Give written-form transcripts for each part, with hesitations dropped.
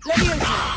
Leviosa!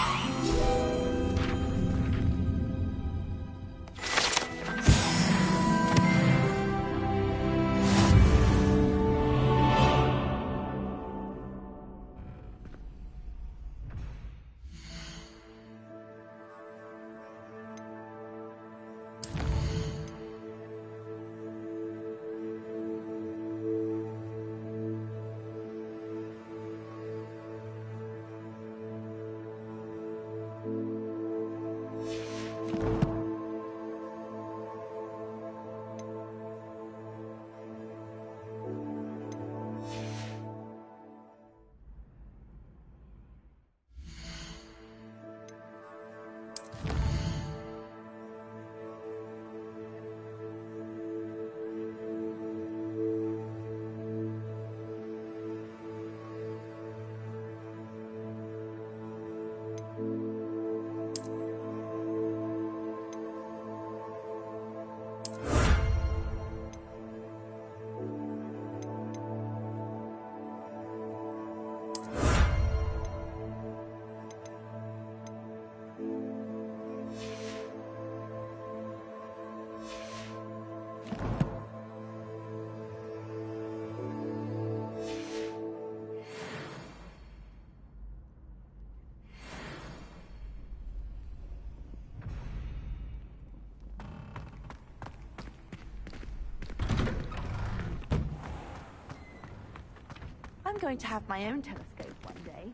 I'm going to have my own telescope one day.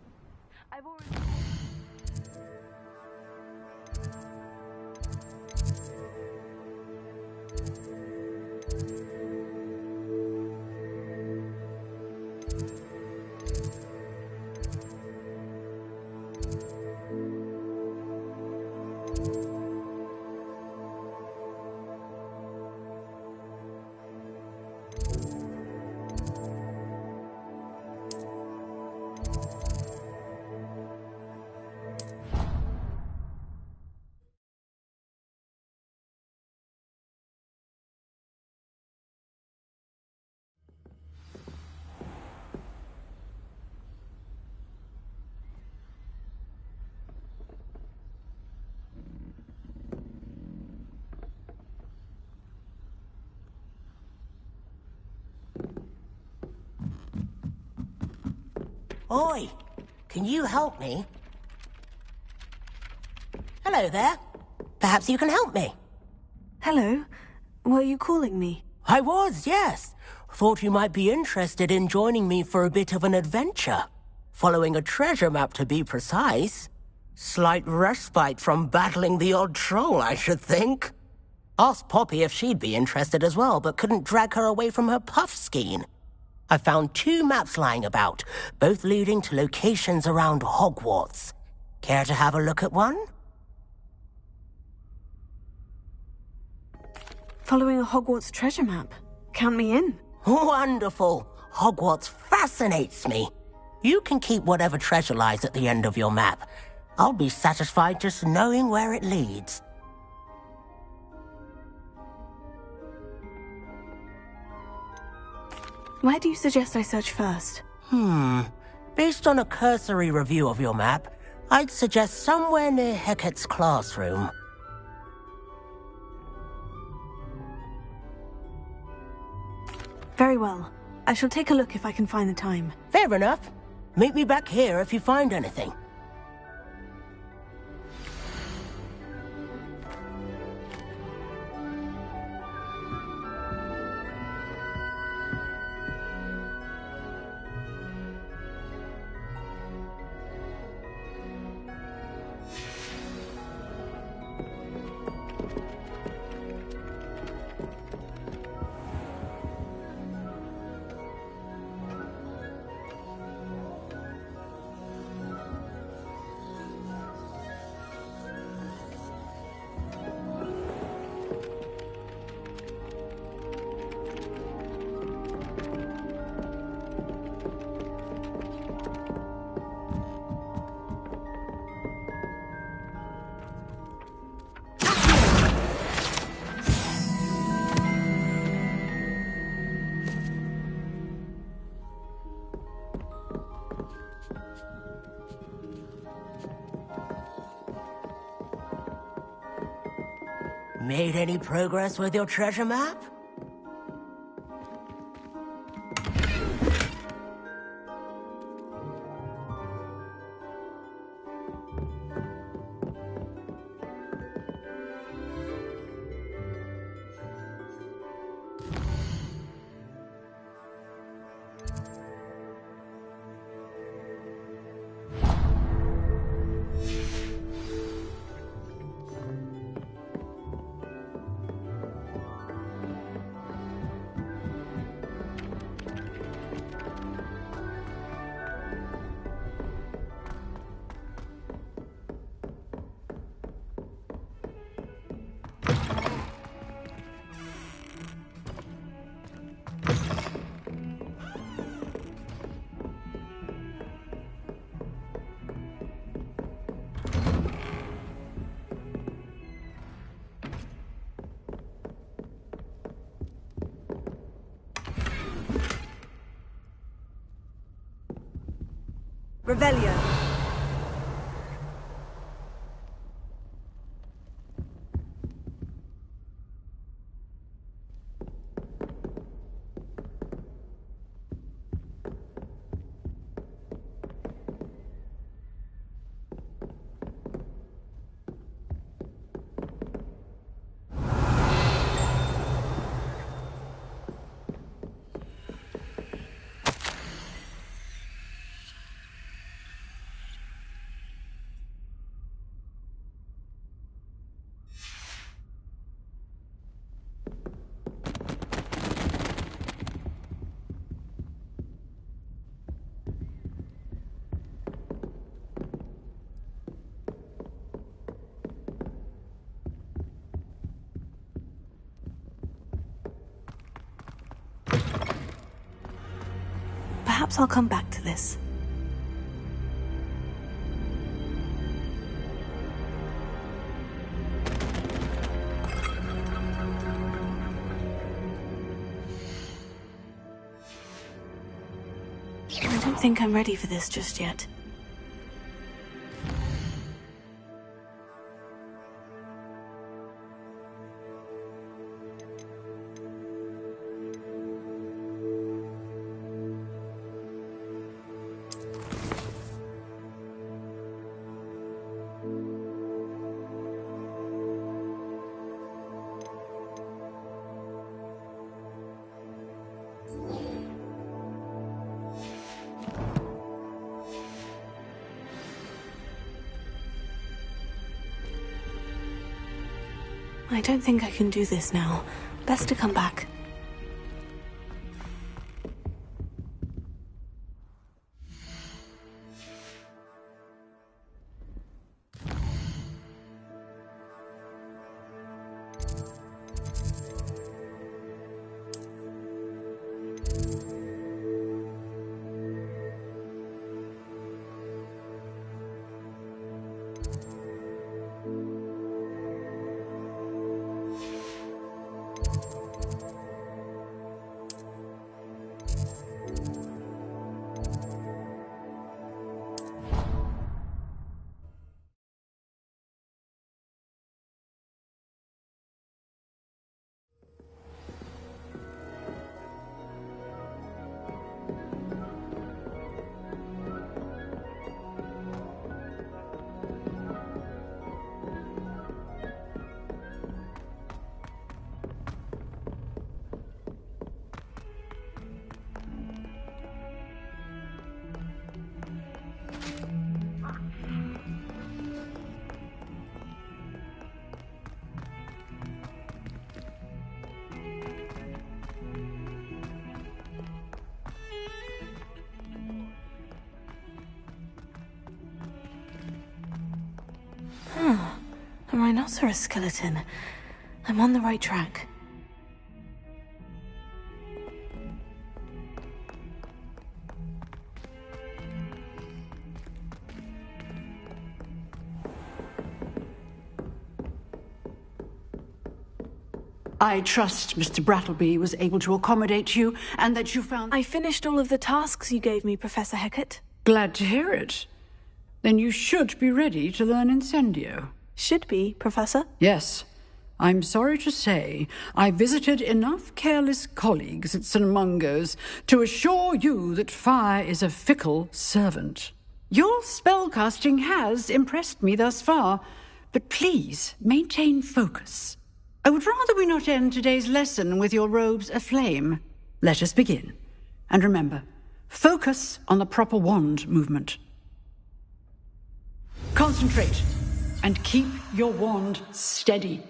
I've already... Oi! Can you help me? Hello there. Perhaps you can help me. Hello. Were you calling me? I was, yes. Thought you might be interested in joining me for a bit of an adventure. Following a treasure map, to be precise. Slight respite from battling the odd troll, I should think. Asked Poppy if she'd be interested as well, but couldn't drag her away from her puff skein. I found 2 maps lying about, both leading to locations around Hogwarts. Care to have a look at one? Following a Hogwarts treasure map. Count me in. Wonderful. Hogwarts fascinates me. You can keep whatever treasure lies at the end of your map. I'll be satisfied just knowing where it leads. Where do you suggest I search first? Based on a cursory review of your map, I'd suggest somewhere near Hecat's classroom. Very well. I shall take a look if I can find the time. Fair enough. Meet me back here if you find anything. Made any progress with your treasure map? Revelio. Perhaps I'll come back to this. I don't think I'm ready for this just yet. I don't think I can do this now. Best to come back. A rhinoceros skeleton. I'm on the right track. I trust Mr. Brattleby was able to accommodate you, and that you found... I finished all of the tasks you gave me, Professor Hecat. Glad to hear it. Then you should be ready to learn Incendio. Should be, Professor. Yes. I'm sorry to say I visited enough careless colleagues at St. Mungo's to assure you that fire is a fickle servant. Your spellcasting has impressed me thus far, but please maintain focus. I would rather we not end today's lesson with your robes aflame. Let us begin. And remember, focus on the proper wand movement. Concentrate and keep your wand steady.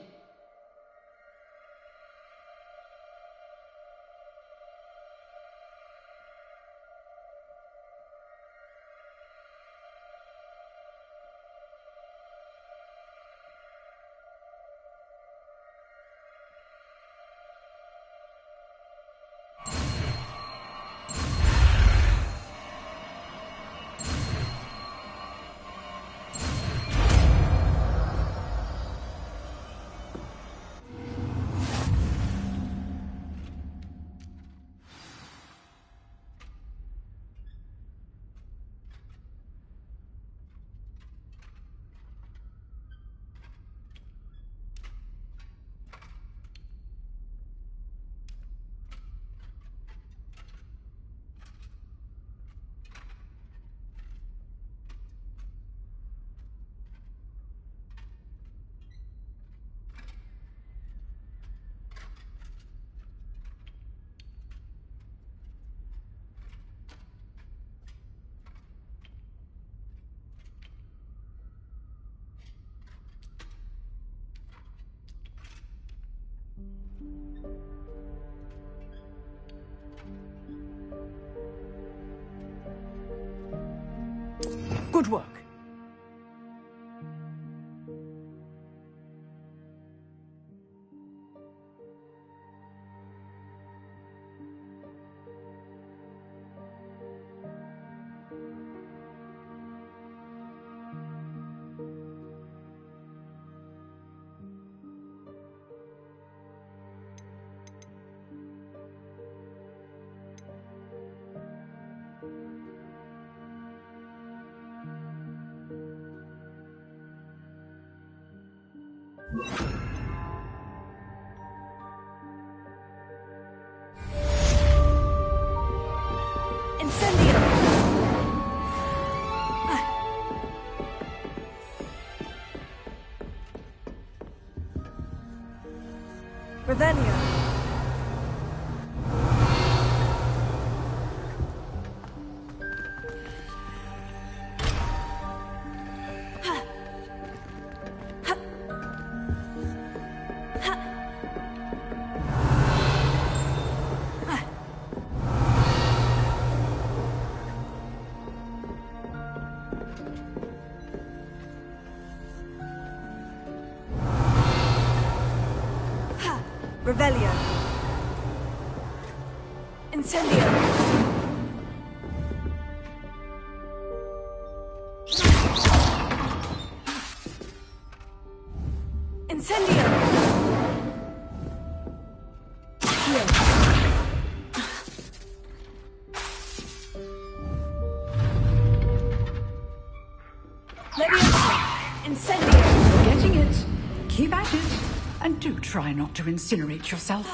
Good work. Incendio! Revelio! Revelio. Incendio. Incendio. Leviosa. Incendio. Getting it. Keep at it. And do try not to incinerate yourself.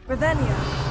Revelio.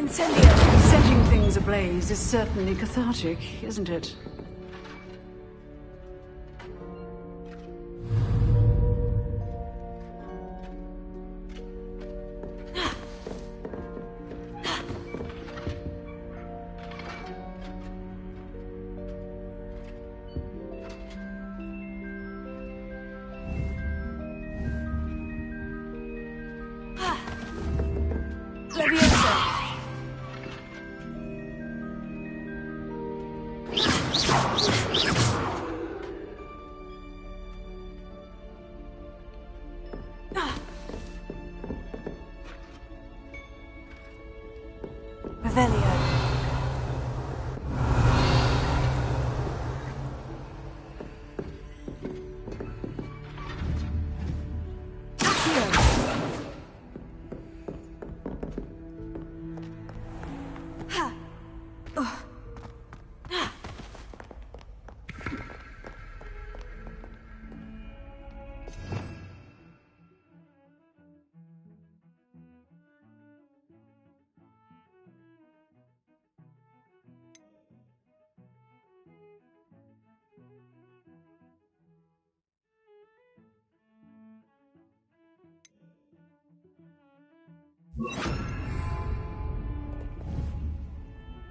Incendio! Setting things ablaze is certainly cathartic, isn't it? Revelio.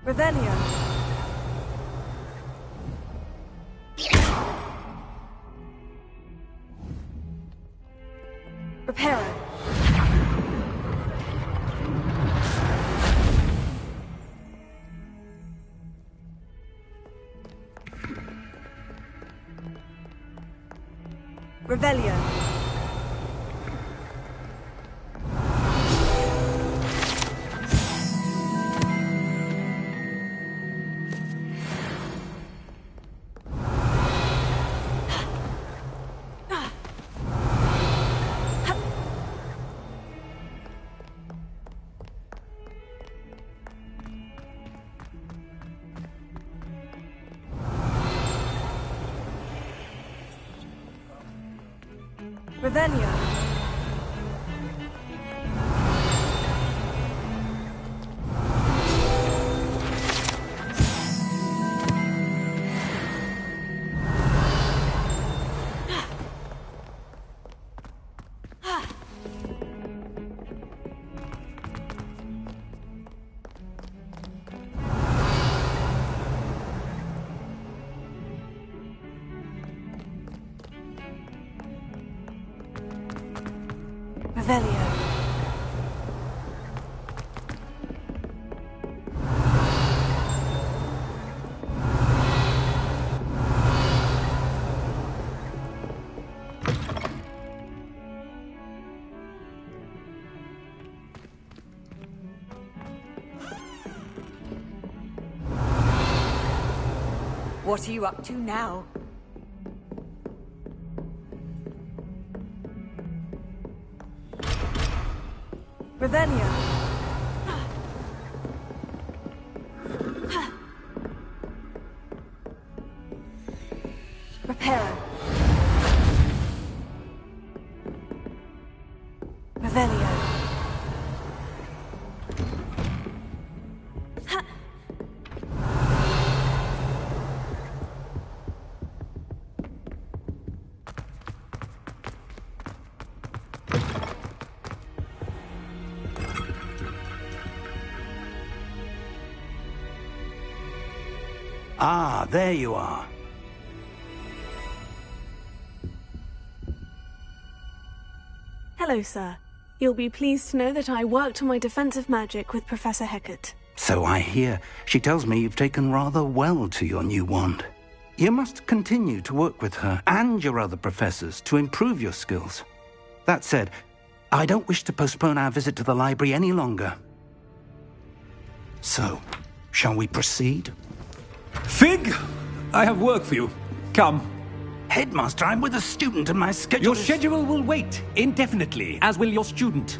Revelio. Reparo. Revelio. Revelio. Revelio. What are you up to now? Revelio. Reparo. Revelio. Ah, there you are. Hello, sir. You'll be pleased to know that I worked on my defensive magic with Professor Hecat. So I hear. She tells me you've taken rather well to your new wand. You must continue to work with her and your other professors to improve your skills. That said, I don't wish to postpone our visit to the library any longer. So, shall we proceed? Fig, I have work for you. Come. Headmaster, I'm with a student and my schedule Your is... schedule will wait indefinitely, as will your student.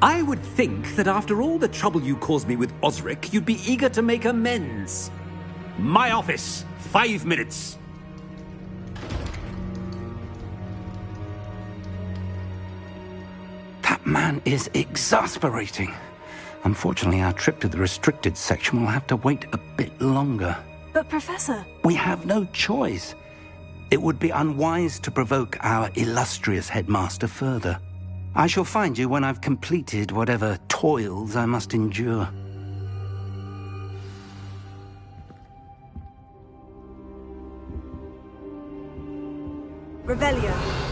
I would think that after all the trouble you caused me with Osric, you'd be eager to make amends. My office, 5 minutes. That man is exasperating. Unfortunately, our trip to the restricted section will have to wait a bit longer. But Professor... We have no choice. It would be unwise to provoke our illustrious headmaster further. I shall find you when I've completed whatever toils I must endure. Revelio.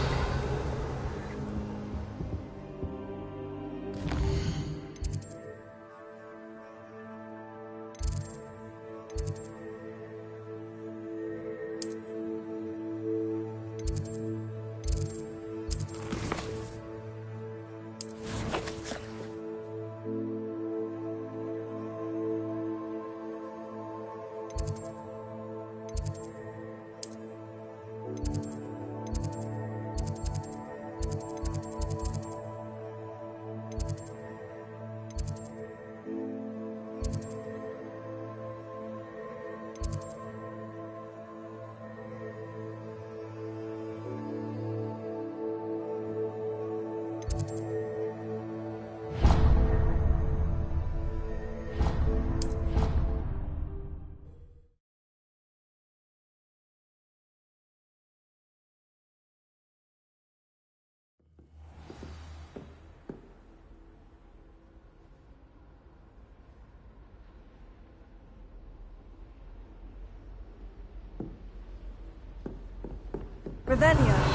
Revelio.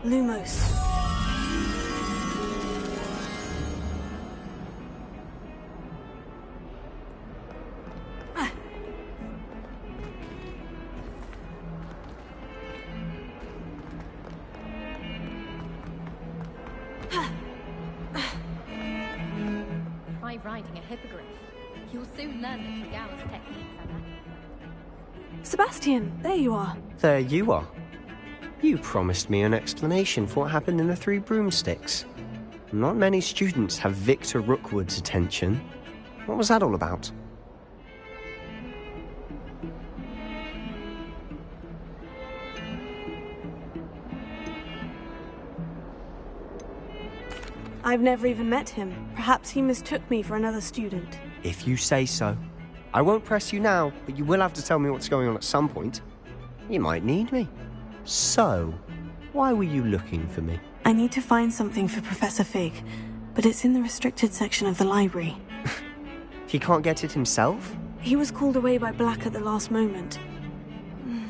Lumos. Try riding a hippogriff. You'll soon learn the Tagala's techniques, I imagine. Sebastian, there you are. There you are. You promised me an explanation for what happened in the Three Broomsticks. Not many students have Victor Rookwood's attention. What was that all about? I've never even met him. Perhaps he mistook me for another student. If you say so. I won't press you now, but you will have to tell me what's going on at some point. You might need me. So, why were you looking for me? I need to find something for Professor Fig, but it's in the restricted section of the library. He can't get it himself? He was called away by Black at the last moment.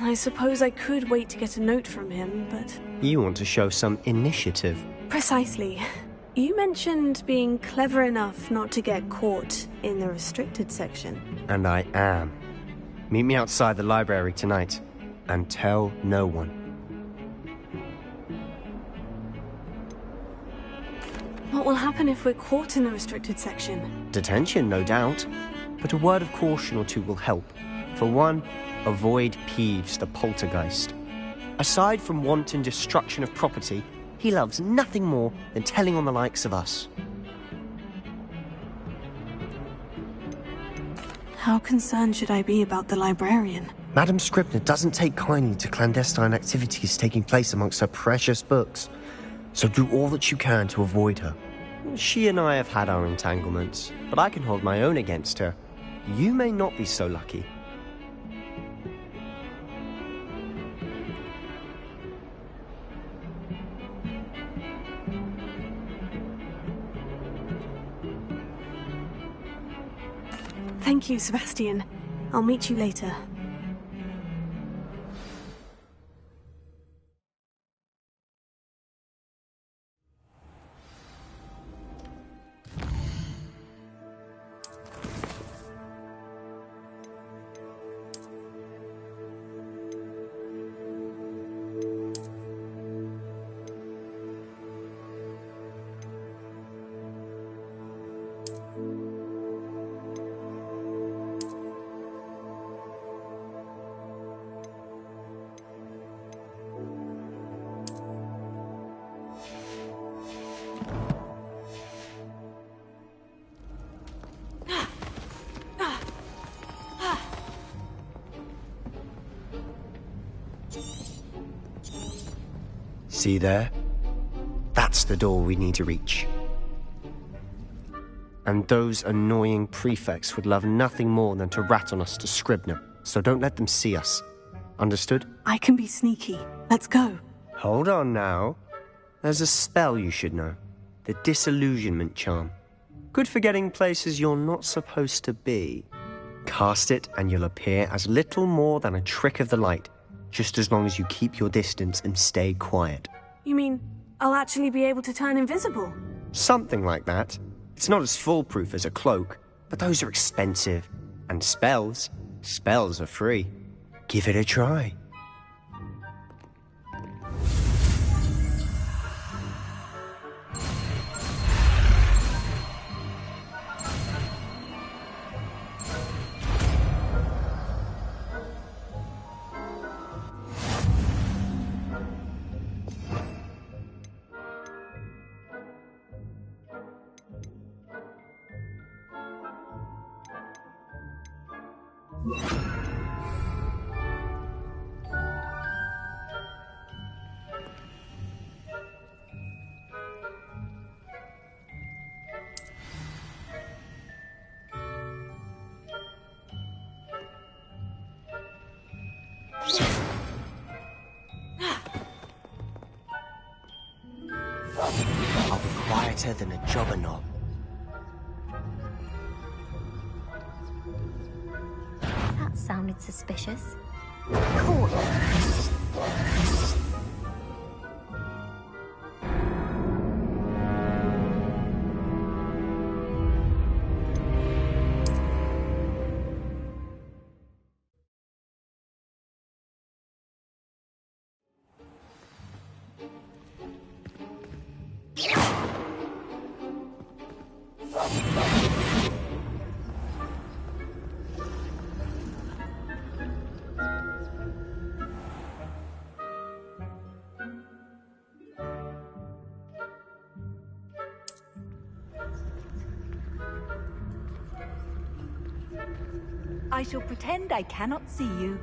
I suppose I could wait to get a note from him, but... You want to show some initiative. Precisely. You mentioned being clever enough not to get caught in the restricted section. And I am. Meet me outside the library tonight, and tell no one. What will happen if we're caught in the restricted section? Detention, no doubt. But a word of caution or two will help. For one, avoid Peeves, the poltergeist. Aside from wanton destruction of property, he loves nothing more than telling on the likes of us. How concerned should I be about the librarian? Madame Scribner doesn't take kindly to clandestine activities taking place amongst her precious books. So do all that you can to avoid her. She and I have had our entanglements, but I can hold my own against her. You may not be so lucky. Thank you, Sebastian. I'll meet you later. See there? That's the door we need to reach. And those annoying prefects would love nothing more than to rat on us to Scribner, so don't let them see us. Understood? I can be sneaky. Let's go. Hold on now. There's a spell you should know. The Disillusionment Charm. Good for getting places you're not supposed to be. Cast it and you'll appear as little more than a trick of the light, just as long as you keep your distance and stay quiet. You mean I'll actually be able to turn invisible? Something like that. It's not as foolproof as a cloak, but those are expensive. And spells are free. Give it a try. I'll be quieter than a jobber knob. That sounded suspicious. Cool. I shall pretend I cannot see you.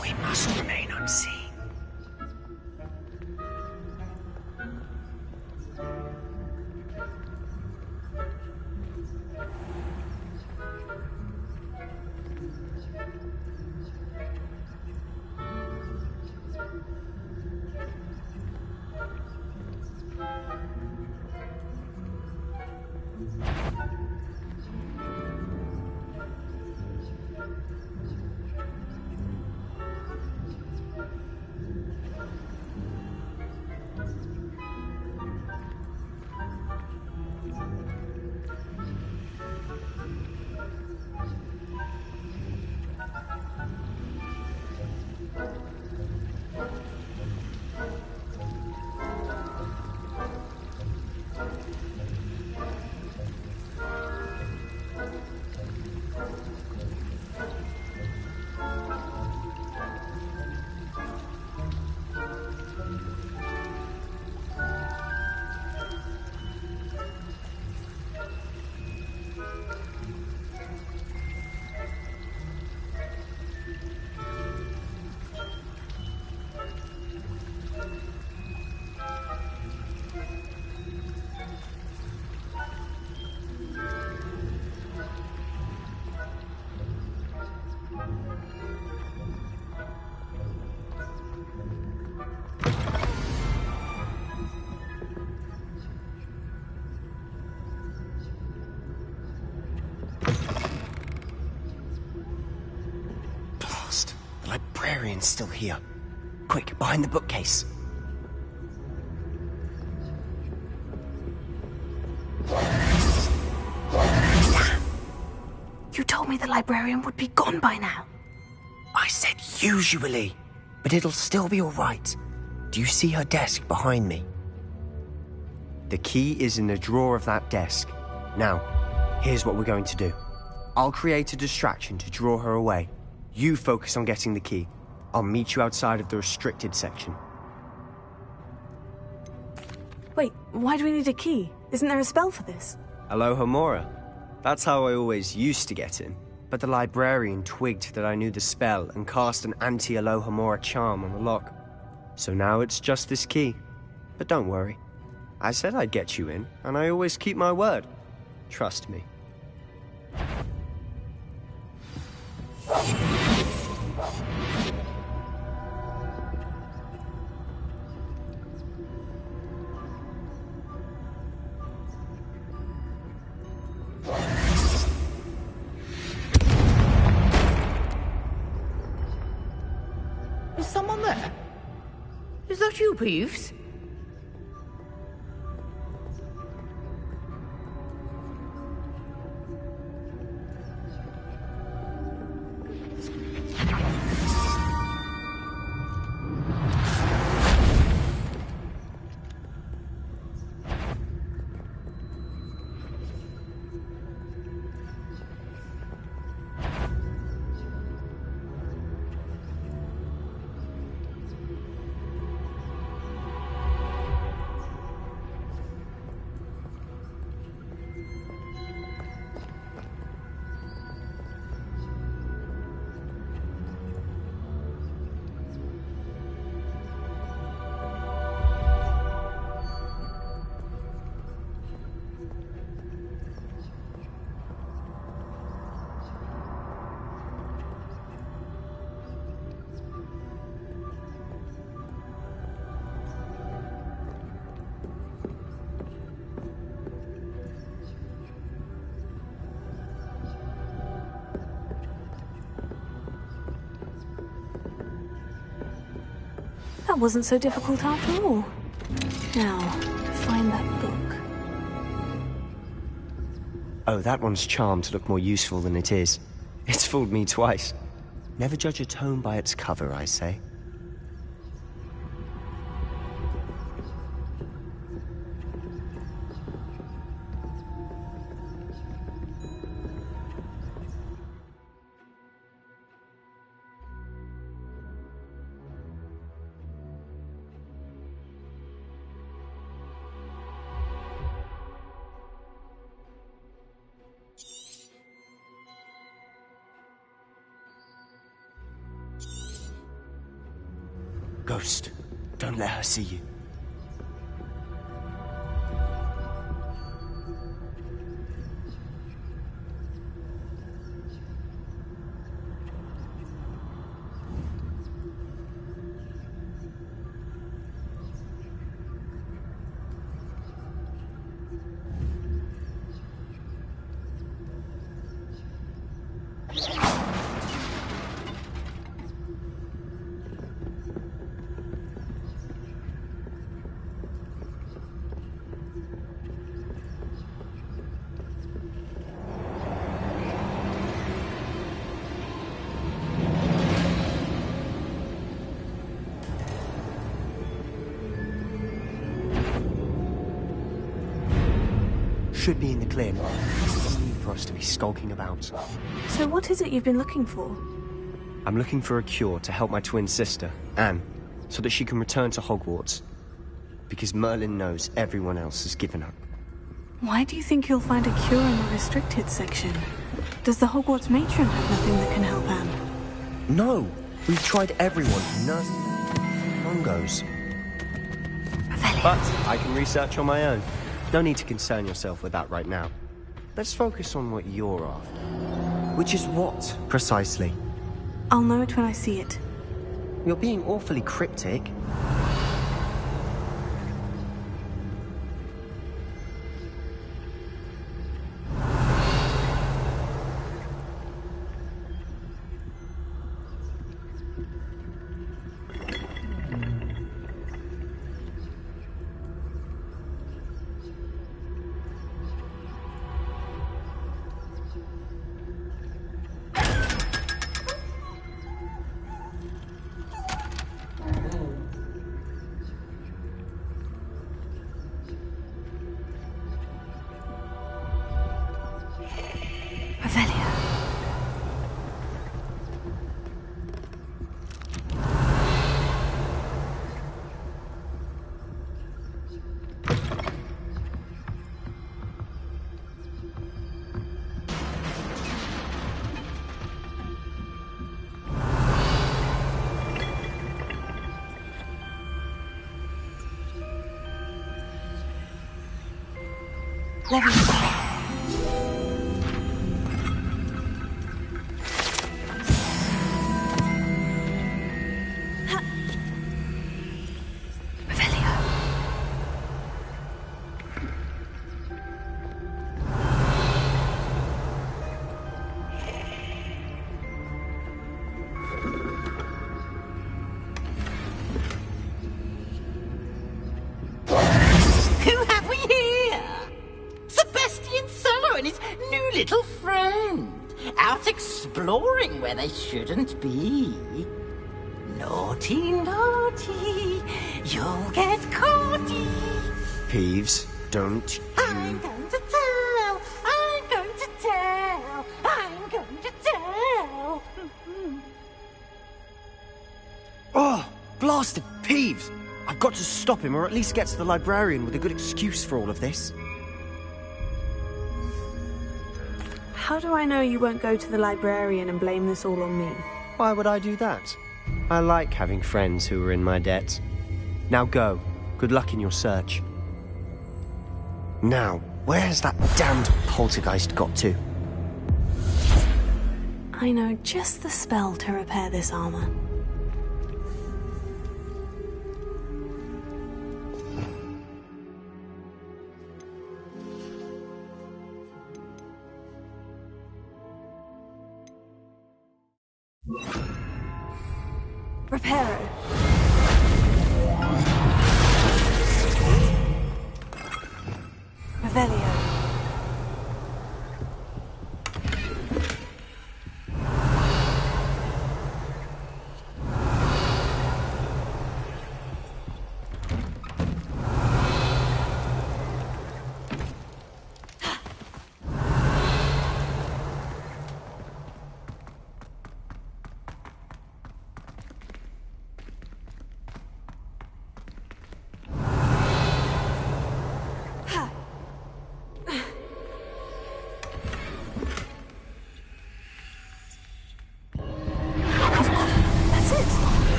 We must remain unseen. librarian's still here. Quick, behind the bookcase. You told me the librarian would be gone by now. I said usually, but it'll still be all right. Do you see her desk behind me? The key is in the drawer of that desk. Now, here's what we're going to do. I'll create a distraction to draw her away. You focus on getting the key. I'll meet you outside of the restricted section. Wait, why do we need a key? Isn't there a spell for this? Alohomora. That's how I always used to get in. But the librarian twigged that I knew the spell and cast an anti-Alohomora charm on the lock. So now it's just this key. But don't worry. I said I'd get you in, and I always keep my word. Trust me. Is someone there? Is that you, Peeves? That wasn't so difficult after all. Now, to find that book. Oh, that one's charmed to look more useful than it is. It's fooled me twice. Never judge a tome by its cover, I say. Ghost, don't let her see you. Should be in the clear. No need for us to be skulking about. So what is it you've been looking for? I'm looking for a cure to help my twin sister, Anne, so that she can return to Hogwarts. Because Merlin knows everyone else has given up. Why do you think you'll find a cure in the restricted section? Does the Hogwarts matron have nothing that can help Anne? No! We've tried everyone, nurse, Mungos. But I can research on my own. No need to concern yourself with that right now. Let's focus on what you're after. Which is what, precisely? I'll know it when I see it. You're being awfully cryptic. Who have we here? Sebastian Solo and his new little friend. Out exploring where they shouldn't be. Naughty, naughty, you'll get caughty. Peeves, don't you... I'm going to tell, I'm going to tell, I'm going to tell. Oh, blasted Peeves! I've got to stop him, or at least get to the librarian with a good excuse for all of this. How do I know you won't go to the librarian and blame this all on me? Why would I do that? I like having friends who are in my debt. Now go. Good luck in your search. Now, where has that damned poltergeist got to? I know just the spell to repair this armor. Reparo. Revelio.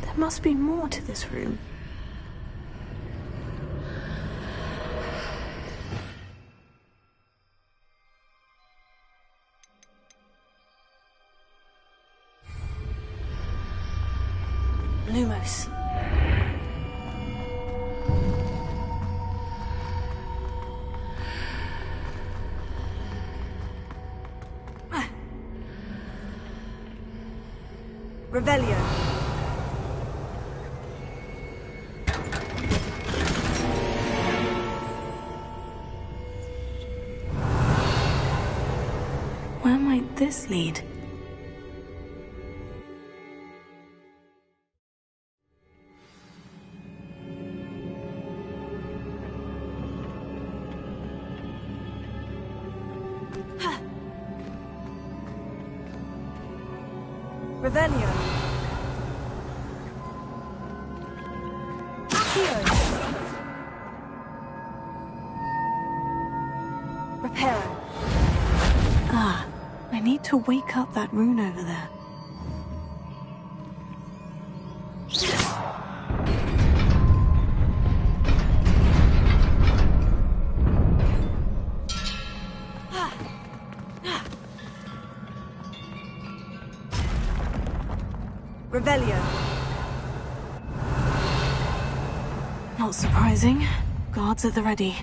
There must be more to this room. Lumos. Revelio. Where might this lead? Revelio. Reparo. Ah, I need to wake up that rune over there. Revelio. Not surprising. Guards at the ready.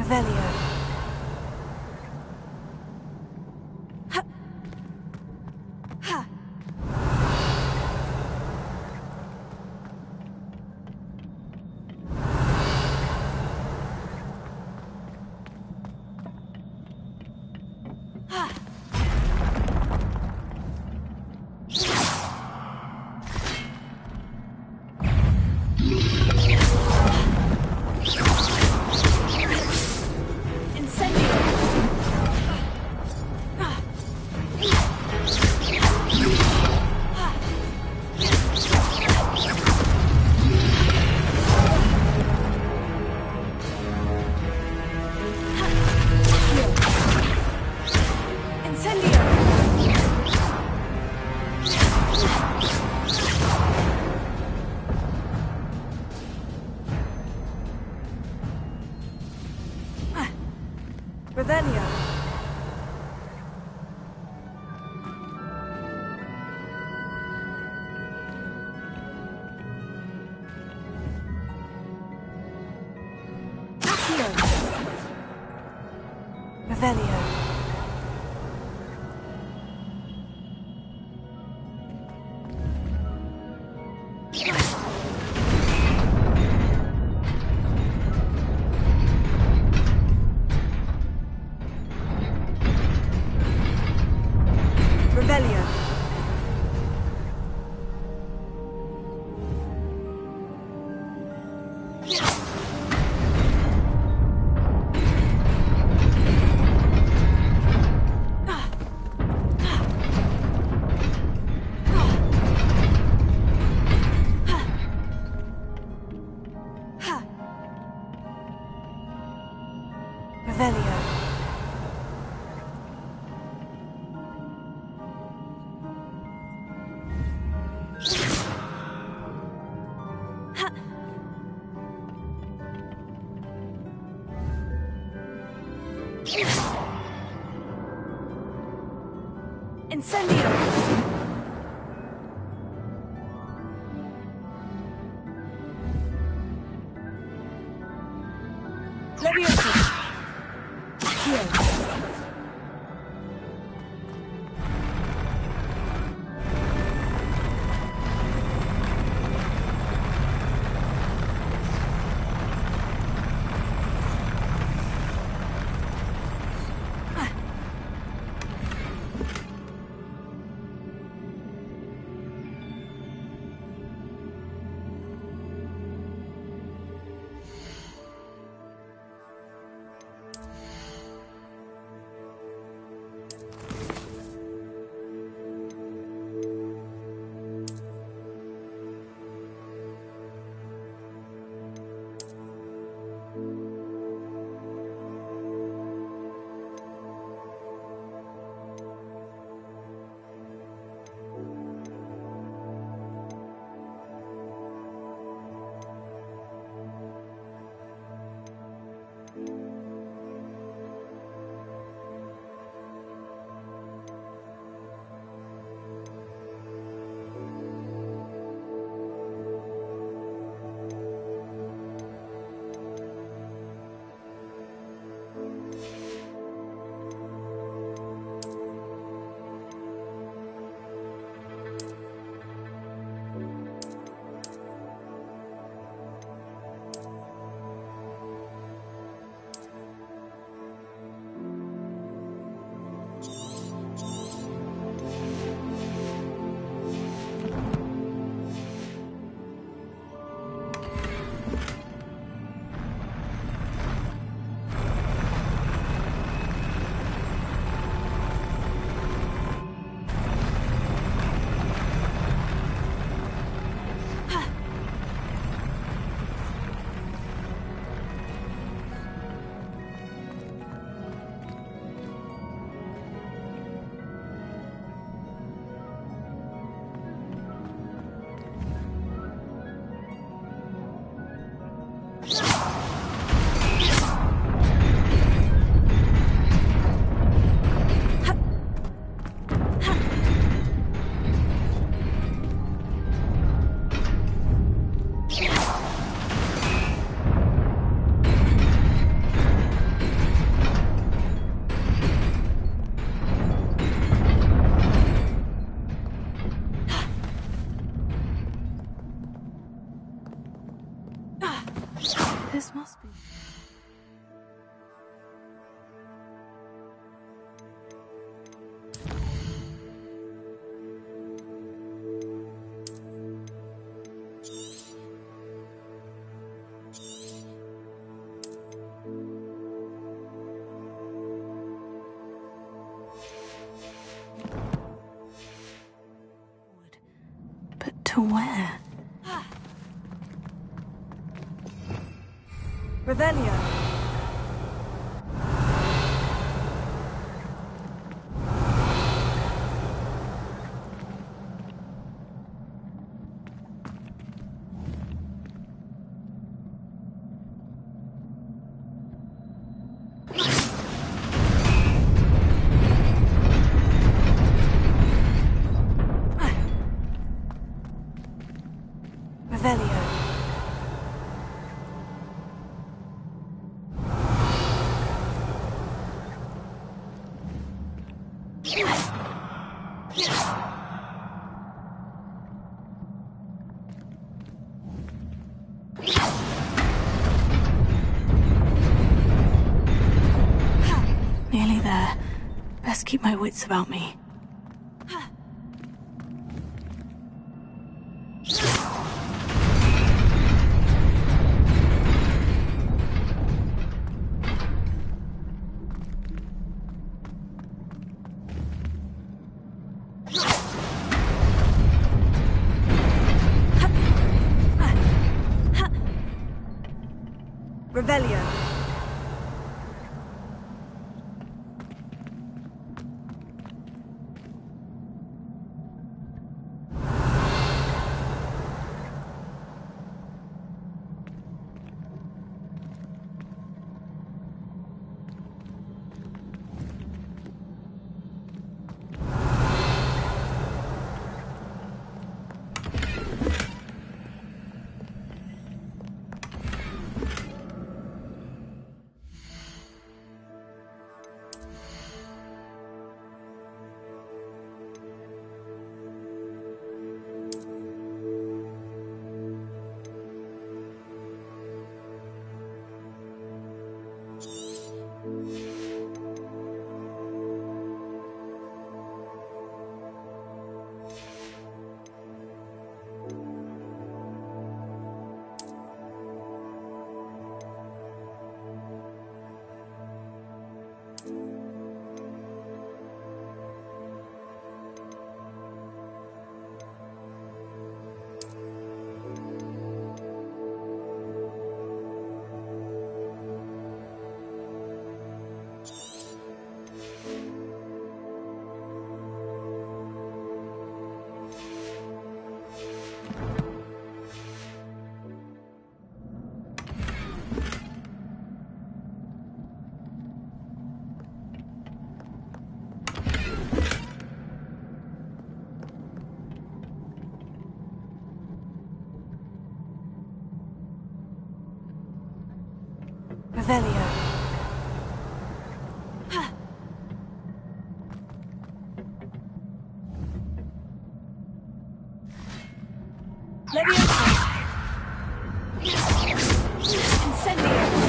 Revelio. Ha. Ha. Revelio. Accio. Revelio. Revelio. Revelio. Incendio! Leviosa! Accio! To where? Revelio. Revelio. Nearly there. Best keep my wits about me. Revelio. Revelio. Leviosa. Incendio.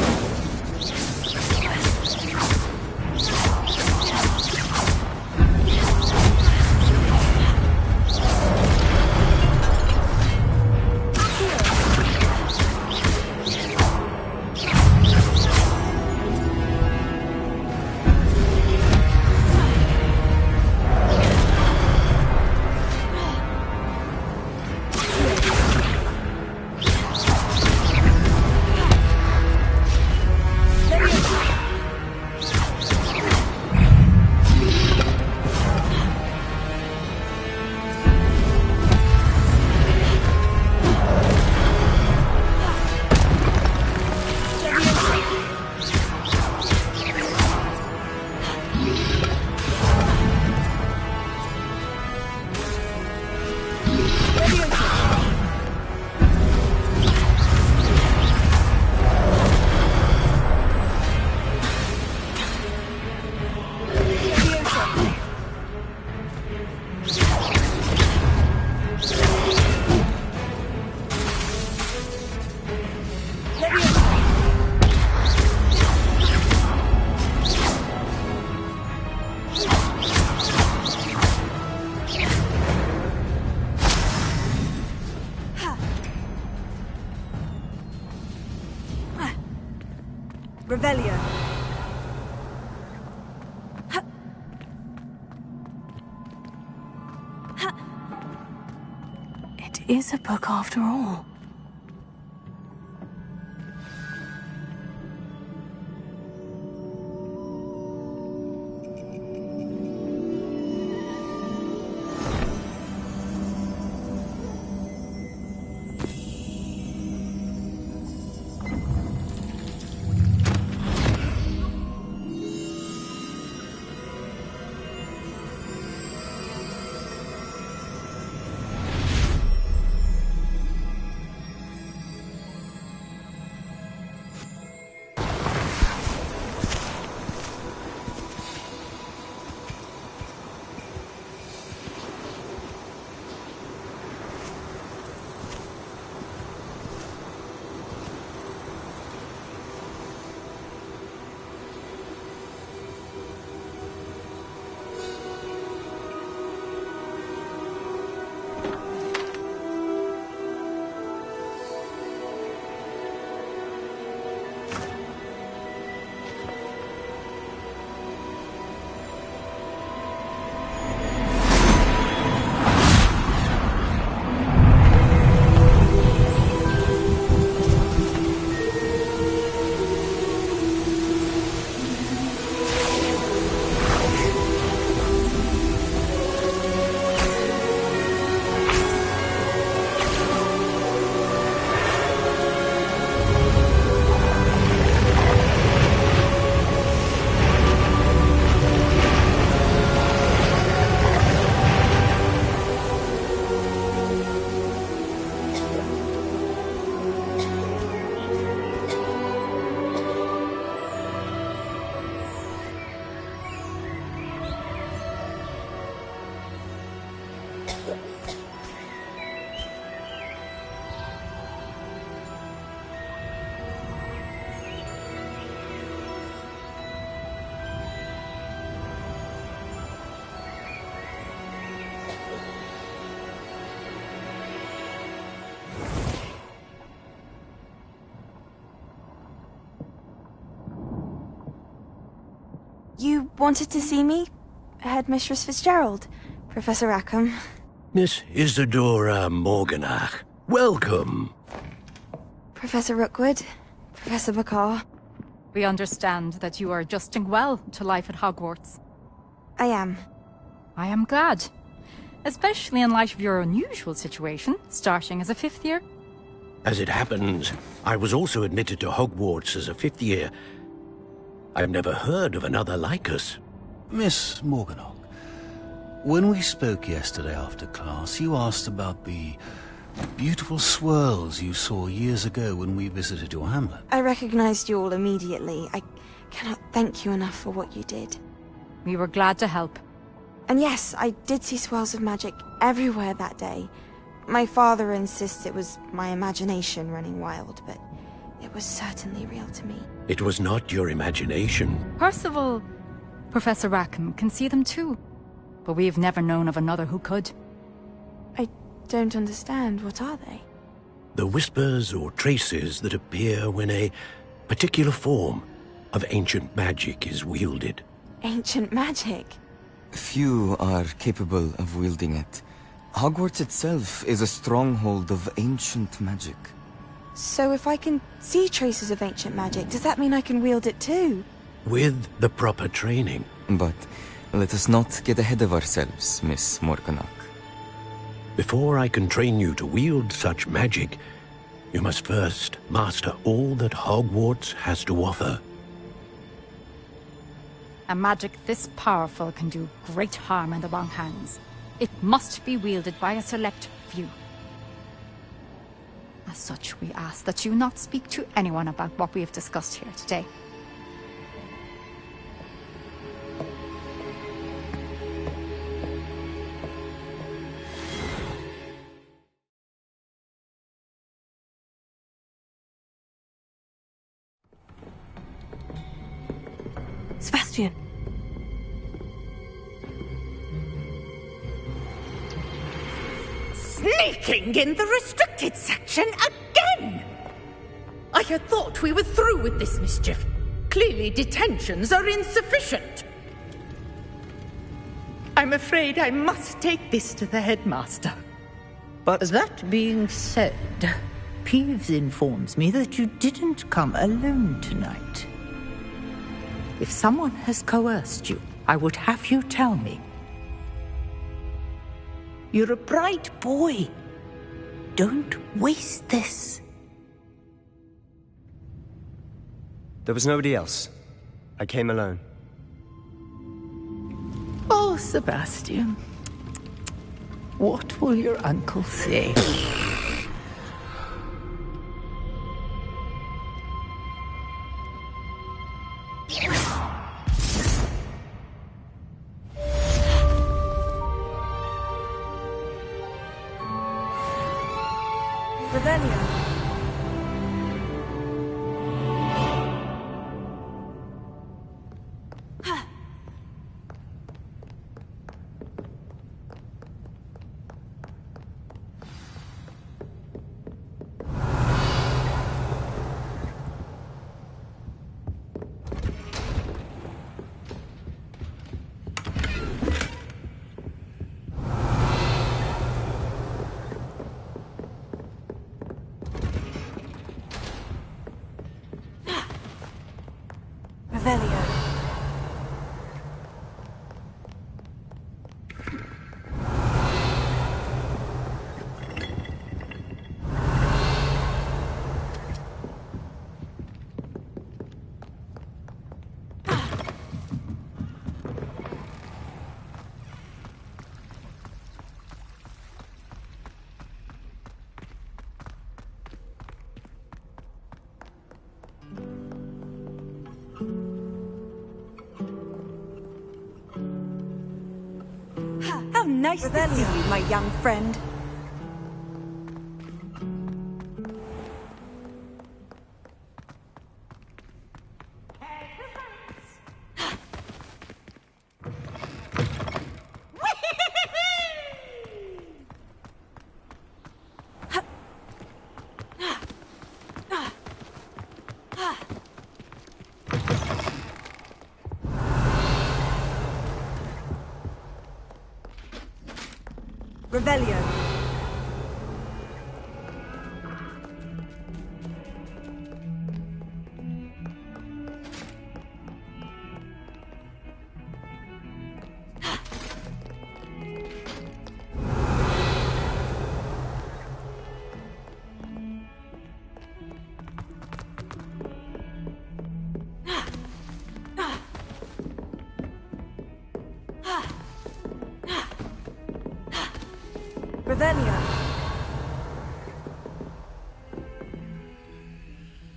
Revelio. It is a book after all. You wanted to see me? Headmistress Fitzgerald? Professor Rackham? Miss Isadora Morganach, welcome. Professor Rookwood? Professor McCaw? We understand that you are adjusting well to life at Hogwarts. I am. I am glad. Especially in light of your unusual situation, starting as a 5th year. As it happens, I was also admitted to Hogwarts as a 5th year. I've never heard of another like us. Miss Morganach, when we spoke yesterday after class, you asked about the beautiful swirls you saw years ago when we visited your hamlet. I recognized you all immediately. I cannot thank you enough for what you did. We were glad to help. And yes, I did see swirls of magic everywhere that day. My father insists it was my imagination running wild, but it was certainly real to me. It was not your imagination. Percival, Professor Rackham can see them too. But we've never known of another who could. I don't understand. What are they? The whispers or traces that appear when a particular form of ancient magic is wielded. Ancient magic? Few are capable of wielding it. Hogwarts itself is a stronghold of ancient magic. So if I can see traces of ancient magic, does that mean I can wield it too? With the proper training. But let us not get ahead of ourselves, Miss Morganach. Before I can train you to wield such magic, you must first master all that Hogwarts has to offer. A magic this powerful can do great harm in the wrong hands. It must be wielded by a select few. As such, we ask that you not speak to anyone about what we have discussed here today. Sebastian! Sneaking in the restricted section again! I had thought we were through with this mischief. Clearly detentions are insufficient. I'm afraid I must take this to the headmaster. But... That being said, Peeves informs me that you didn't come alone tonight. If someone has coerced you, I would have you tell me. You're a bright boy. Don't waste this. There was nobody else. I came alone. Oh, Sebastian. What will your uncle say? Revelio. Revelio. How nice to see you, my young friend. Revelio. Revelio.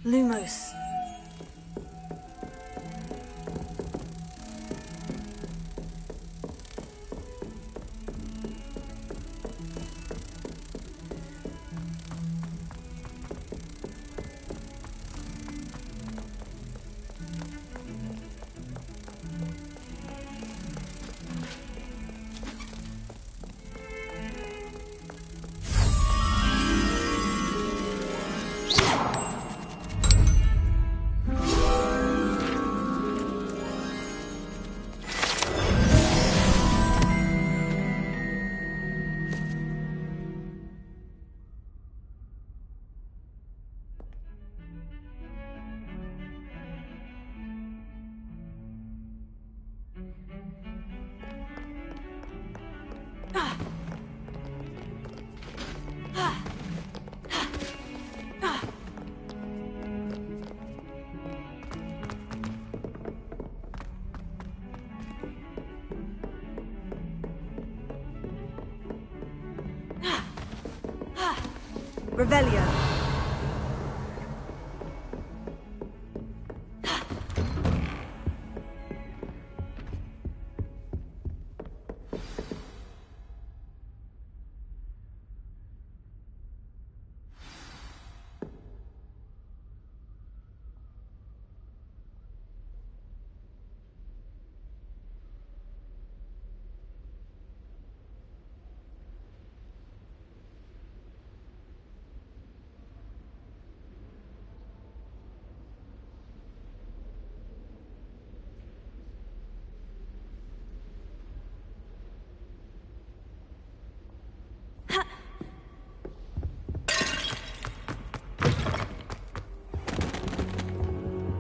Lumos. Revelio.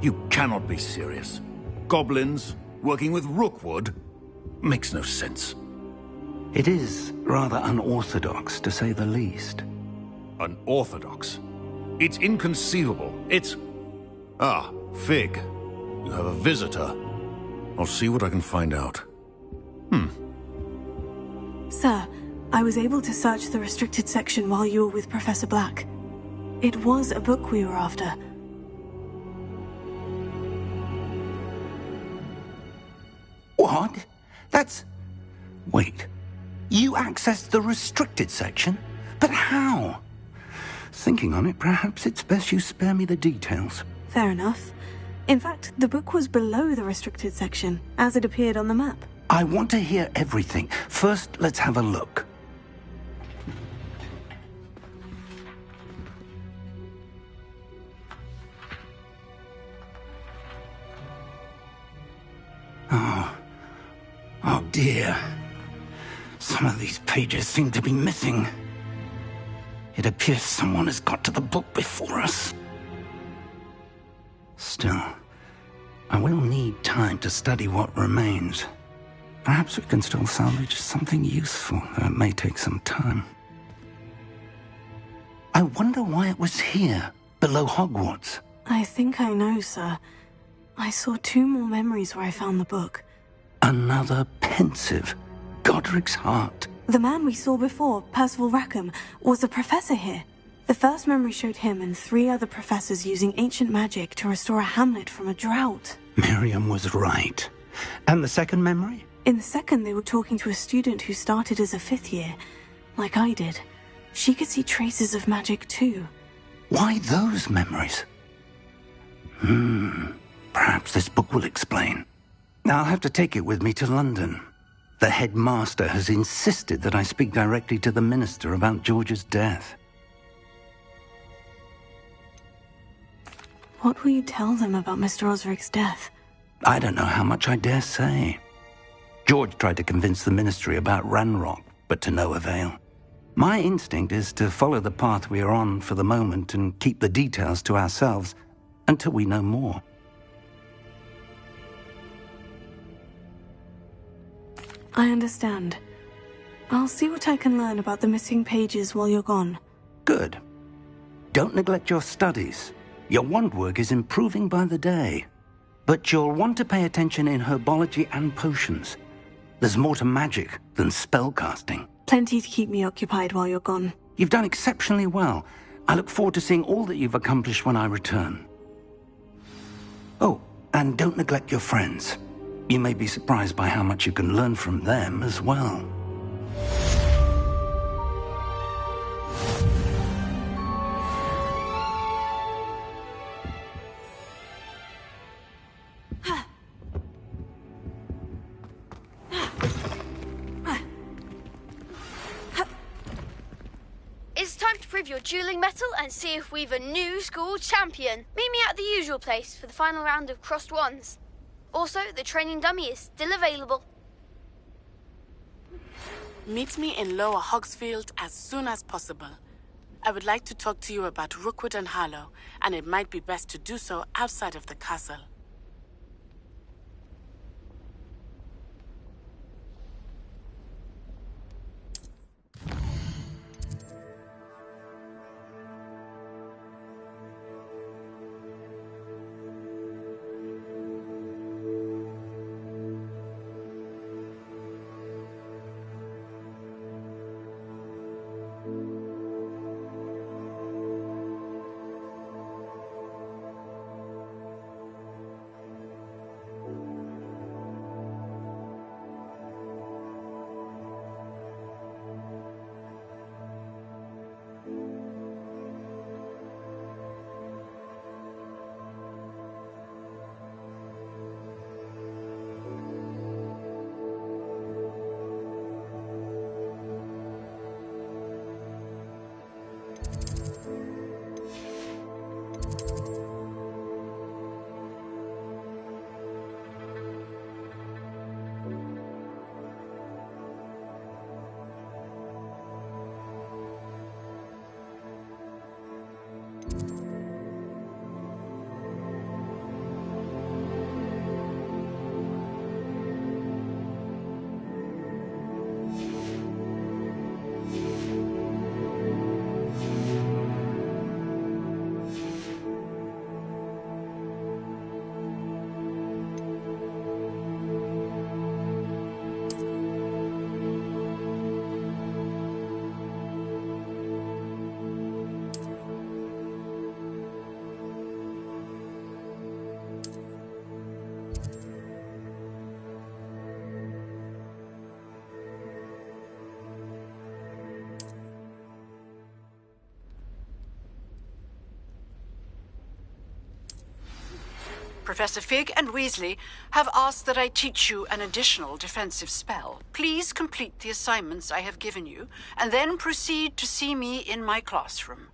You cannot be serious. Goblins working with Rookwood? Makes no sense. It is rather unorthodox, to say the least. Unorthodox? It's inconceivable. It's... Ah, Fig. You have a visitor. I'll see what I can find out. Sir, I was able to search the restricted section while you were with Professor Black. It was a book we were after. What? That's... Wait. You accessed the restricted section? But how? Thinking on it, perhaps it's best you spare me the details. Fair enough. In fact, the book was below the restricted section, as it appeared on the map. I want to hear everything. First, let's have a look. Oh dear. Some of these pages seem to be missing. It appears someone has got to the book before us. Still, I will need time to study what remains. Perhaps we can still salvage something useful, though it may take some time. I wonder why it was here, below Hogwarts. I think I know, sir. I saw 2 more memories where I found the book. Another pensive. Godric's heart. The man we saw before, Percival Rackham, was a professor here. The first memory showed him and 3 other professors using ancient magic to restore a hamlet from a drought. Miriam was right. And the second memory? In the second, they were talking to a student who started as a 5th year, like I did. She could see traces of magic too. Why those memories? Perhaps this book will explain. I'll have to take it with me to London. The headmaster has insisted that I speak directly to the minister about George's death. What will you tell them about Mr. Osric's death? I don't know how much I dare say. George tried to convince the ministry about Ranrock, but to no avail. My instinct is to follow the path we are on for the moment and keep the details to ourselves until we know more. I understand. I'll see what I can learn about the missing pages while you're gone. Good. Don't neglect your studies. Your wand work is improving by the day. But you'll want to pay attention in herbology and potions. There's more to magic than spellcasting. Plenty to keep me occupied while you're gone. You've done exceptionally well. I look forward to seeing all that you've accomplished when I return. Oh, and don't neglect your friends. You may be surprised by how much you can learn from them as well. It's time to prove your dueling mettle and see if we've a new school champion. Meet me at the usual place for the final round of crossed wands. Also, the training dummy is still available. Meet me in Lower Hogsfield as soon as possible. I would like to talk to you about Rookwood and Harlow, and it might be best to do so outside of the castle. Professor Fig and Weasley have asked that I teach you an additional defensive spell. Please complete the assignments I have given you, and then proceed to see me in my classroom.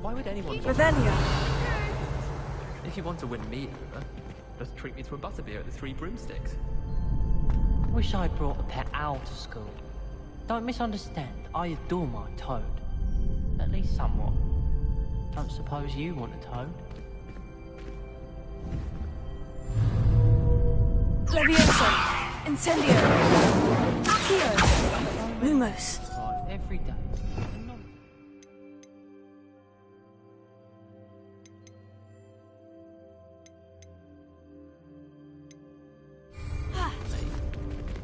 Why would anyone... Revelio. If you want to win me over, just treat me to a butterbeer at the Three Broomsticks. Wish I brought a pet owl to school. Don't misunderstand, I adore my toad. At least somewhat. Don't suppose you want a toad? Levioso. Incendio. Accio. Lumos. Every day.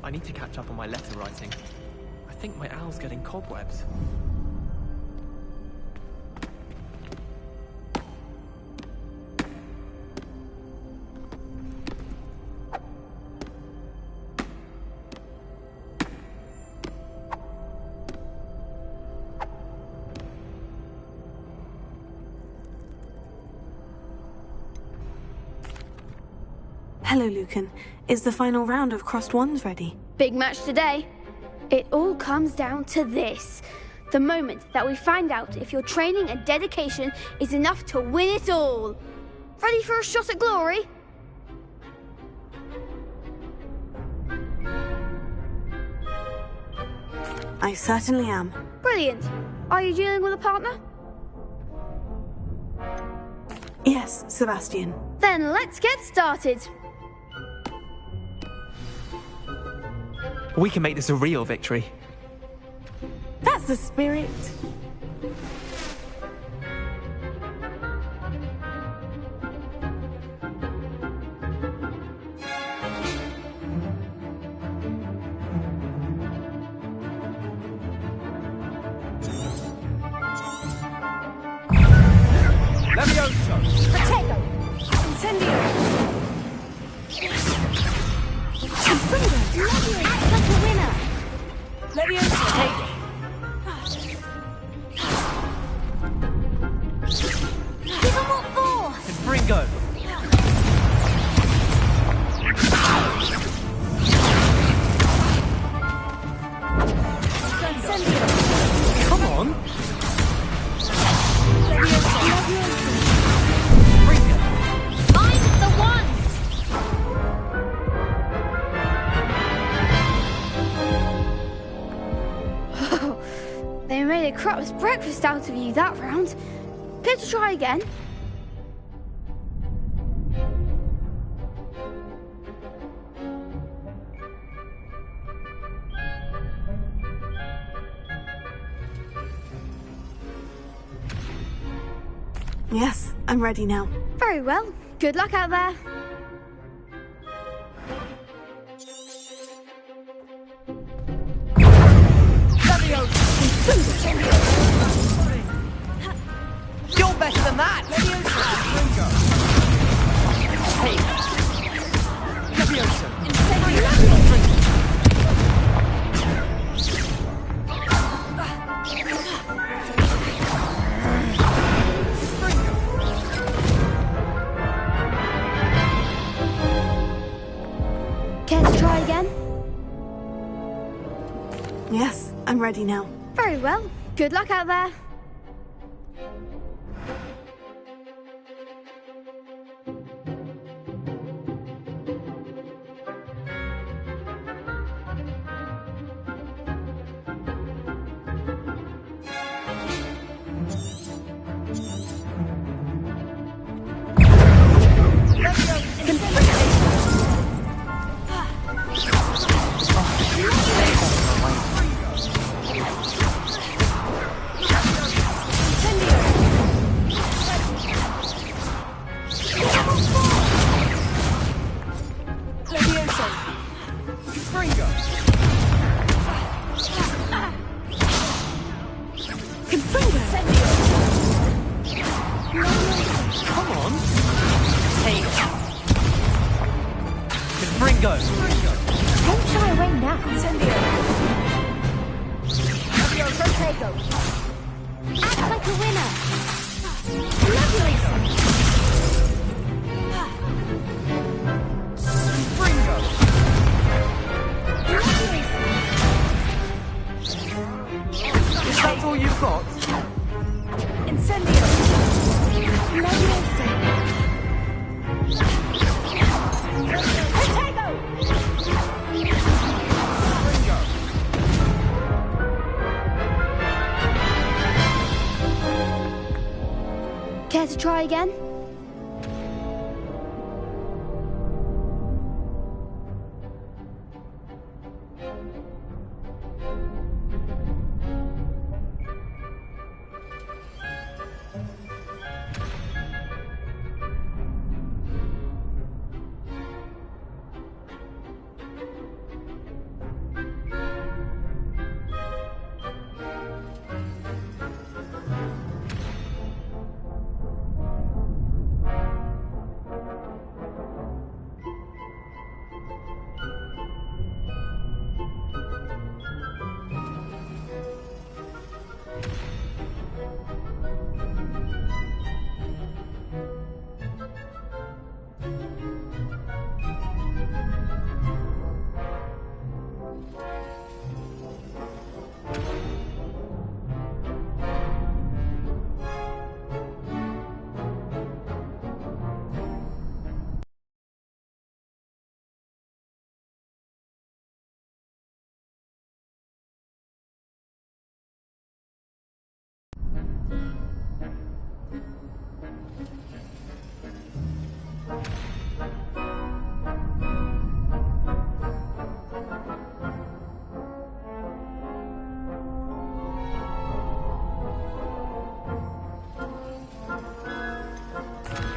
I need to catch up on my letter writing. I think my owl's getting cobwebs. Hello, Lucan. Is the final round of Crossed Wands ready? Big match today. It all comes down to this. The moment that we find out if your training and dedication is enough to win it all. Ready for a shot at glory? I certainly am. Brilliant. Are you dealing with a partner? Yes, Sebastian. Then let's get started. We can make this a real victory. That's the spirit. Levioso! Protego! Incendio! Act like a winner! Levioso! Give them what for! Confringo! Incendio! Come on! Levioso! Find the one! They made a crap's breakfast out of you that round. Care to try again? Yes, I'm ready now. Very well. Good luck out there. You're better than that! Hey! Levioso! Care to try again? Yes, I'm ready now. Very well. Good luck out there. Care to try again?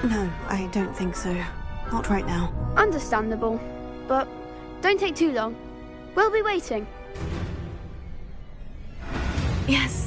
No, I don't think so. Not right now. Understandable. But don't take too long. We'll be waiting. Yes.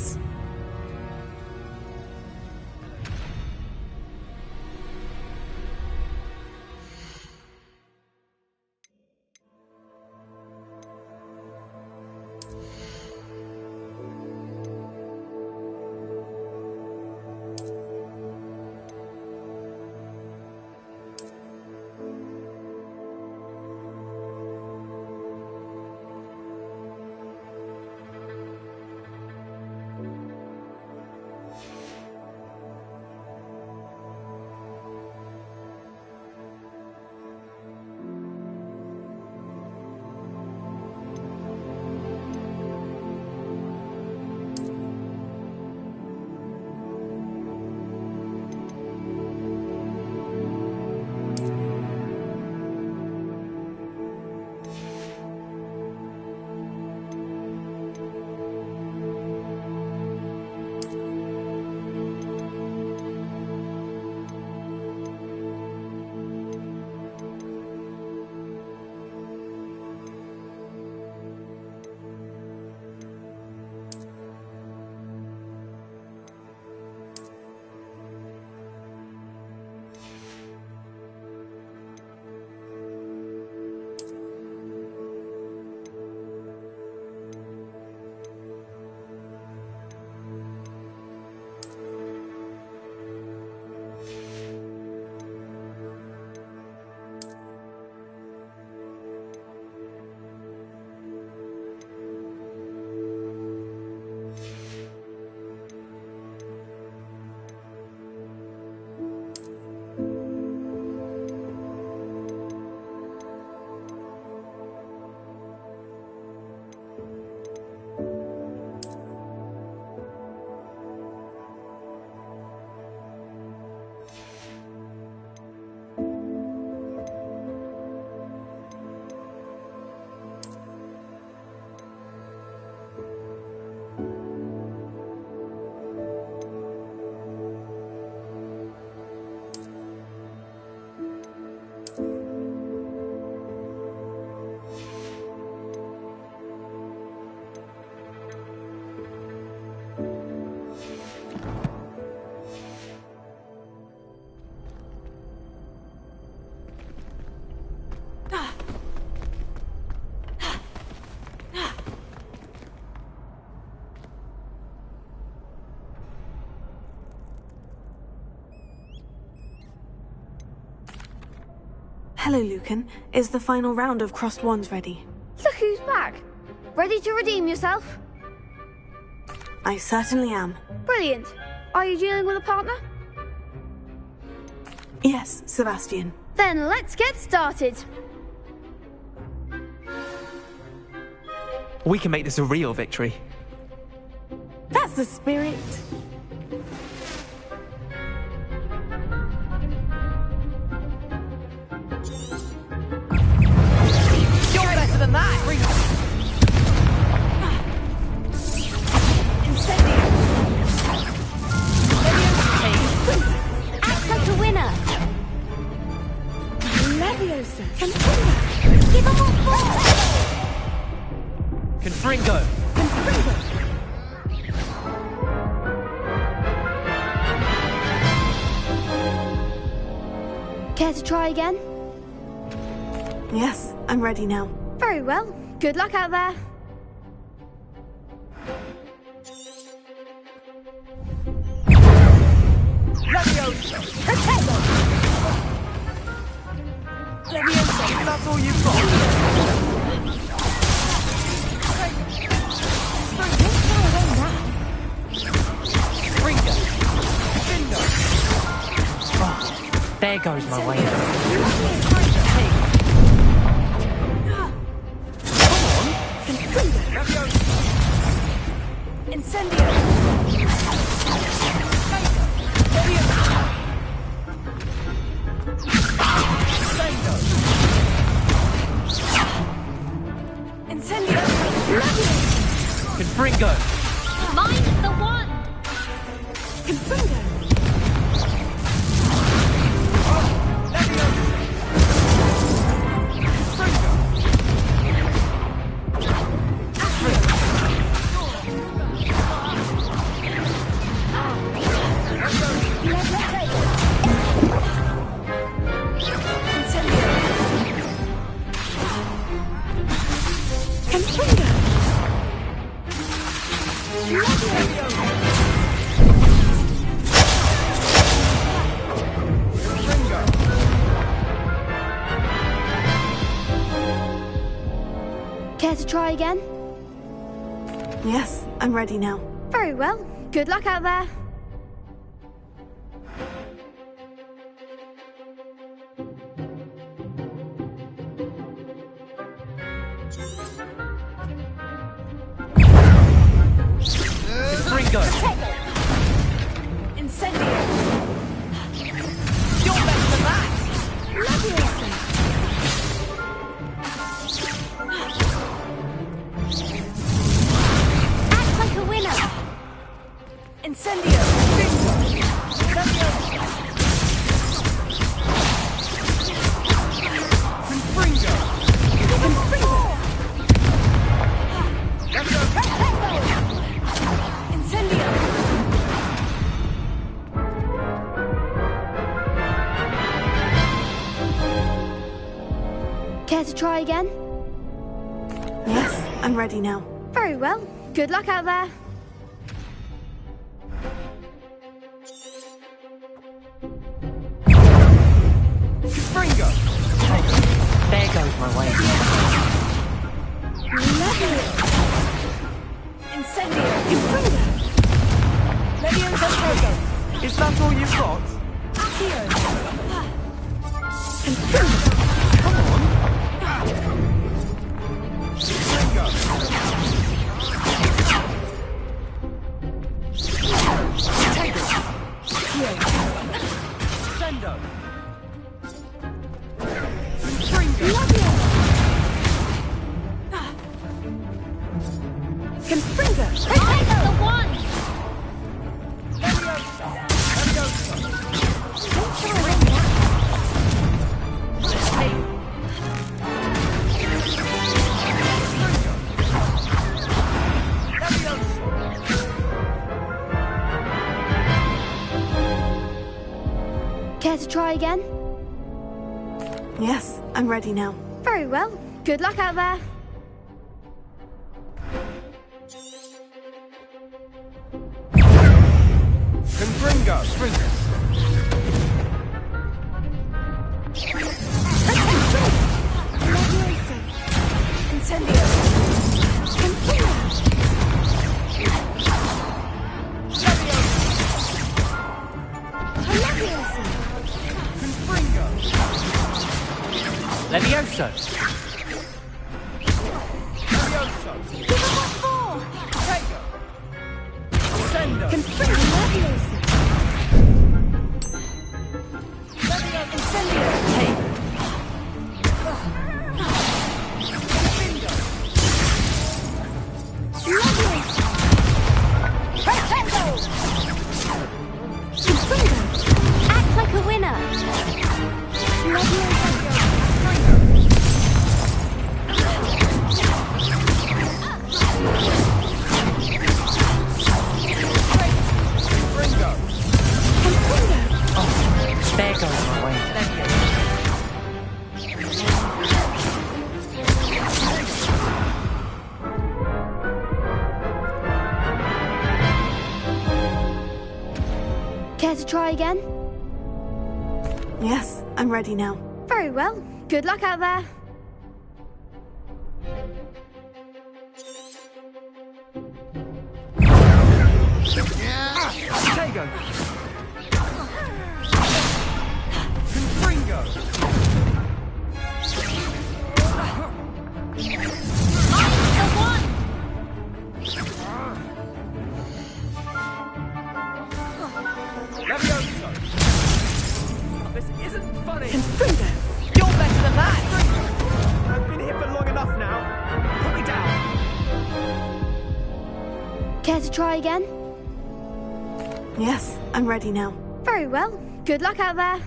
Hello, Lucan. Is the final round of Crossed Wands ready? Look who's back. Ready to redeem yourself? I certainly am. Brilliant. Are you dealing with a partner? Yes, Sebastian. Then let's get started. We can make this a real victory. That's the spirit. You're better than that! Incendio! Act like a winner! Leviosa! Give him a ball! Confringo! Care to try again? Yes, I'm ready now. Very well. Good luck out there. Leviosa! Protego! Leviosa, that's all you've got! There goes my way. Incendio! Incendio! Confringo! Mind the wand! Confringo! Care to try again? Yes, I'm ready now. Very well. Good luck out there. Confringo! Incendio! You're better than that! Leviosa! Act like a winner. Incendio! Leviosa! Confringo! Incendio! Care to try again? Yes, I'm ready now. Very well. Good luck out there. Confringo! There goes my way. Incendio! Leviosa Prego! Is that all you've got? Accio! Come on! Take it! Sendo! Confringo! Take the wand! Care to try again? Yes, I'm ready now. Very well. Good luck out there. Confringo! Levioso! Act like a winner. There goes my way. Care to try again? Yes, I'm ready now. Very well. Good luck out there. Tego! Confringo! Levioso! This isn't funny! Confringo! You're better than that! I've been here for long enough now. Put me down! Care to try again? Yes, I'm ready now. Very well. Good luck out there.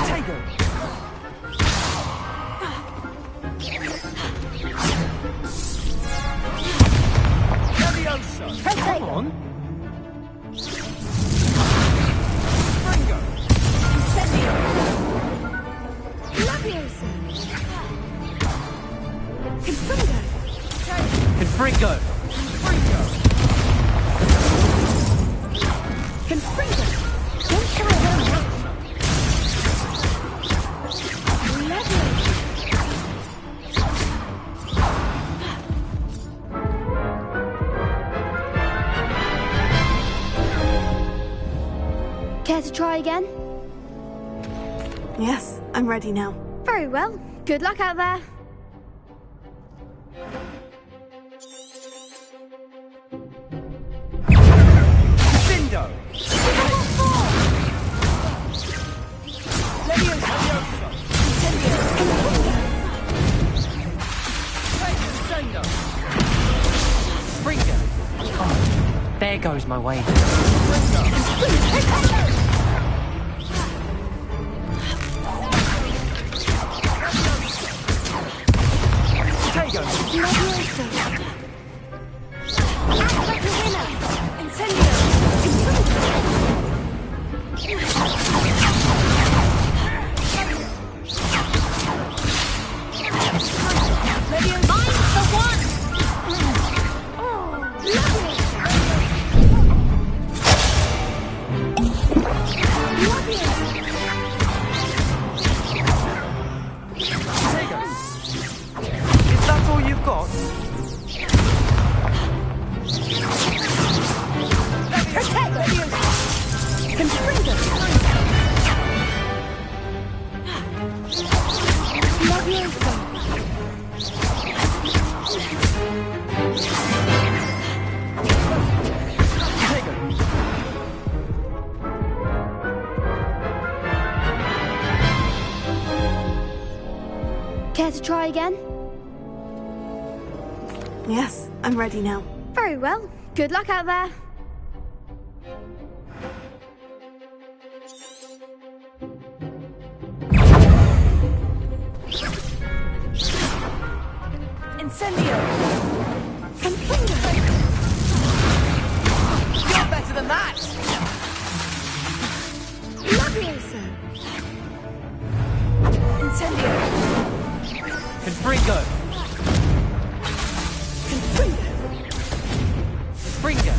Tego! Levioso! Come on! Fringo! Incendio! Levioso! Confringo! Confringo! Confringo! Don't try that. Levioso! Care to try again? Yes, I'm ready now. Very well. Good luck out there. Bindo! Levioso! Sendo! Fringo! Oh, there goes my way. Tego! Levioso! Act like a winner. Incendio! Levioso! Mine's the one! Tego! Is that all you've got? Care to try again? Yes, I'm ready now. Very well. Good luck out there. Incendio! You're better than that! Levioso! Incendio! Confringo! Fringo!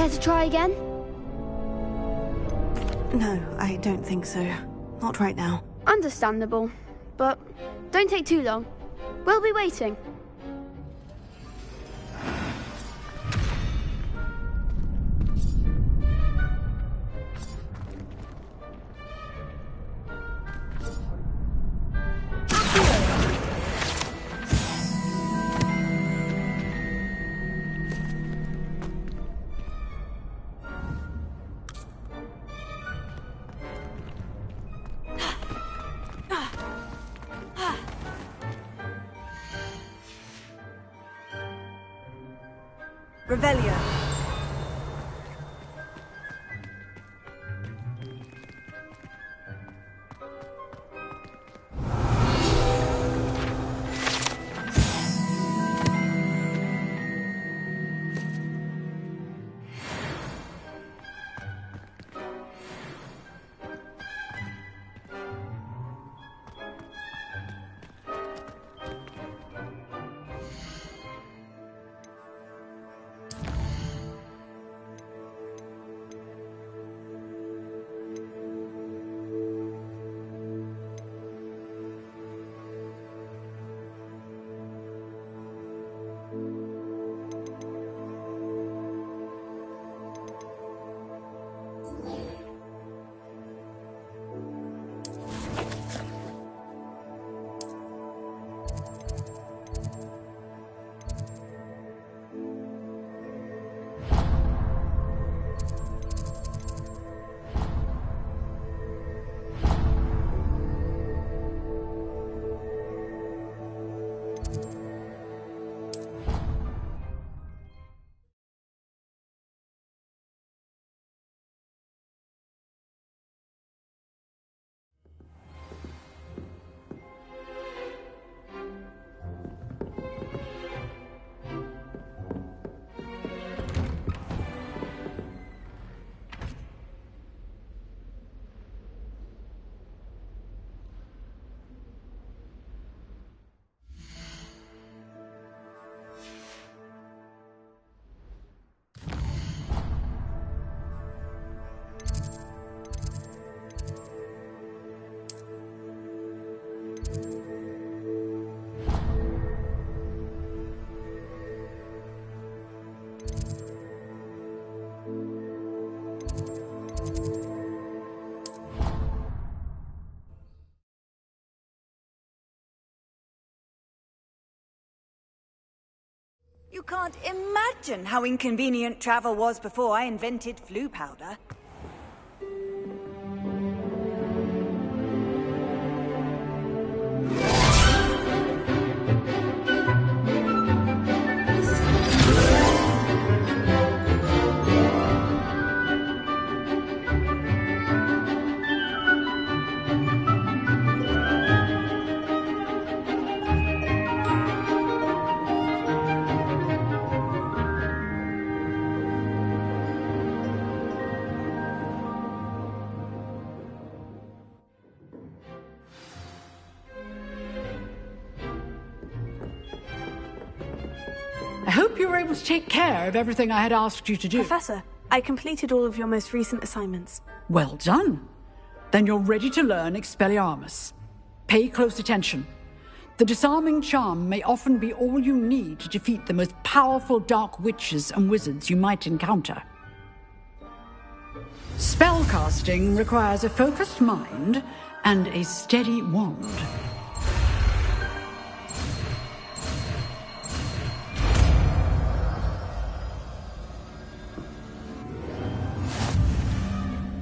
Care to try again? No, I don't think so. Not right now. Understandable. But don't take too long. We'll be waiting. Revelio. You can't imagine how inconvenient travel was before I invented flu powder. I hope you were able to take care of everything I had asked you to do. Professor, I completed all of your most recent assignments. Well done. Then you're ready to learn Expelliarmus. Pay close attention. The disarming charm may often be all you need to defeat the most powerful dark witches and wizards you might encounter. Spellcasting requires a focused mind and a steady wand.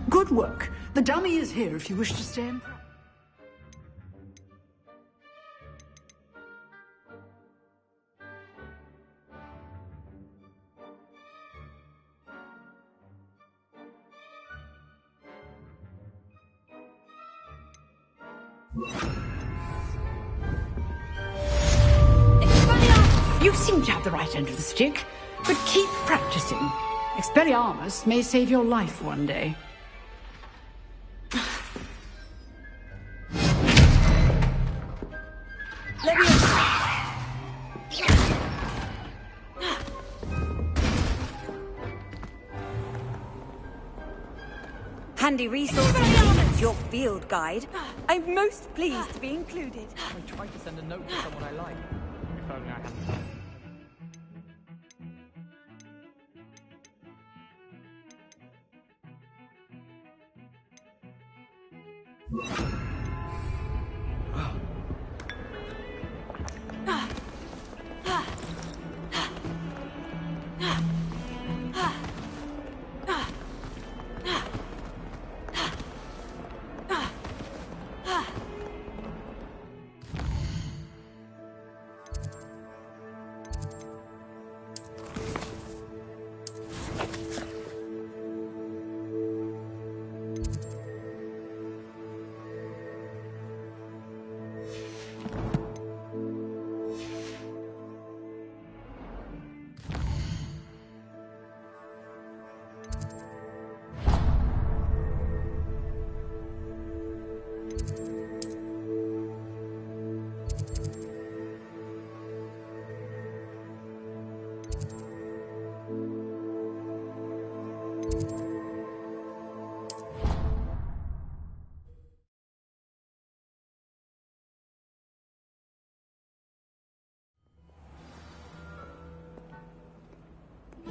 Good work. The dummy is here if you wish to stay in. You seem to have the right end of the stick, but keep practicing. Expelliarmus may save your life one day. handy resource indeed, your field guide. I'm most pleased to be included. I tried to send a note to someone I like. If only I hadn't done.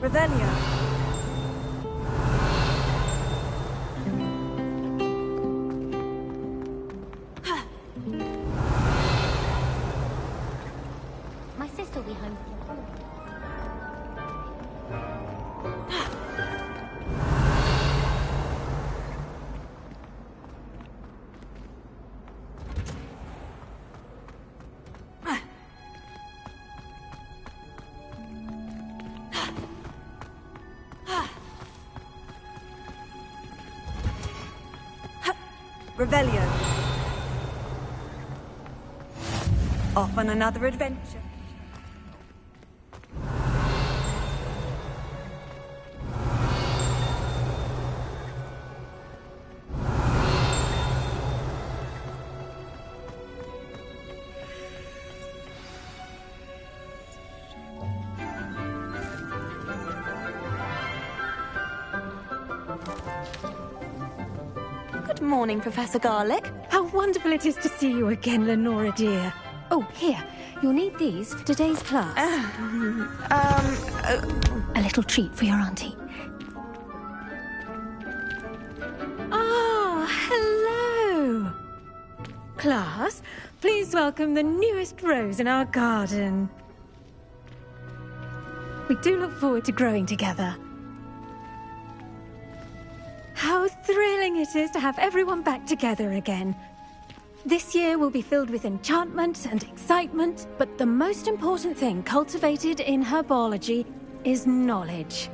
Revelio. My sister will be home for the holiday. Revelio. Off on another adventure. Good morning, Professor Garlick. How wonderful it is to see you again, Lenora dear. Oh, here. You'll need these for today's class. A little treat for your auntie. Ah, hello. Class, please welcome the newest rose in our garden. We do look forward to growing together. How thrilling it is to have everyone back together again. This year will be filled with enchantment and excitement, but the most important thing cultivated in herbology is knowledge.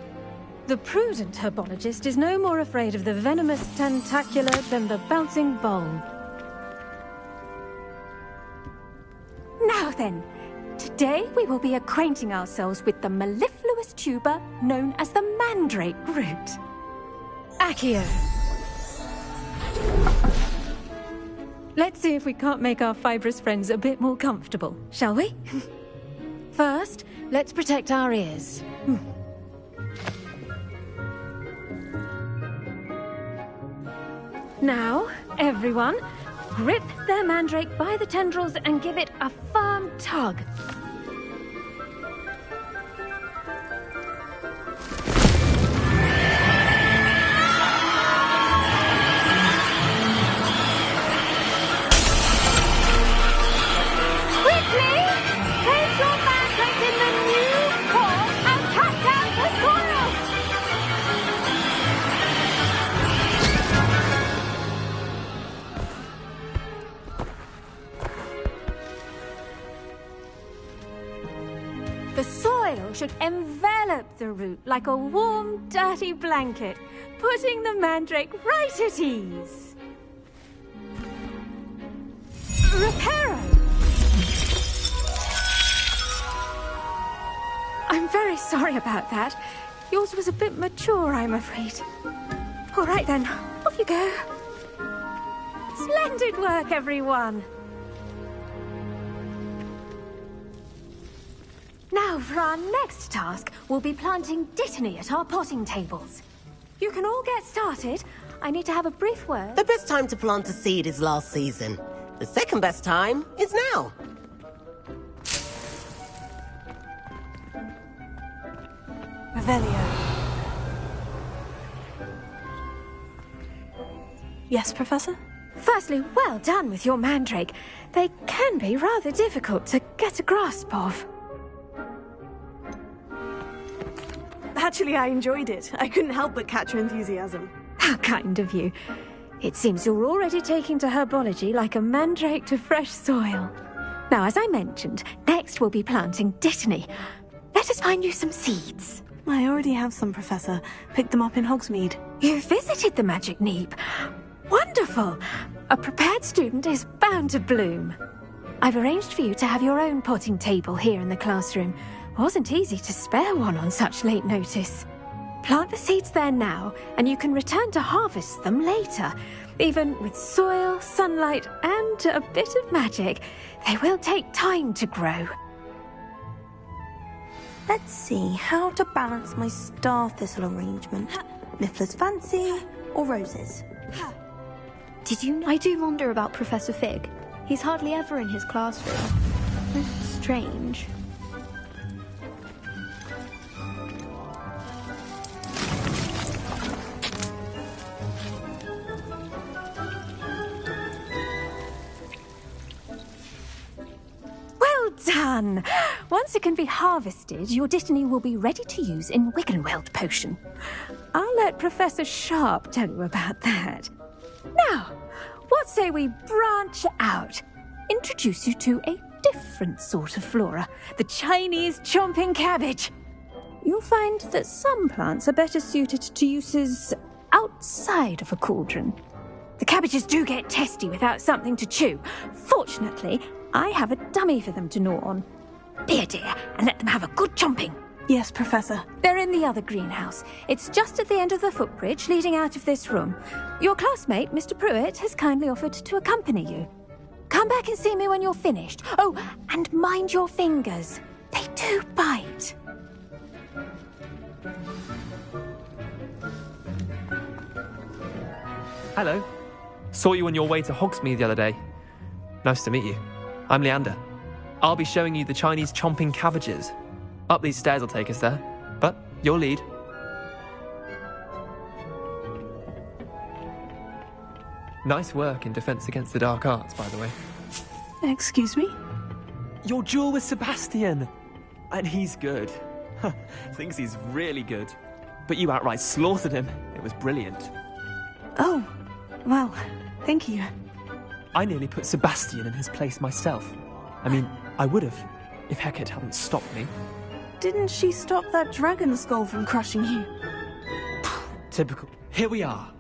The prudent herbologist is no more afraid of the venomous tentacular than the bouncing bulb. Now then, today we will be acquainting ourselves with the mellifluous tuber known as the mandrake root. Accio. Let's see if we can't make our fibrous friends a bit more comfortable, shall we? First, let's protect our ears. Now, everyone, grip their mandrake by the tendrils and give it a firm tug. The soil should envelop the root like a warm, dirty blanket, putting the mandrake right at ease. Reparo! I'm very sorry about that. Yours was a bit mature, I'm afraid. All right then, off you go. Splendid work, everyone. Now, for our next task, we'll be planting dittany at our potting tables. You can all get started. I need to have a brief word. The best time to plant a seed is last season. The second best time is now. Revelio. Yes, Professor? Firstly, well done with your mandrake. They can be rather difficult to get a grasp of. Actually, I enjoyed it. I couldn't help but catch your enthusiasm. How kind of you. It seems you're already taking to herbology like a mandrake to fresh soil. Now, as I mentioned, next we'll be planting Dittany. Let us find you some seeds. I already have some, Professor. Picked them up in Hogsmeade. You visited the Magic Neep. Wonderful! A prepared student is bound to bloom. I've arranged for you to have your own potting table here in the classroom. Wasn't easy to spare one on such late notice. Plant the seeds there now, and you can return to harvest them later. Even with soil, sunlight, and a bit of magic, they will take time to grow. Let's see how to balance my star thistle arrangement. Niffler's fancy or roses? Did you know? I do wonder about Professor Fig. He's hardly ever in his classroom. Strange. Well done! Once it can be harvested, your Dittany will be ready to use in Wiggenweld potion. I'll let Professor Sharp tell you about that. Now, what say we branch out? Introduce you to a different sort of flora, the Chinese chomping cabbage. You'll find that some plants are better suited to uses outside of a cauldron. The cabbages do get testy without something to chew. Fortunately, I have a dummy for them to gnaw on. Be a dear and let them have a good chomping. Yes, Professor. They're in the other greenhouse. It's just at the end of the footbridge leading out of this room. Your classmate, Mr. Pruitt, has kindly offered to accompany you. Come back and see me when you're finished. Oh, and mind your fingers. They do bite. Hello. Saw you on your way to Hogsmeade the other day. Nice to meet you. I'm Leander. I'll be showing you the Chinese chomping cabbages. Up these stairs will take us there, but your lead. Nice work in Defense Against the Dark Arts, by the way. Excuse me? Your duel with Sebastian! And he's good. Thinks he's really good. But you outright slaughtered him. It was brilliant. Oh, well, thank you. I nearly put Sebastian in his place myself. I mean, I would have, if Hecate hadn't stopped me. Didn't she stop that dragon skull from crushing you? Typical. Here we are.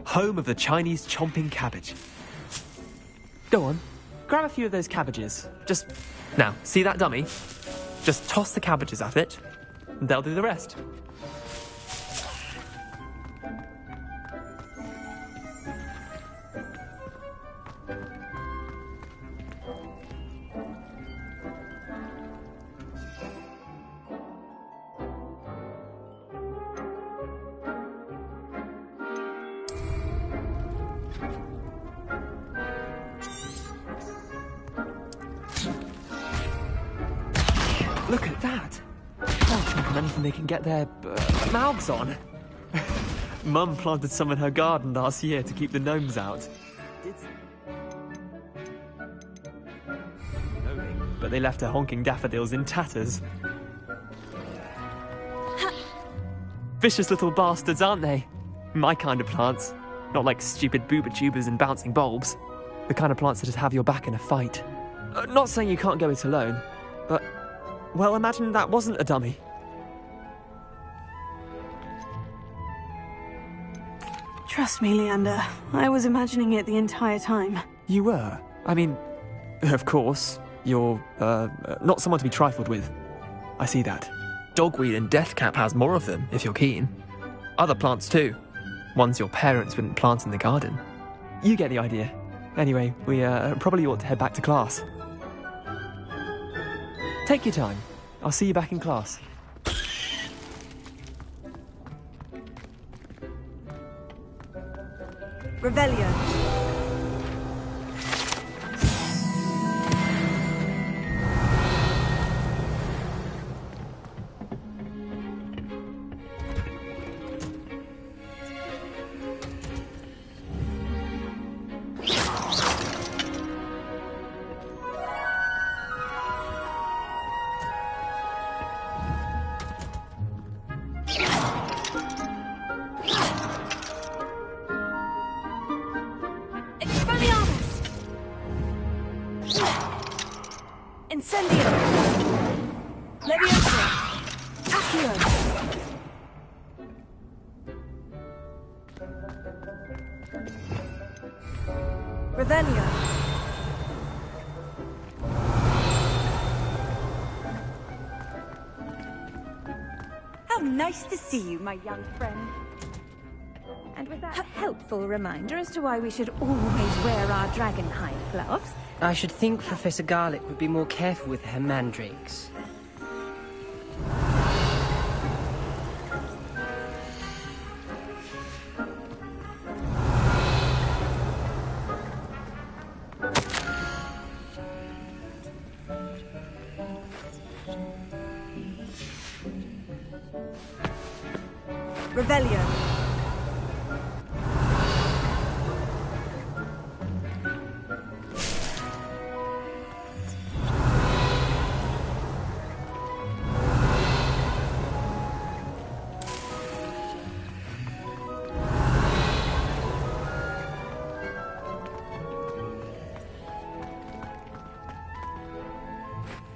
Home of the Chinese chomping cabbage. Go on. Grab a few of those cabbages. Just... Now, see that dummy? Just toss the cabbages at it, and they'll do the rest. Look at that! They'll chomp on anything they can get their mouths on. Mum planted some in her garden last year to keep the gnomes out. But they left her honking daffodils in tatters. Vicious little bastards, aren't they? My kind of plants. Not like stupid booba tubers and bouncing bulbs. The kind of plants that just have your back in a fight. Not saying you can't go it alone, but... Well, imagine that wasn't a dummy. Trust me, Leander. I was imagining it the entire time. You were? I mean, of course, you're, not someone to be trifled with. I see that. Dogweed and deathcap has more of them, if you're keen. Other plants too. Ones your parents wouldn't plant in the garden. You get the idea. Anyway, we, probably ought to head back to class. Take your time. I'll see you back in class. Revelio. Incendio! Leviosa! Accio! Revelio! How nice to see you, my young friend. And with that helpful reminder as to why we should always wear our dragonhide gloves. I should think Professor Garlick would be more careful with her mandrakes. Revelio.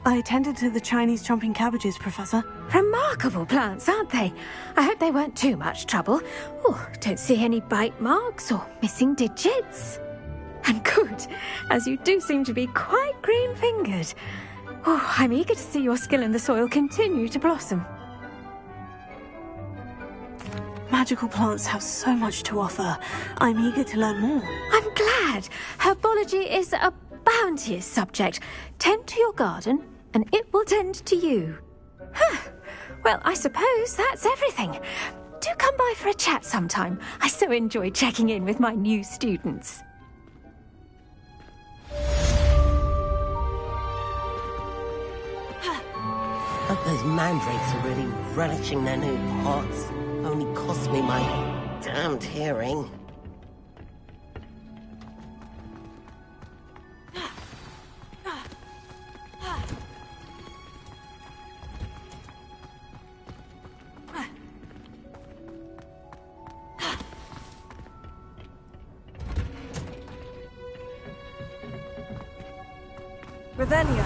I attended to the Chinese chomping cabbages, Professor. Remarkable plants, aren't they? I hope they weren't too much trouble. Oh, don't see any bite marks or missing digits. And good, as you do seem to be quite green-fingered. Oh, I'm eager to see your skill in the soil continue to blossom. Magical plants have so much to offer. I'm eager to learn more. I'm glad. Herbology is a bounteous subject. Tend to your garden, and it will tend to you. Huh. Well, I suppose that's everything. Do come by for a chat sometime. I so enjoy checking in with my new students. Hope those mandrakes are really relishing their new pots. Only cost me my damned hearing. Revelio.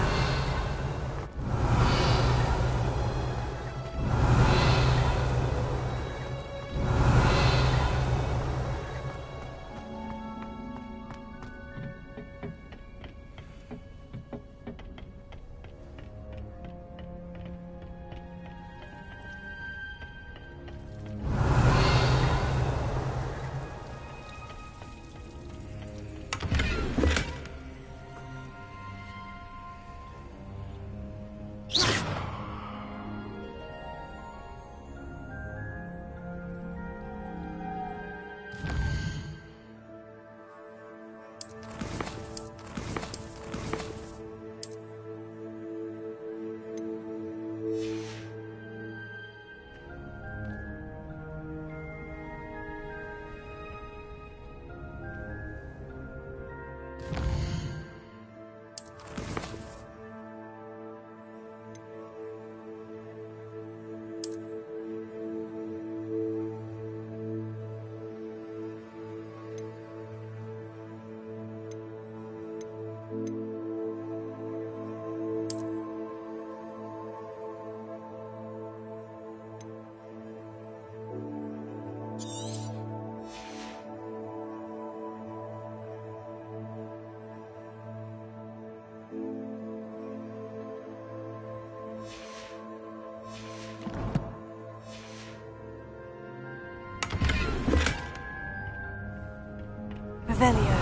Revelio.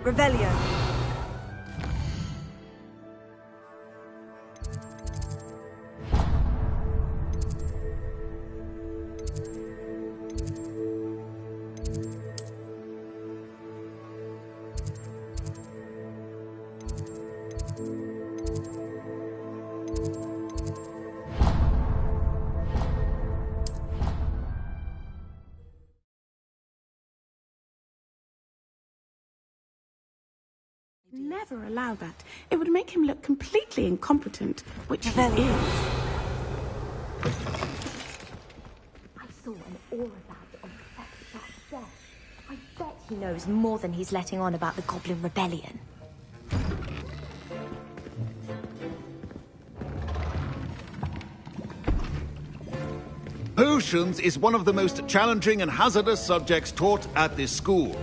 Revelio. Never allow that. It would make him look completely incompetent, which he is. I saw an aura badge on Professor Sharp's desk. I bet he knows more than he's letting on about the Goblin Rebellion. Potions is one of the most challenging and hazardous subjects taught at this school.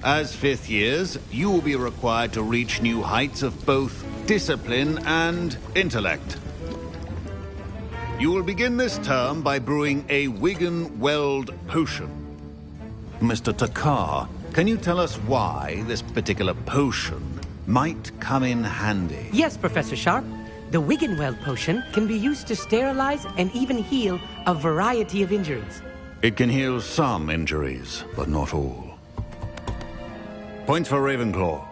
As fifth years, you will be required to reach new heights of both discipline and intellect. You will begin this term by brewing a Wigan-Weld potion. Mr. Takar, can you tell us why this particular potion might come in handy? Yes, Professor Sharp. The Wigan-Weld potion can be used to sterilize and even heal a variety of injuries. It can heal some injuries, but not all. Points for Ravenclaw.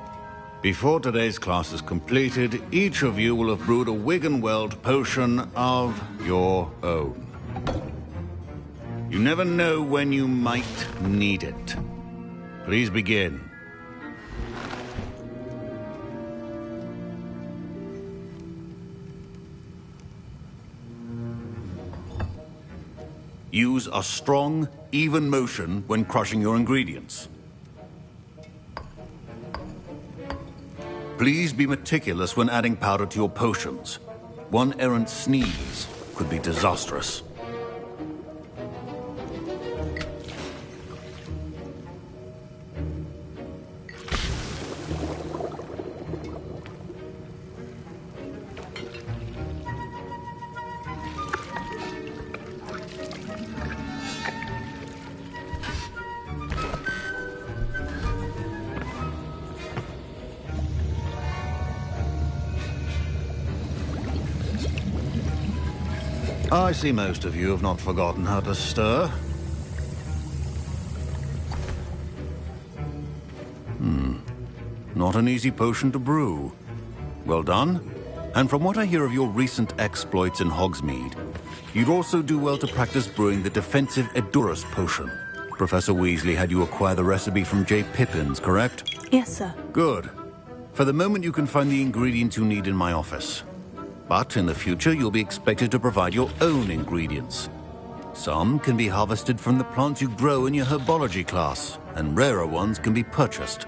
Before today's class is completed, each of you will have brewed a Wigan-Weld potion of your own. You never know when you might need it. Please begin. Use a strong, even motion when crushing your ingredients. Please be meticulous when adding powder to your potions. One errant sneeze could be disastrous. I see most of you have not forgotten how to stir. Not an easy potion to brew. Well done. And from what I hear of your recent exploits in Hogsmeade, you'd also do well to practice brewing the defensive Edurus potion. Professor Weasley had you acquire the recipe from J. Pippins, correct? Yes, sir. Good. For the moment, you can find the ingredients you need in my office. But in the future, you'll be expected to provide your own ingredients. Some can be harvested from the plants you grow in your herbology class, and rarer ones can be purchased.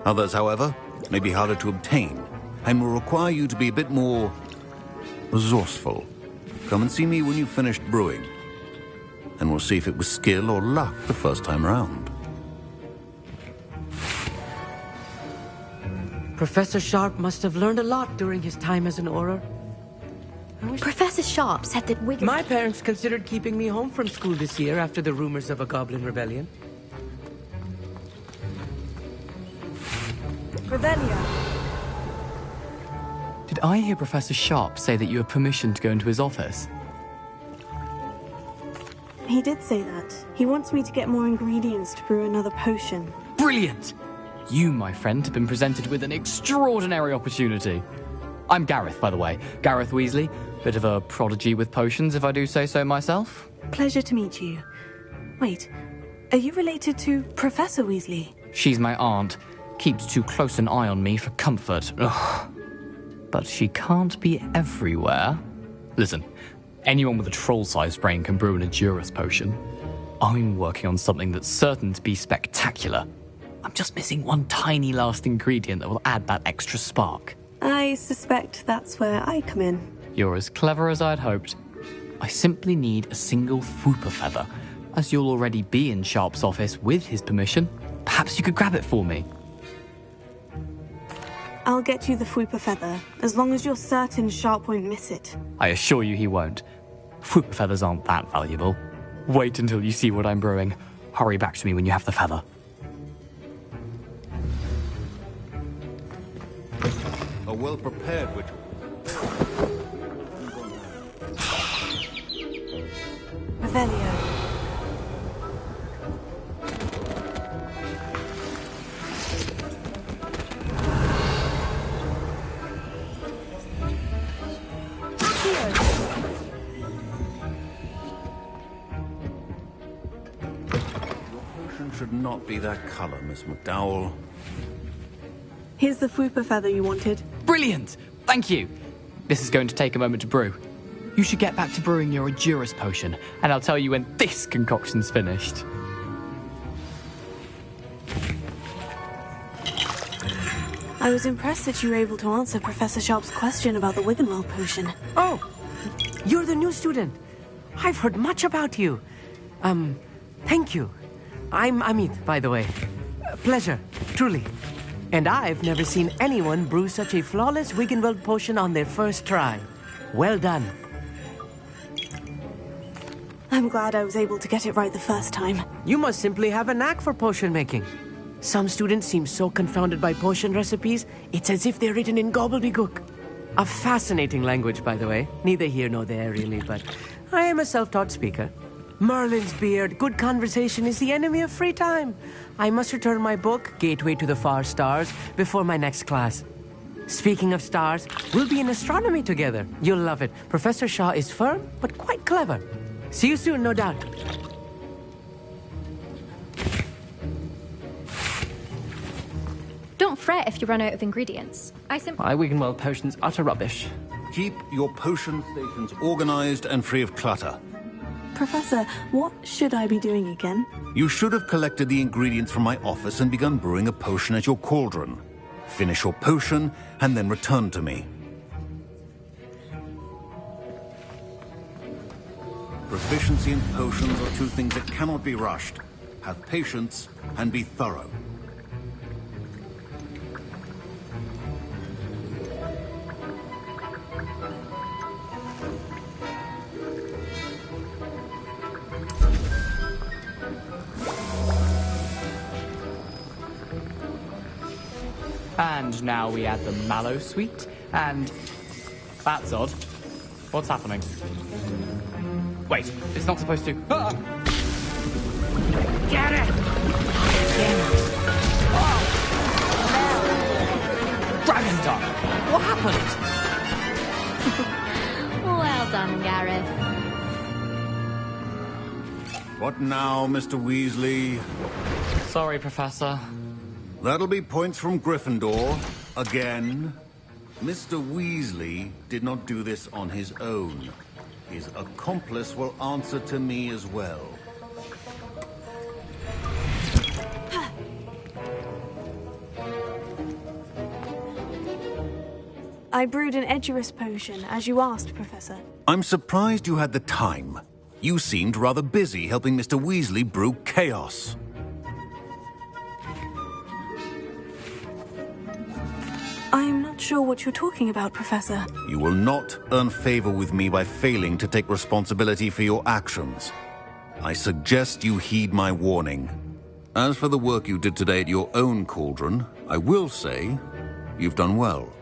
Others, however, may be harder to obtain, and will require you to be a bit more resourceful. Come and see me when you've finished brewing, and we'll see if it was skill or luck the first time round. Professor Sharp must have learned a lot during his time as an Auror. Professor Sharp said that Wigan... My parents considered keeping me home from school this year after the rumors of a Goblin Rebellion. Revelio. Did I hear Professor Sharp say that you have permission to go into his office? He did say that. He wants me to get more ingredients to brew another potion. Brilliant! You, my friend, have been presented with an extraordinary opportunity. I'm Gareth, by the way. Gareth Weasley. Bit of a prodigy with potions, if I do say so myself. Pleasure to meet you. Wait, are you related to Professor Weasley? She's my aunt. Keeps too close an eye on me for comfort. Ugh. But she can't be everywhere. Listen, anyone with a troll-sized brain can brew an Edurus potion. I'm working on something that's certain to be spectacular. I'm just missing one tiny last ingredient that will add that extra spark. I suspect that's where I come in. You're as clever as I'd hoped. I simply need a single Fwooper feather. As you'll already be in Sharp's office with his permission, perhaps you could grab it for me. I'll get you the Fwooper feather, as long as you're certain Sharp won't miss it. I assure you he won't. Fwooper feathers aren't that valuable. Wait until you see what I'm brewing. Hurry back to me when you have the feather. well-prepared ritual. Revelio. Should not be that color, Miss McDowell. Here's the Fupa feather you wanted. Brilliant! Thank you. This is going to take a moment to brew. You should get back to brewing your Edurus potion, and I'll tell you when this concoction's finished. I was impressed that you were able to answer Professor Sharp's question about the Wiggenweld potion. Oh, you're the new student. I've heard much about you. Thank you. I'm Amit, by the way. Pleasure, truly. And I've never seen anyone brew such a flawless Wiggenweld potion on their first try. Well done. I'm glad I was able to get it right the first time. You must simply have a knack for potion making. Some students seem so confounded by potion recipes, it's as if they're written in gobbledygook. A fascinating language, by the way. Neither here nor there, really, but I am a self-taught speaker. Merlin's beard, good conversation is the enemy of free time. I must return my book, Gateway to the Far Stars, before my next class. Speaking of stars, we'll be in astronomy together. You'll love it. Professor Shaw is firm, but quite clever. See you soon, no doubt. Don't fret if you run out of ingredients. My Wiggenweld potion's utter rubbish. Keep your potion stations organized and free of clutter. Professor, what should I be doing again? You should have collected the ingredients from my office and begun brewing a potion at your cauldron. Finish your potion and then return to me. Proficiency in potions are two things that cannot be rushed. Have patience and be thorough. And now we add the mallow sweet, and... That's odd. What's happening? Wait, it's not supposed to... Ah! Get it! Oh! Dragon Dog! What happened? Well done, Gareth. What now, Mr. Weasley? Sorry, Professor. That'll be points from Gryffindor. Again. Mr. Weasley did not do this on his own. His accomplice will answer to me as well. I brewed an Edurus potion, as you asked, Professor. I'm surprised you had the time. You seemed rather busy helping Mr. Weasley brew chaos. I'm not sure what you're talking about, Professor. You will not earn favor with me by failing to take responsibility for your actions. I suggest you heed my warning. As for the work you did today at your own cauldron, I will say you've done well.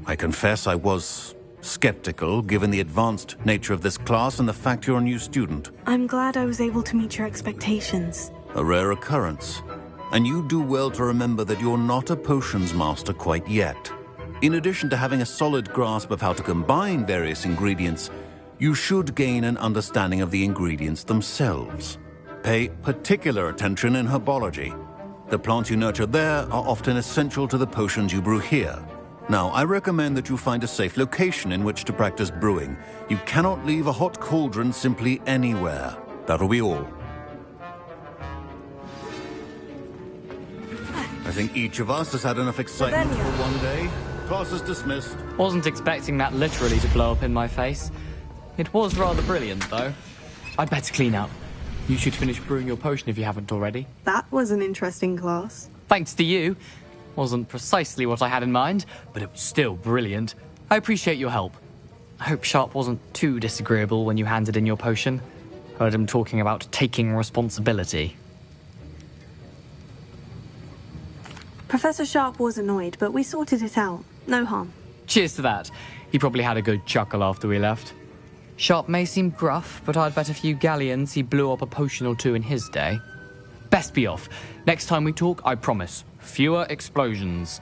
I confess I was skeptical, given the advanced nature of this class and the fact you're a new student. I'm glad I was able to meet your expectations. A rare occurrence. And you do well to remember that you're not a potions master quite yet. In addition to having a solid grasp of how to combine various ingredients, you should gain an understanding of the ingredients themselves. Pay particular attention in herbology. The plants you nurture there are often essential to the potions you brew here. Now, I recommend that you find a safe location in which to practice brewing. You cannot leave a hot cauldron simply anywhere. That'll be all. I think each of us has had enough excitement for one day. Class is dismissed. Wasn't expecting that literally to blow up in my face. It was rather brilliant, though. I'd better clean up. You should finish brewing your potion if you haven't already. That was an interesting class. Thanks to you. Wasn't precisely what I had in mind, but it was still brilliant. I appreciate your help. I hope Sharp wasn't too disagreeable when you handed in your potion. Heard him talking about taking responsibility. Professor Sharp was annoyed, but we sorted it out. No harm. Cheers to that. He probably had a good chuckle after we left. Sharp may seem gruff, but I'd bet a few galleons he blew up a potion or two in his day. Best be off. Next time we talk, I promise, fewer explosions.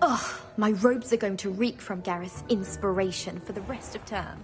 Ugh, my robes are going to reek from Gareth's inspiration for the rest of term.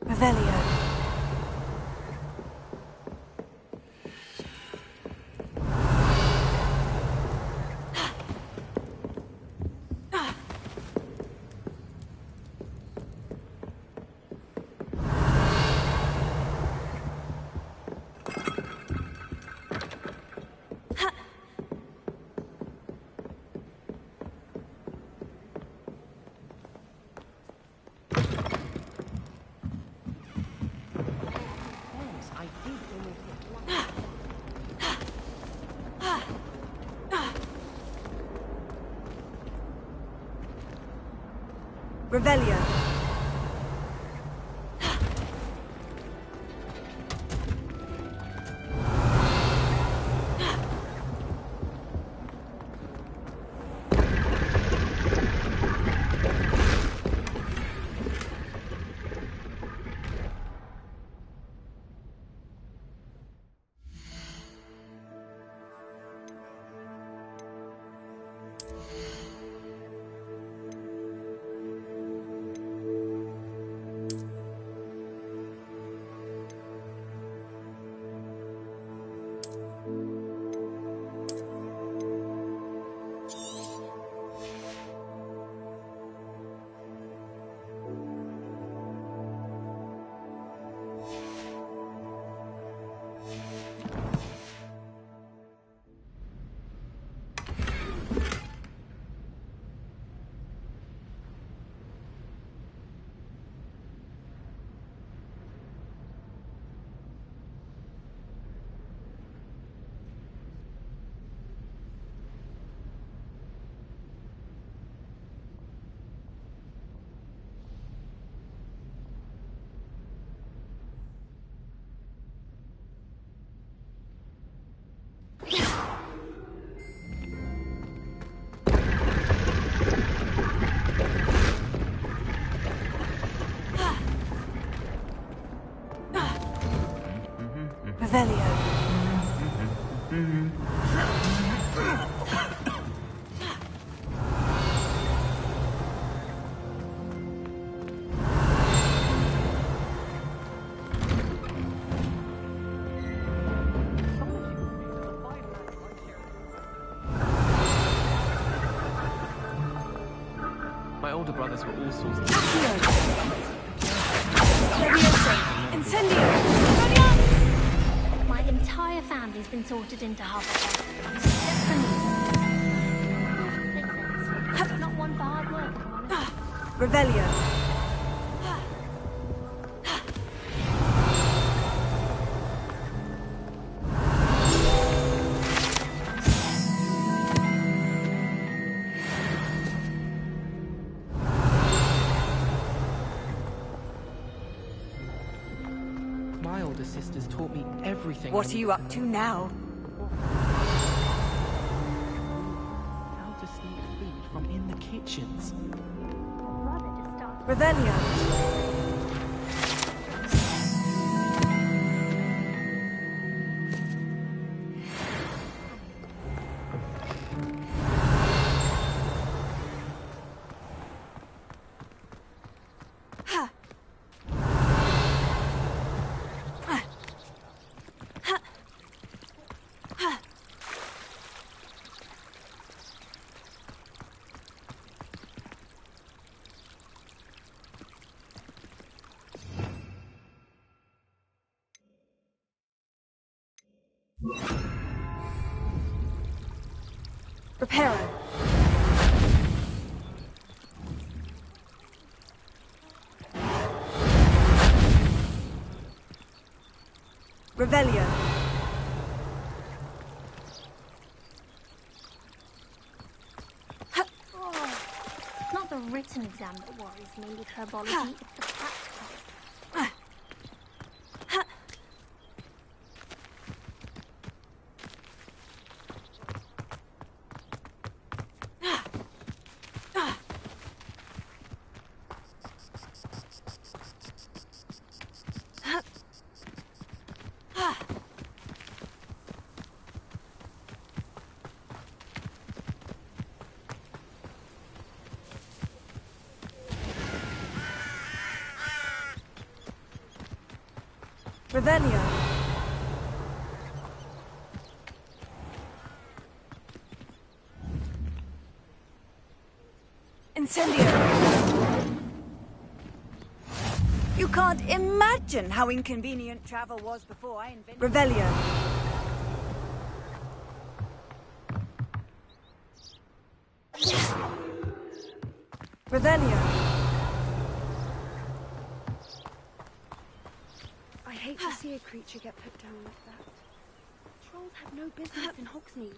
Revelio. Revelio. Revelio. My older brothers were all sorts of... Levioso. Incendio. everybody's been sorted into Hogwart. Except for me. Makes sense. Not one for hard work, if I'm honest. Revelio. My older sisters taught me everything. What are you up to now? How to sneak food from in the kitchens. Revelio. Reparo. Revelio. It's not the written exam that worries me with herbology, it's the practical. Revelio. Incendio. You can't imagine how inconvenient travel was before I invented... Revelio. Revelio. I hate to see a creature get put down like that. Trolls have no business in Hogsmeade.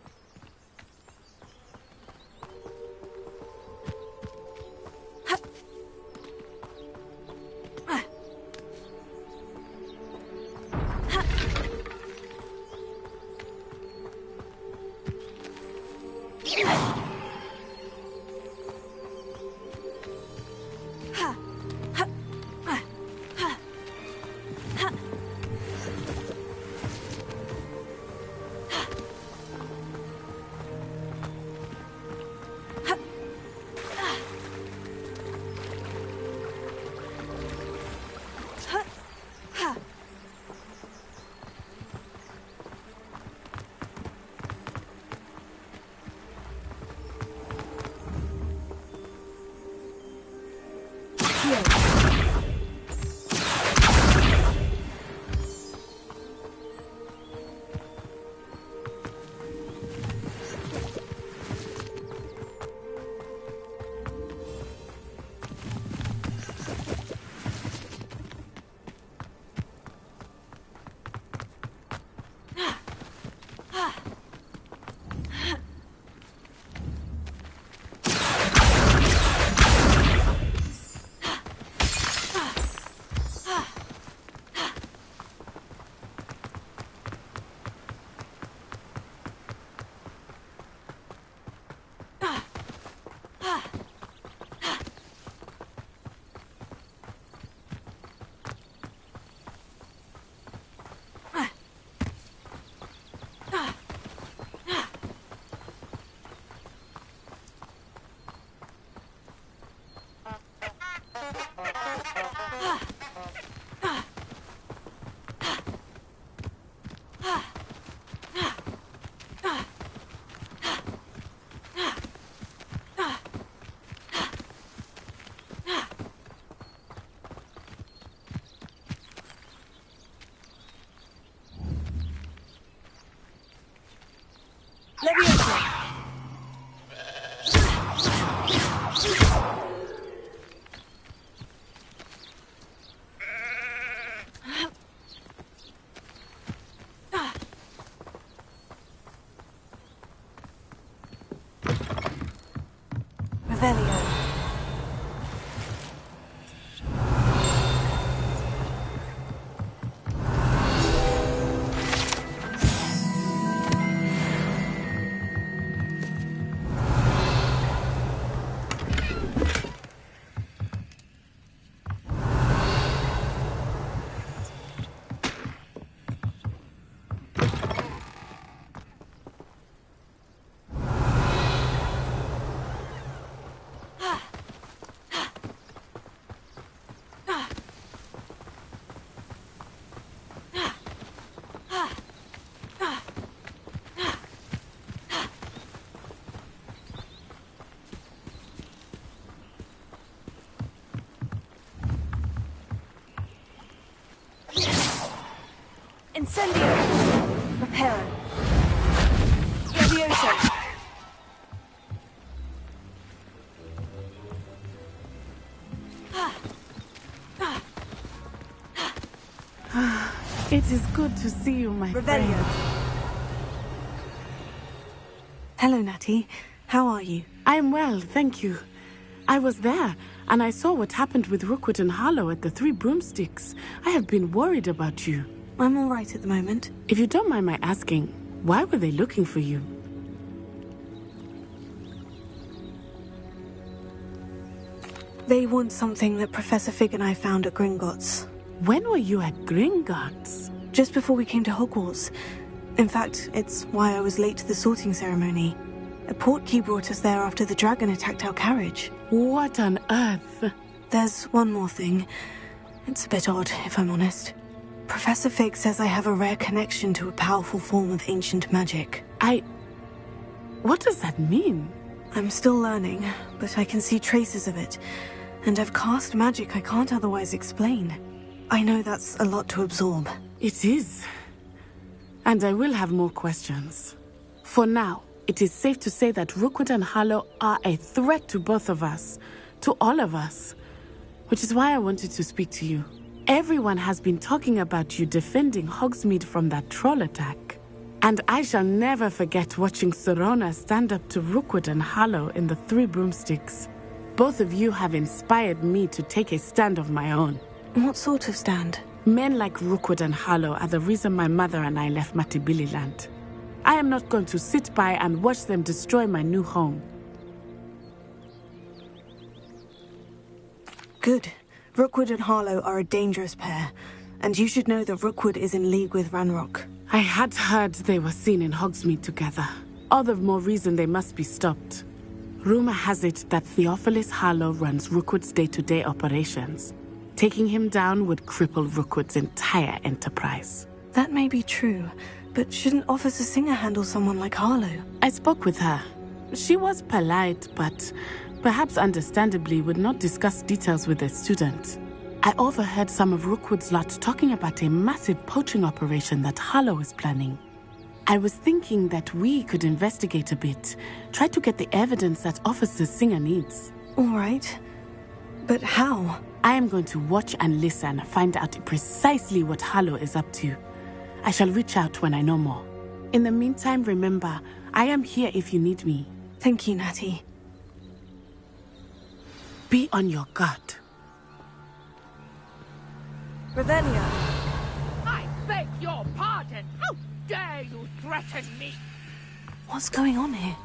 Incendio! Reparo. Levioso! It is good to see you, my friend. Hello, Natty. How are you? I'm well, thank you. I was there, and I saw what happened with Rookwood and Harlow at the Three Broomsticks. I have been worried about you. I'm all right at the moment. If you don't mind my asking, why were they looking for you? They want something that Professor Fig and I found at Gringotts. When were you at Gringotts? Just before we came to Hogwarts. In fact, it's why I was late to the sorting ceremony. A portkey brought us there after the dragon attacked our carriage. What on earth? There's one more thing. It's a bit odd, if I'm honest. Professor Fig says I have a rare connection to a powerful form of ancient magic. What does that mean? I'm still learning, but I can see traces of it. And I've cast magic I can't otherwise explain. I know that's a lot to absorb. It is. And I will have more questions. For now, it is safe to say that Rookwood and Harlow are a threat to both of us. To all of us. Which is why I wanted to speak to you. Everyone has been talking about you defending Hogsmeade from that troll attack. And I shall never forget watching Sorona stand up to Rookwood and Harlow in the Three Broomsticks. Both of you have inspired me to take a stand of my own. What sort of stand? Men like Rookwood and Harlow are the reason my mother and I left Matibililand. I am not going to sit by and watch them destroy my new home. Good. Rookwood and Harlow are a dangerous pair, and you should know that Rookwood is in league with Ranrock. I had heard they were seen in Hogsmeade together. All the more reason they must be stopped. Rumor has it that Theophilus Harlow runs Rookwood's day-to-day operations. Taking him down would cripple Rookwood's entire enterprise. That may be true, but shouldn't Officer Singer handle someone like Harlow? I spoke with her. She was polite, but perhaps understandably would not discuss details with a student. I overheard some of Rookwood's lot talking about a massive poaching operation that Harlow is planning. I was thinking that we could investigate a bit, try to get the evidence that Officer Singer needs. All right. But how? I am going to watch and listen, find out precisely what Harlow is up to. I shall reach out when I know more. In the meantime, remember, I am here if you need me. Thank you, Natty. Be on your guard. Revelio. I beg your pardon. How dare you threaten me? What's going on here?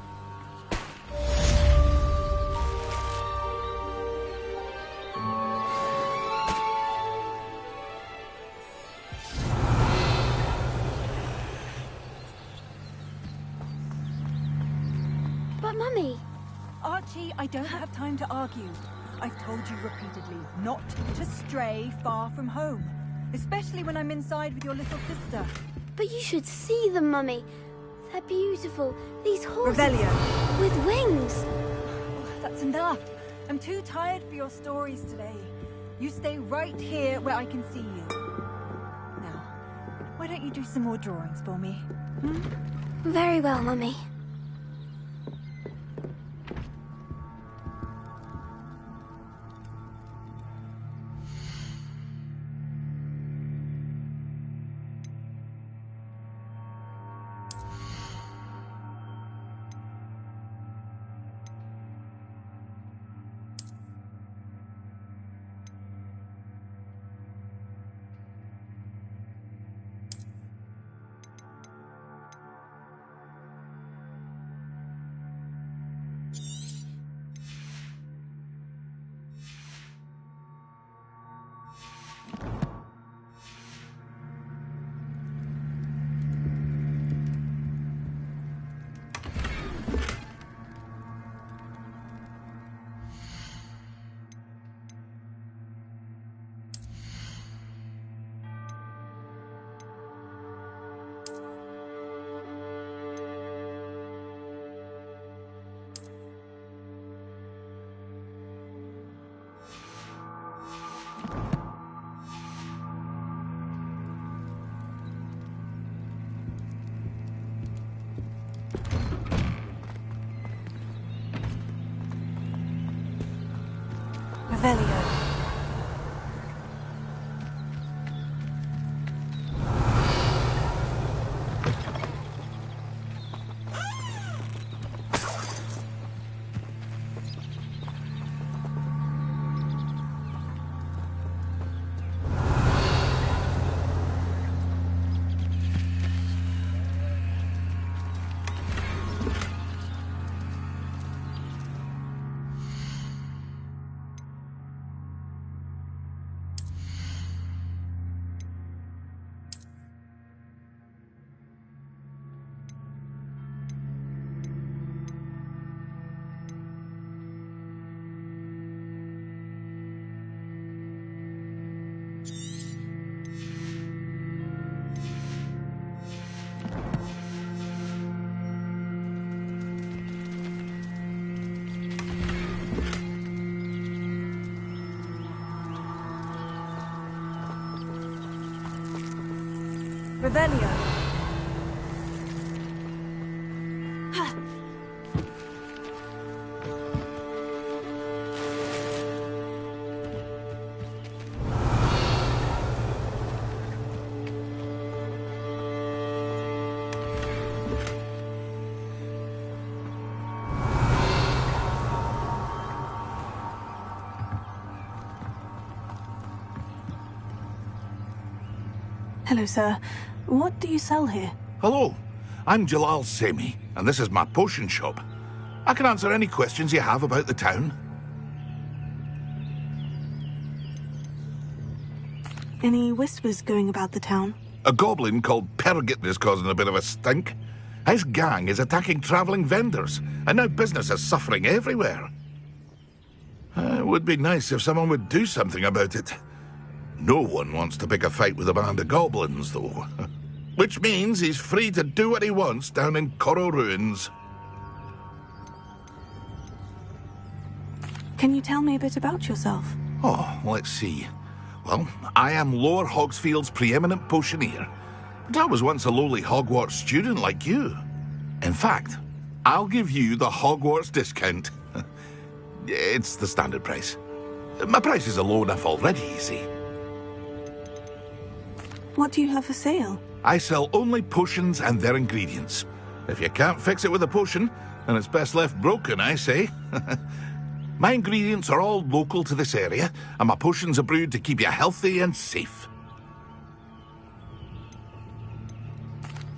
But Mummy... Archie, I don't have time to argue. I've told you repeatedly not to stray far from home. Especially when I'm inside with your little sister. But you should see them, Mummy. They're beautiful. These horses... Revelio. With wings. Oh, that's enough. I'm too tired for your stories today. You stay right here where I can see you. Now, why don't you do some more drawings for me? Very well, Mummy. Revelio. Revelio. Hello, sir. What do you sell here? Hello, I'm Jalal Semi, and this is my potion shop. I can answer any questions you have about the town. Any whispers going about the town? A goblin called Pergit is causing a bit of a stink. His gang is attacking travelling vendors, and now business is suffering everywhere. It would be nice if someone would do something about it. No one wants to pick a fight with a band of goblins, though. Which means he's free to do what he wants down in Coral Ruins. Can you tell me a bit about yourself? Oh, let's see. Well, I am Lower Hogsfield's preeminent potioneer. But I was once a lowly Hogwart student like you. In fact, I'll give you the Hogwarts discount. It's the standard price. My prices are low enough already, you see. What do you have for sale? I sell only potions and their ingredients. If you can't fix it with a potion, then it's best left broken, I say. My ingredients are all local to this area, and my potions are brewed to keep you healthy and safe.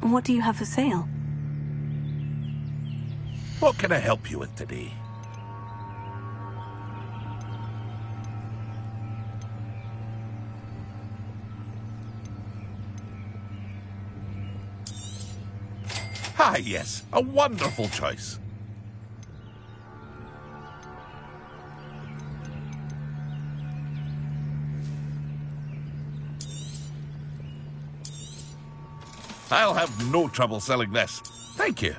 What do you have for sale? What can I help you with today? Ah, yes, a wonderful choice. I'll have no trouble selling this. Thank you.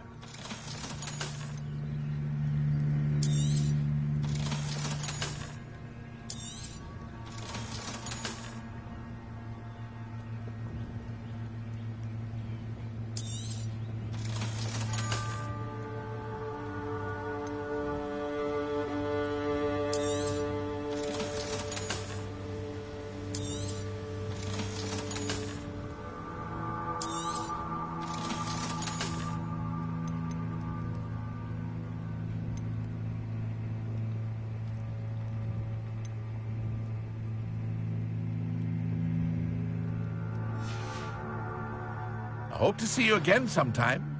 Hope to see you again sometime.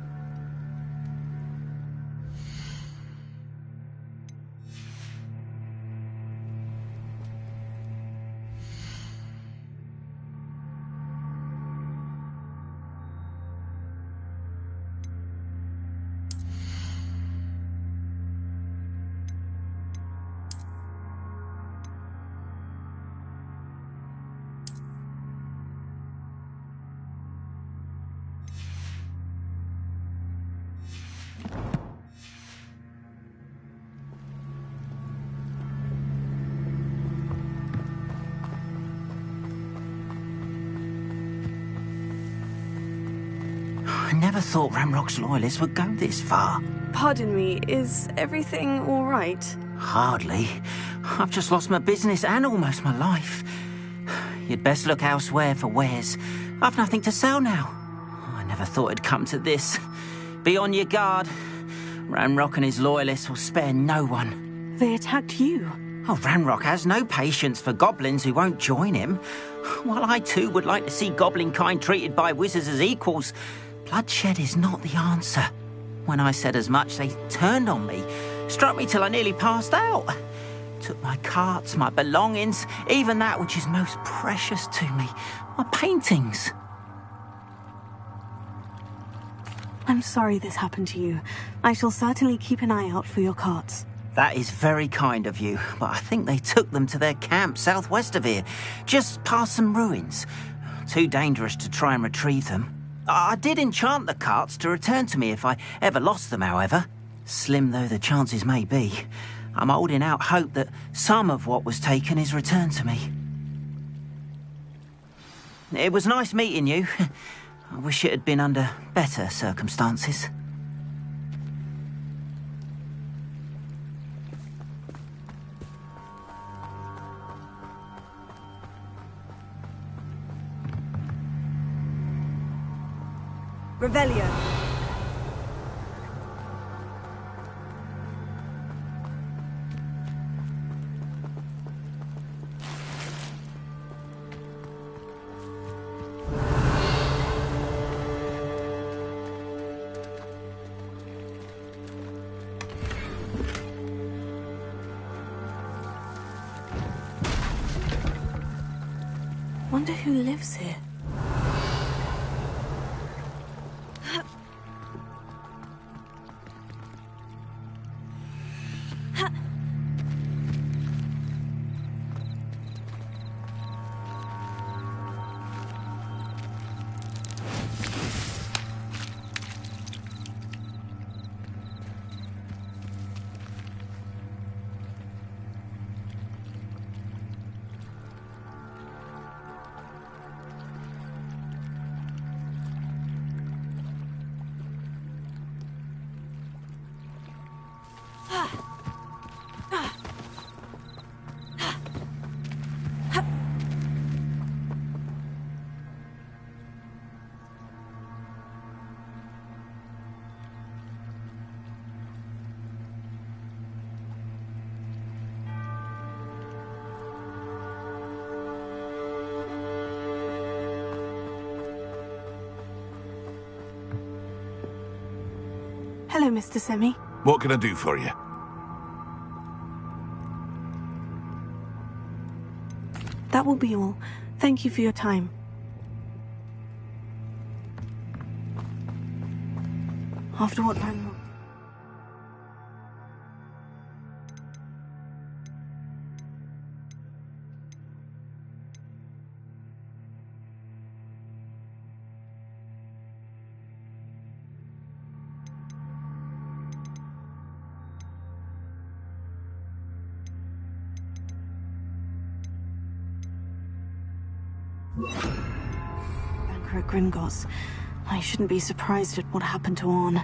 I never thought Ramrock's loyalists would go this far. Pardon me, is everything all right? Hardly. I've just lost my business and almost my life. You'd best look elsewhere for wares. I've nothing to sell now. I never thought it'd come to this. Be on your guard. Ranrock and his loyalists will spare no one. They attacked you. Oh, Ranrock has no patience for goblins who won't join him. While I too would like to see goblin kind treated by wizards as equals, bloodshed is not the answer. When I said as much, they turned on me, struck me till I nearly passed out. Took my carts, my belongings, even that which is most precious to me, my paintings. I'm sorry this happened to you. I shall certainly keep an eye out for your carts. That is very kind of you, but I think they took them to their camp southwest of here, just past some ruins. Too dangerous to try and retrieve them. I did enchant the carts to return to me if I ever lost them, however. Slim though the chances may be, I'm holding out hope that some of what was taken is returned to me. It was nice meeting you. I wish it had been under better circumstances. Revelio. Wonder who lives here. Hello, Mr. Semi. What can I do for you? That will be all. Thank you for your time. After what Ranrock... Banker at Gringotts. I shouldn't be surprised at what happened to Orn.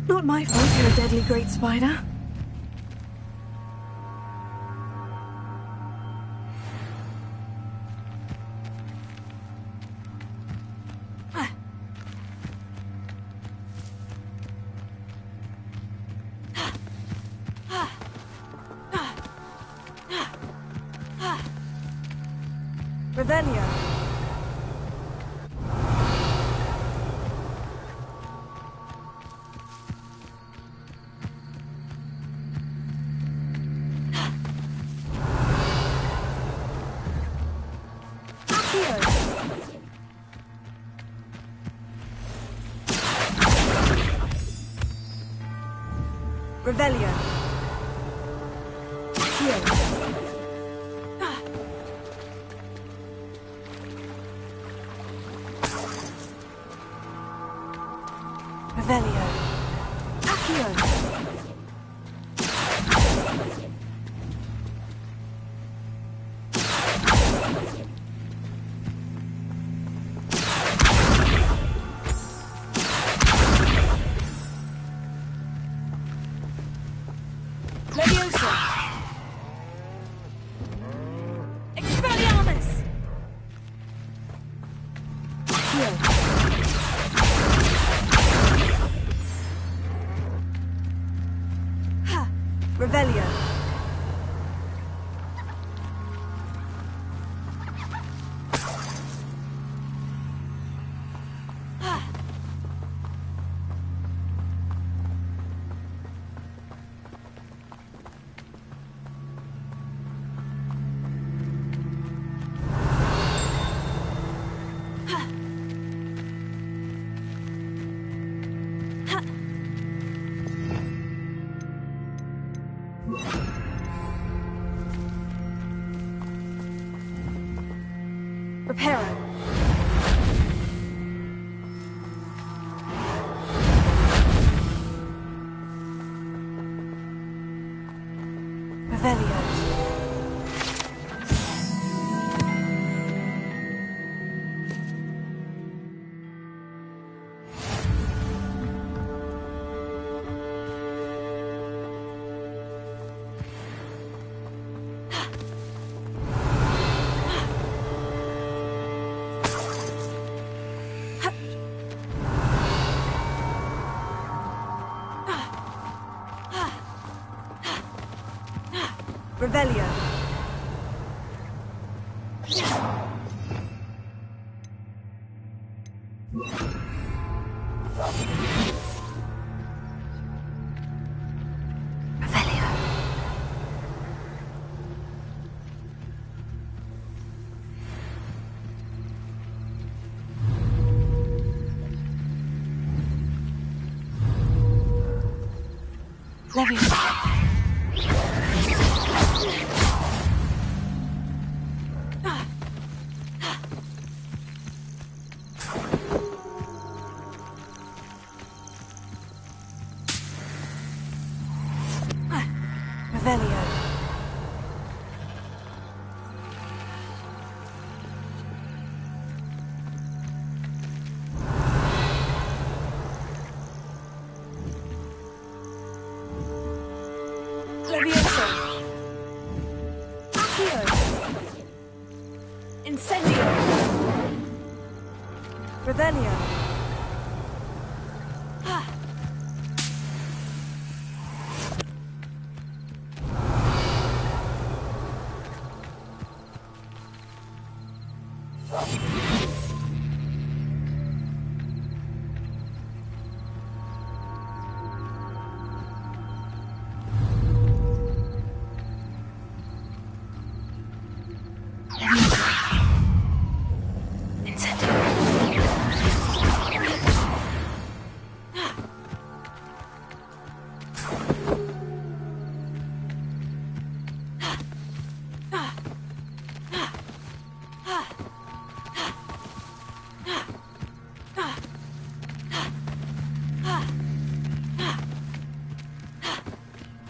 Not my fault you're a deadly great spider. Revelio. Revelio. Revelio. Accio. Leviosa. Expelliarmus. Accio. Revelio. Reparo. Revelio. Revelio. Leviosa. Revelio. Leviosa. Accio. Incendio. Revelio.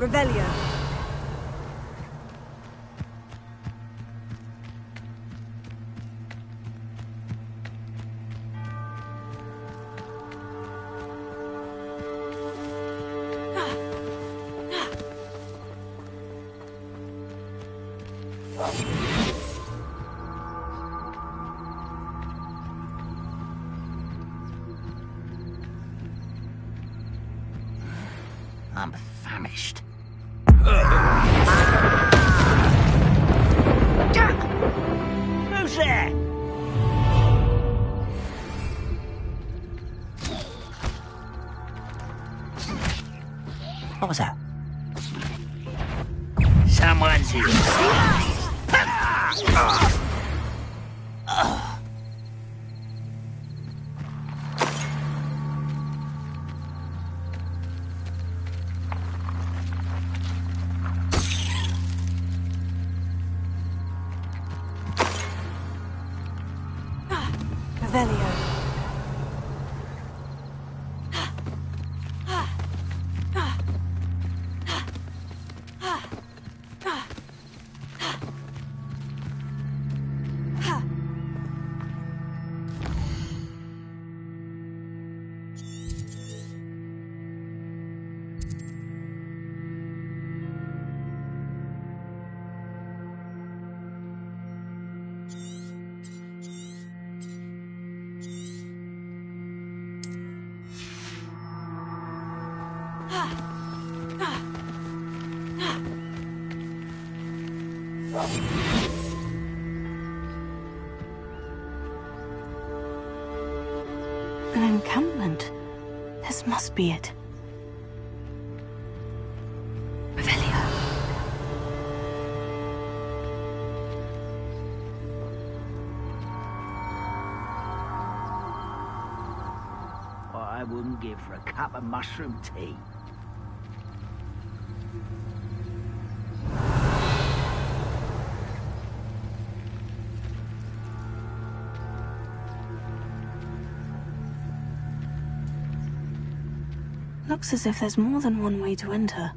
Revelio. I'm famished. Who's there? What was that? Someone's here. Revelio. An encampment. This must be it. Revelio. What I wouldn't give for a cup of mushroom tea. Looks as if there's more than one way to enter.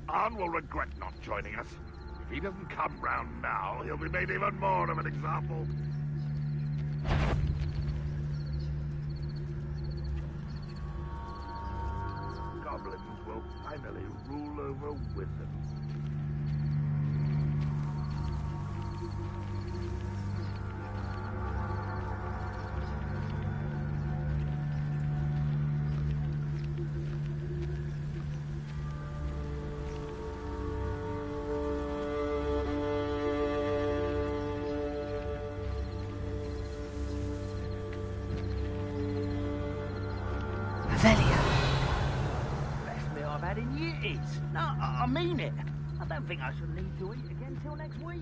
Arn will regret not joining us. If he doesn't come round now, he'll be made even more of an example. Goblins will finally rule over wizards. Best meal I've had in years. No, I mean it. I don't think I shall need to eat again till next week.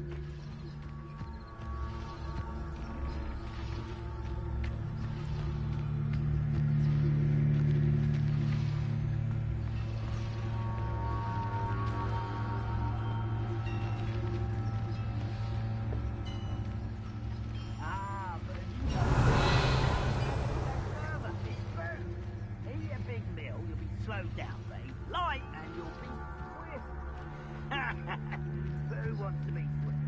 Slow down, babe. Light, and you'll be swift. Who wants to be swift?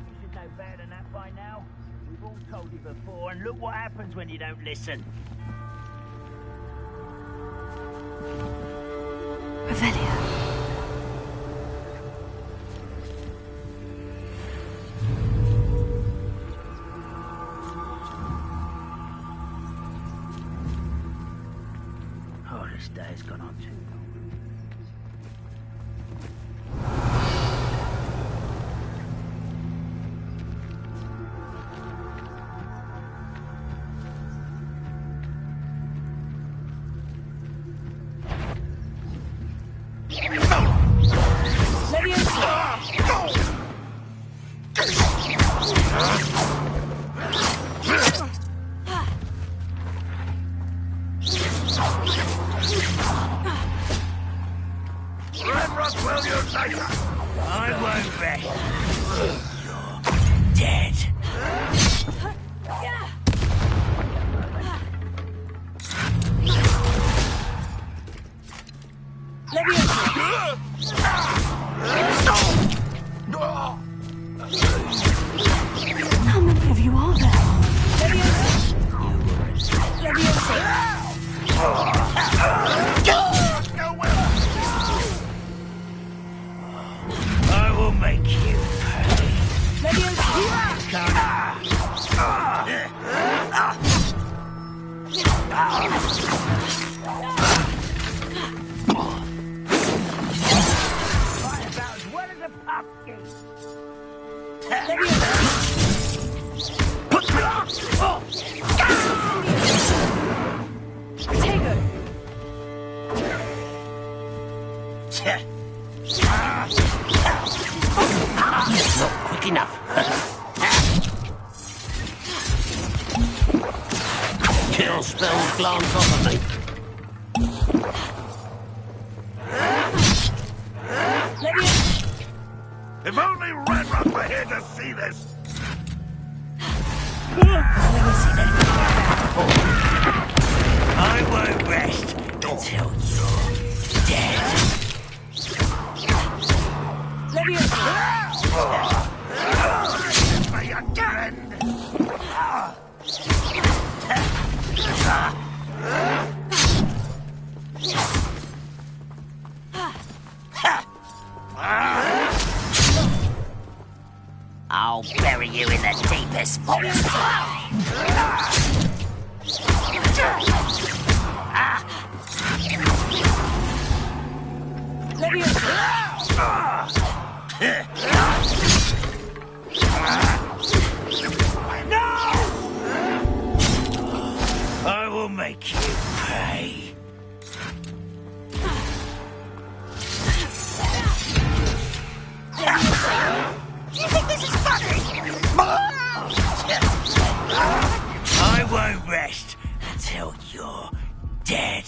You should know better than that by now. We've all told you before, and look what happens when you don't listen. Revelio. Oh, this day's gone on too long. Roswell, you're later. I won't rest. You're dead. How many of you are there? I will make you pay. About as well as a pumpkin. Not quick enough. Kill spells glance off of me. If only Redrock were here to see this. I won't rest until you're dead. My young friend. I'll bury you in the deepest vault. I will make you pay. Do you think this is funny? I won't rest until you're dead.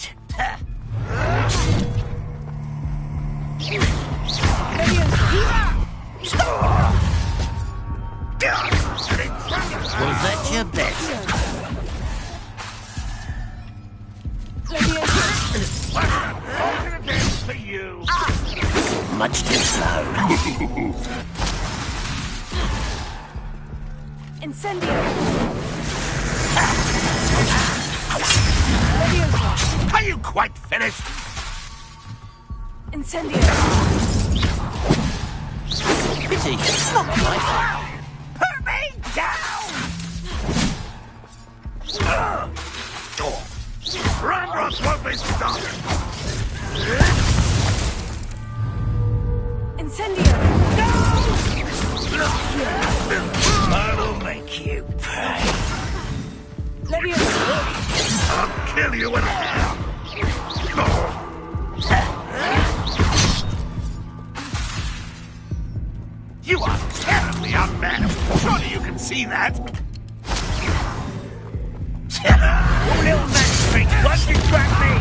Was that your bet? For you. Much too slow. Incendio! Are you quite finished? Incendio! Pity, not my Put me down! Ramroth won't be stopped! Incendio! I will make you pay. I'll kill you in hell! You are terribly outmatched. Surely you can see that. Little match trick, won't distract me!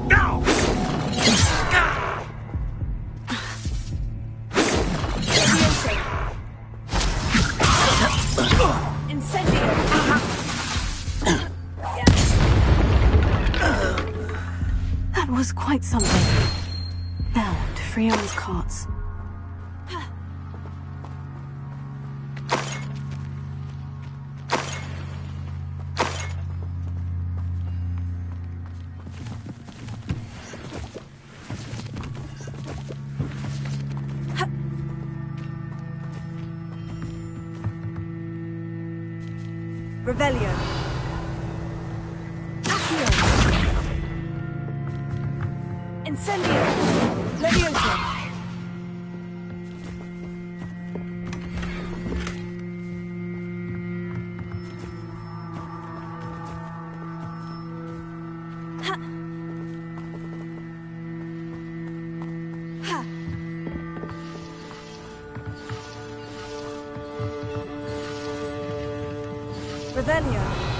No! That was quite something. Now, to Freon's carts. Revelio. Accio. Incendio. Leviosa. Ha. Ha. Revelio.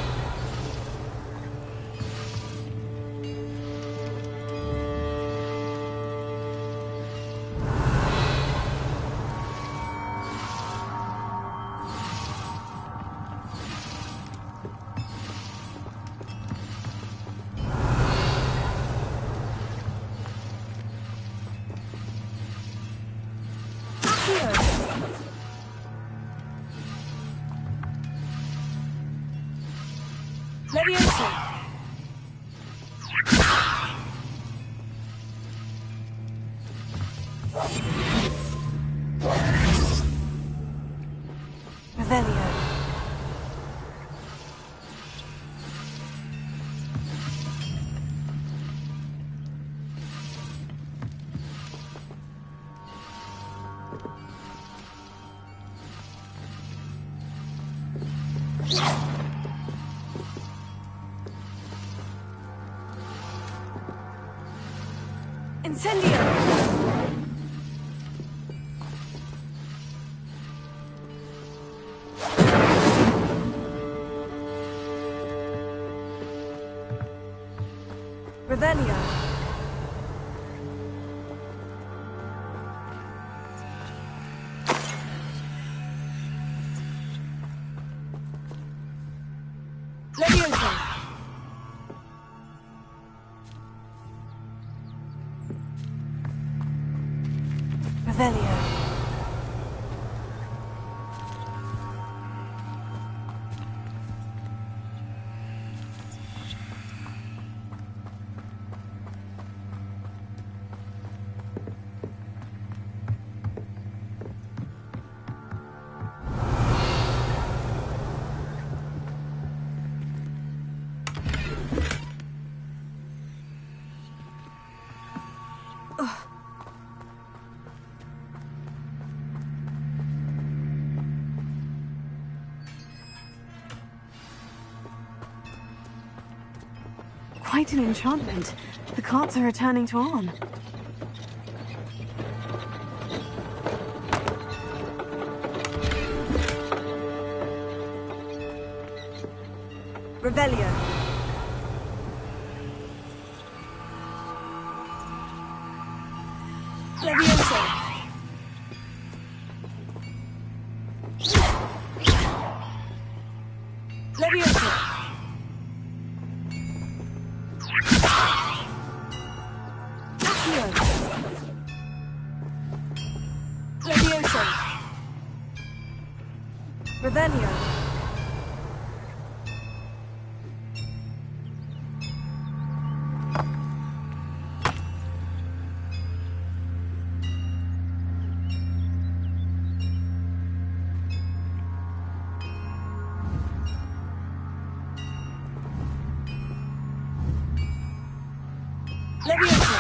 Leviosa. Revelio. Incendio! Revelio. Leviosa. Revelio. Quite an enchantment. The carts are returning to Arn. Revelio. Leviosa. Leviosa. Leviosa. Revelio. Leviosa.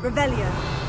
Revelio.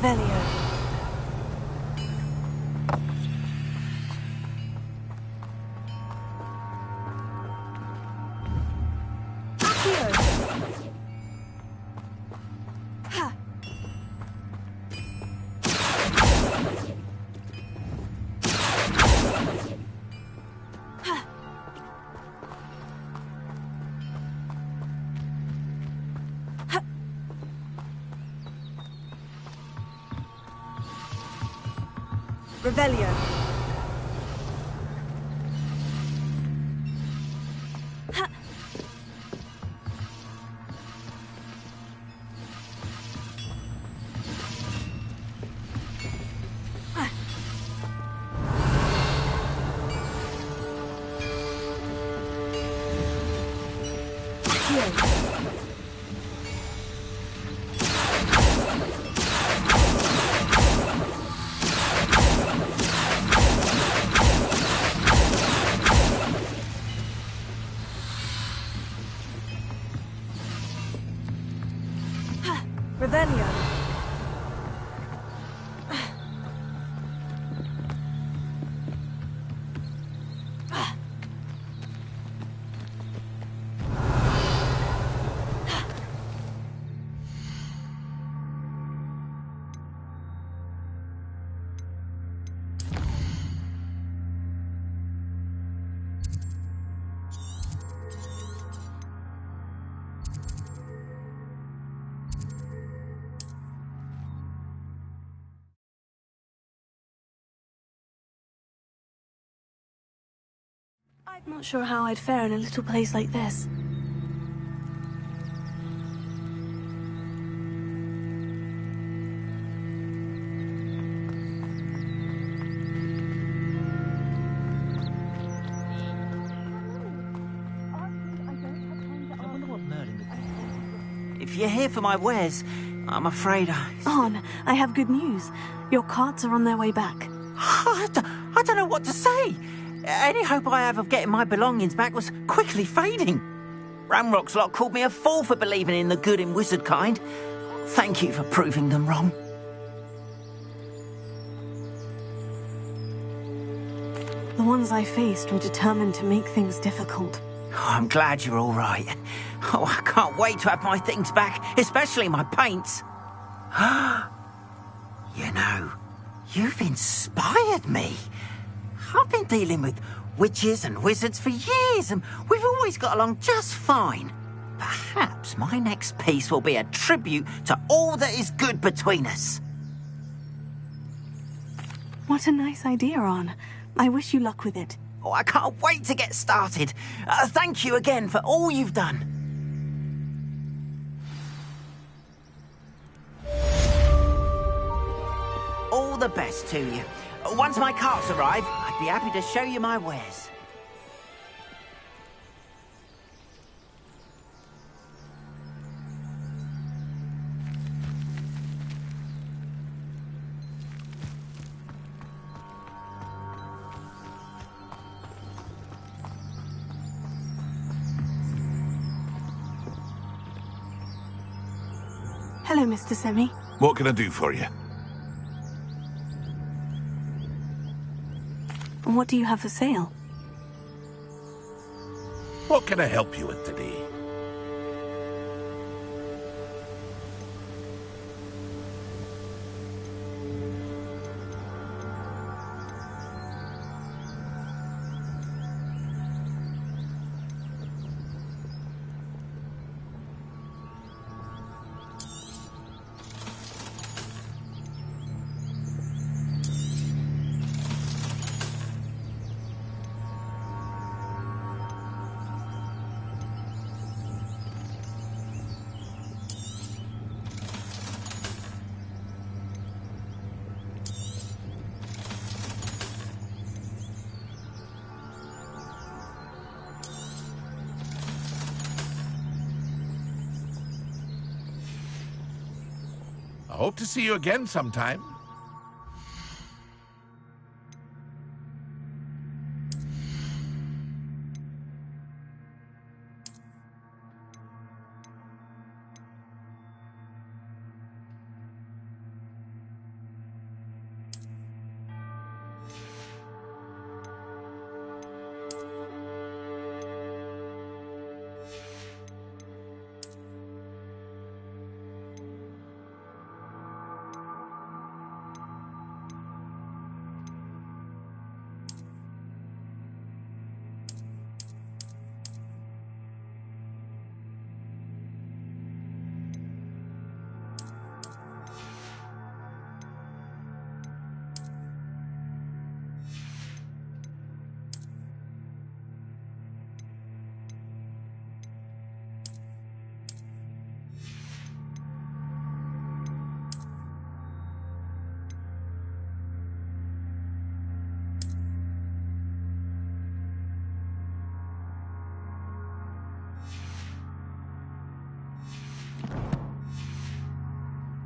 Revelio. Revelio. Revelio. I'm not sure how I'd fare in a little place like this. If you're here for my wares, I'm afraid Arn, I have good news. Your carts are on their way back. I don't know what to say. Any hope I have of getting my belongings back was quickly fading. Ramrock's lot called me a fool for believing in the good in wizard kind. Thank you for proving them wrong. The ones I faced were determined to make things difficult. Oh, I'm glad you're all right. Oh, I can't wait to have my things back, especially my paints. You know, you've inspired me. I've been dealing with witches and wizards for years, and we've always got along just fine. Perhaps my next piece will be a tribute to all that is good between us. What a nice idea, Arn. I wish you luck with it. Oh, I can't wait to get started. Thank you again for all you've done. All the best to you. Once my carts arrive, I'd be happy to show you my wares. Hello, Mr. Semi. What can I do for you? What do you have for sale? What can I help you with today? I hope to see you again sometime.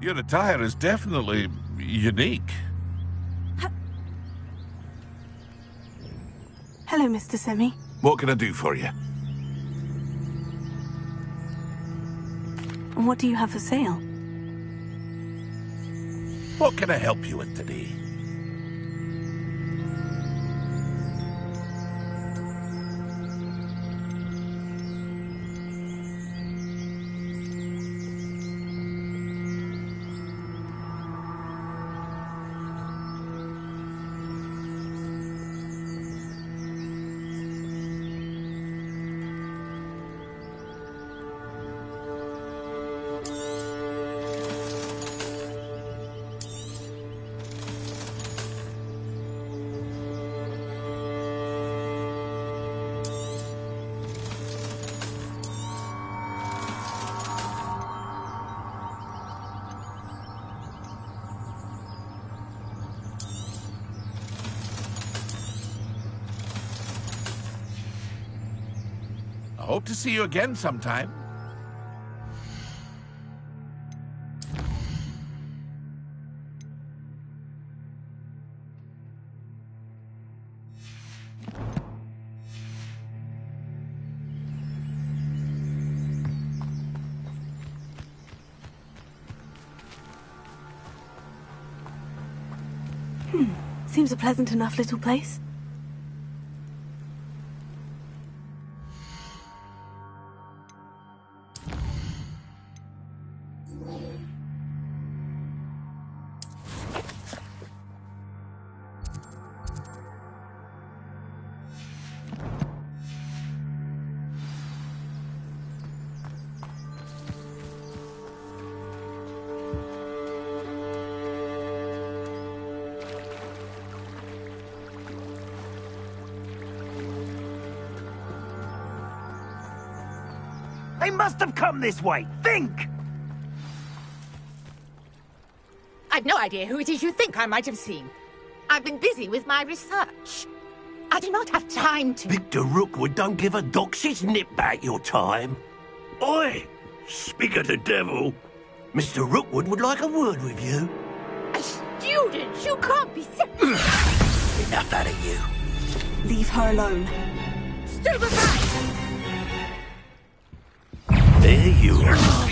Your attire is definitely unique. Hello, Mr. Semi. What can I do for you? What do you have for sale? What can I help you with today? I hope to see you again sometime. Seems a pleasant enough little place. They must have come this way. Think! I've no idea who it is you think I might have seen. I've been busy with my research. I do not have time to... Victor Rookwood don't give a doxy's nip back your time. Oi! Speak of the devil. Mr. Rookwood would like a word with you. A student? You can't be... Enough out of you. Leave her alone. Stupefy! There you are.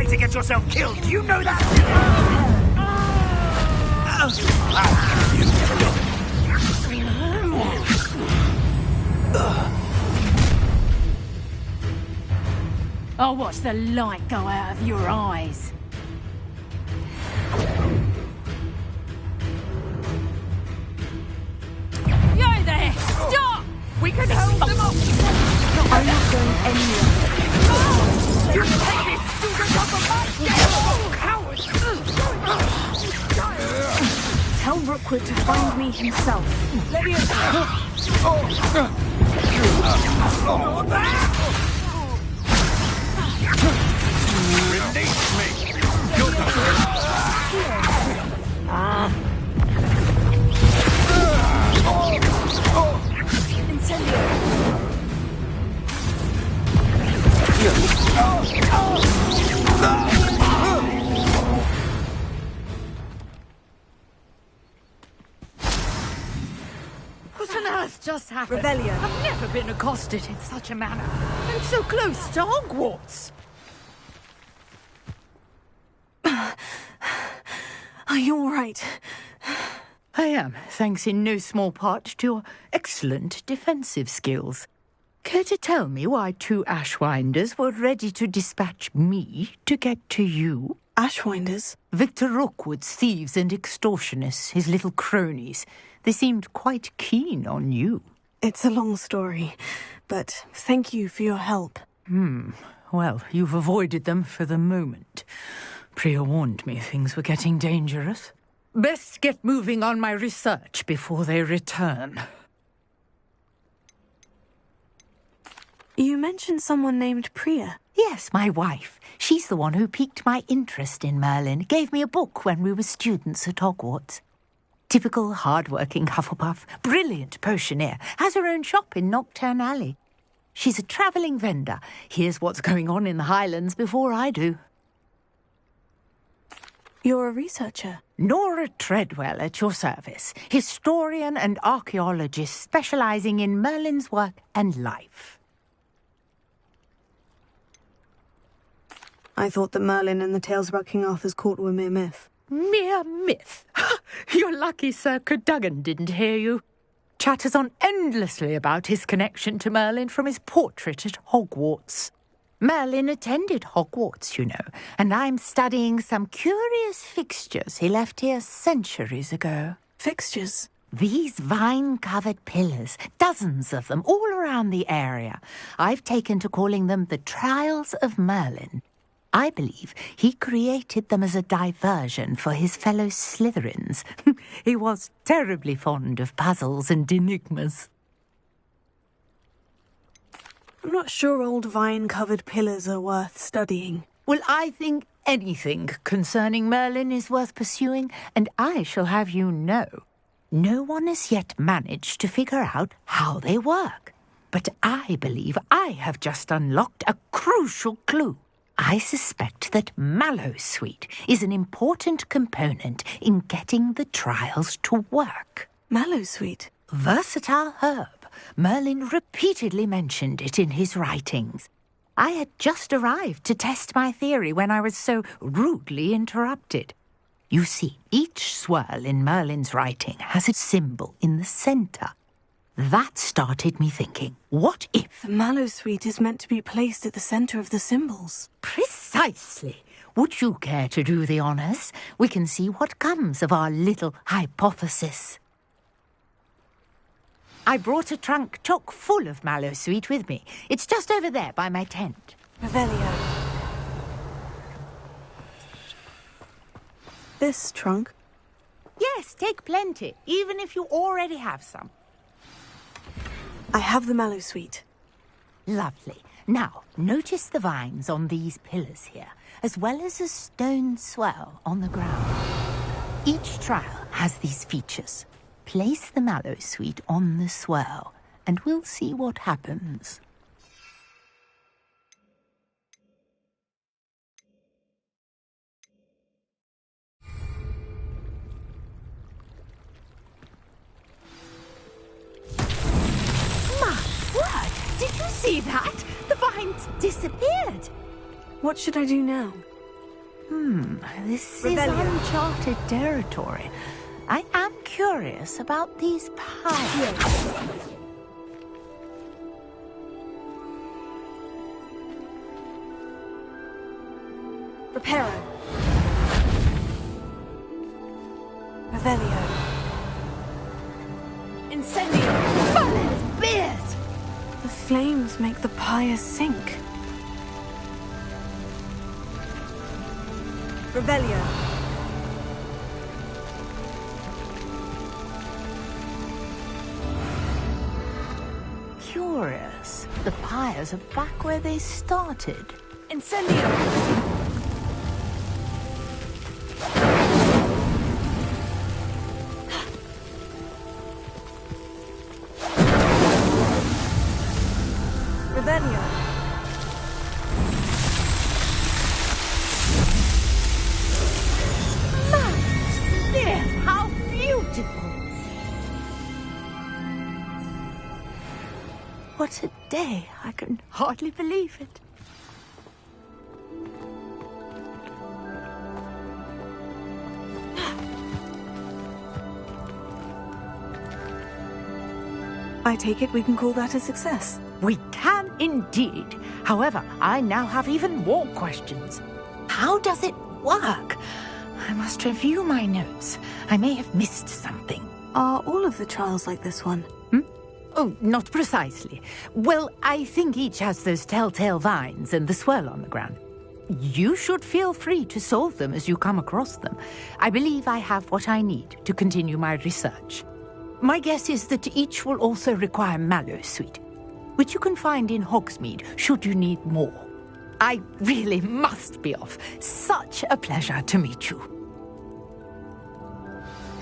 way to get yourself killed. You know that? I'll watch the light go out of your eyes. You there! Stop! We can hold them off! I'm not going anywhere. You take this student off of my Tell Rookwood to find me himself. Release me! What on earth just happened? Revelio. I've never been accosted in such a manner. And so close to Hogwarts. Are you all right? I am, thanks in no small part to your excellent defensive skills. Care to tell me why 2 Ashwinders were ready to dispatch me to get to you? Ashwinders? Victor Rookwood's thieves and extortionists, his little cronies. They seemed quite keen on you. It's a long story, but thank you for your help. Well, you've avoided them for the moment. Priya warned me things were getting dangerous. Best get moving on my research before they return. You mentioned someone named Priya. Yes, my wife. She's the one who piqued my interest in Merlin. Gave me a book when we were students at Hogwarts. Typical hard-working Hufflepuff, brilliant potioneer, has her own shop in Nocturne Alley. She's a travelling vendor. Hears what's going on in the Highlands before I do. You're a researcher? Nora Treadwell at your service. Historian and archaeologist specialising in Merlin's work and life. I thought that Merlin and the tales about King Arthur's court were mere myth. Mere myth? You're lucky Sir Cadogan didn't hear you. Chatters on endlessly about his connection to Merlin from his portrait at Hogwarts. Merlin attended Hogwarts, you know, and I'm studying some curious fixtures he left here centuries ago. Fixtures? These vine-covered pillars, dozens of them, all around the area. I've taken to calling them the Trials of Merlin. I believe he created them as a diversion for his fellow Slytherins. He was terribly fond of puzzles and enigmas. I'm not sure old vine-covered pillars are worth studying. Well, I think anything concerning Merlin is worth pursuing, and I shall have you know, no one has yet managed to figure out how they work. But I believe I have just unlocked a crucial clue. I suspect that Mallowsweet is an important component in getting the trials to work. Mallowsweet? Versatile herb. Merlin repeatedly mentioned it in his writings. I had just arrived to test my theory when I was so rudely interrupted. You see, each swirl in Merlin's writing has a symbol in the centre. That started me thinking, what if... The Mallowsweet is meant to be placed at the centre of the symbols. Precisely. Would you care to do the honours? We can see what comes of our little hypothesis. I brought a trunk chock full of Mallowsweet with me. It's just over there by my tent. Revelio. This trunk? Yes, take plenty, even if you already have some. I have the Mallowsweet. Lovely. Now, notice the vines on these pillars here, as well as a stone swell on the ground. Each trial has these features. Place the Mallowsweet on the swirl, and we'll see what happens. My word! Did you see that? The vines disappeared. What should I do now? This is uncharted territory. I am curious about these pies. Reparo. Revelio. Incendio. Bullets, beers! The flames make the pyre sink. Revelio. Curious. The pyres are back where they started. Incendio. Revelio. How beautiful! What a day! I can hardly believe it. I take it we can call that a success. We can indeed. However, I now have even more questions. How does it work? I must review my notes. I may have missed something. Are all of the trials like this one? Oh, not precisely. Well, I think each has those telltale vines and the swirl on the ground. You should feel free to solve them as you come across them. I believe I have what I need to continue my research. My guess is that each will also require mallow sweet, which you can find in Hogsmeade should you need more. I really must be off. Such a pleasure to meet you.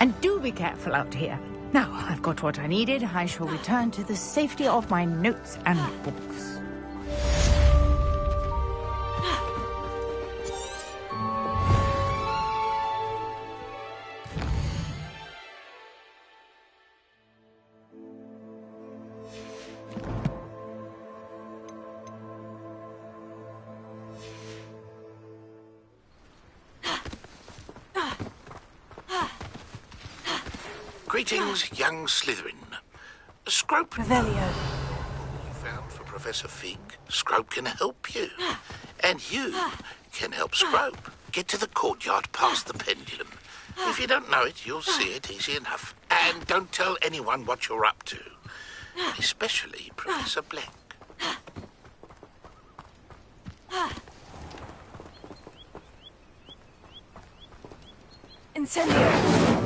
And do be careful out here. Now I've got what I needed, I shall return to the safety of my notes and books. Greetings, young Slytherin. Scrope. Revelio. You found for Professor Fig. Scrope can help you. And you can help Scrope. Get to the courtyard past the pendulum. If you don't know it, you'll see it easy enough. And don't tell anyone what you're up to. Especially Professor Black. Incendio.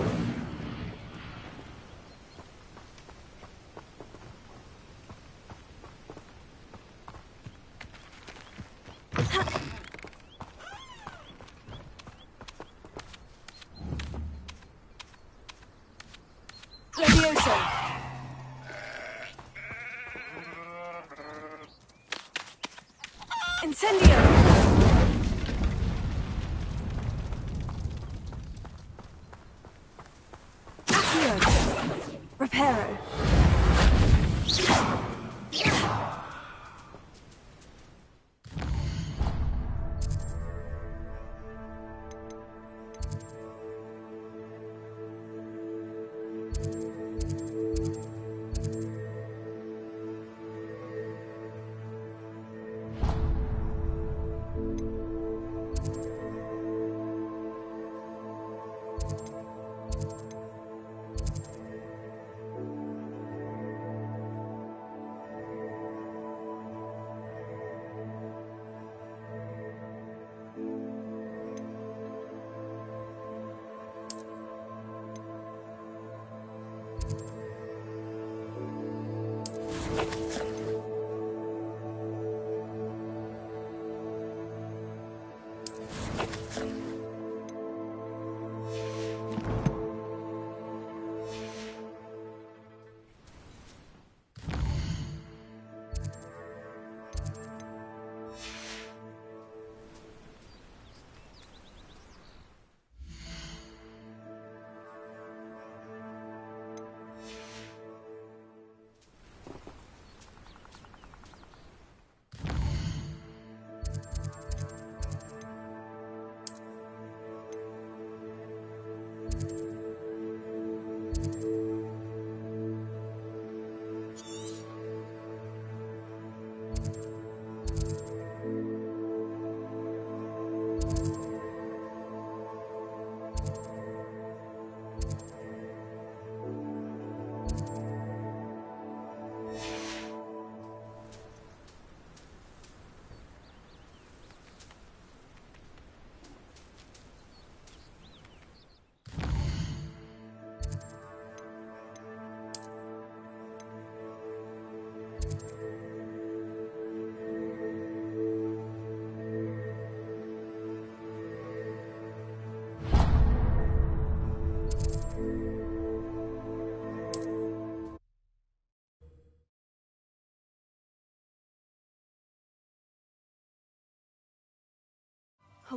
Levioso. Incendio. Accio. Reparo.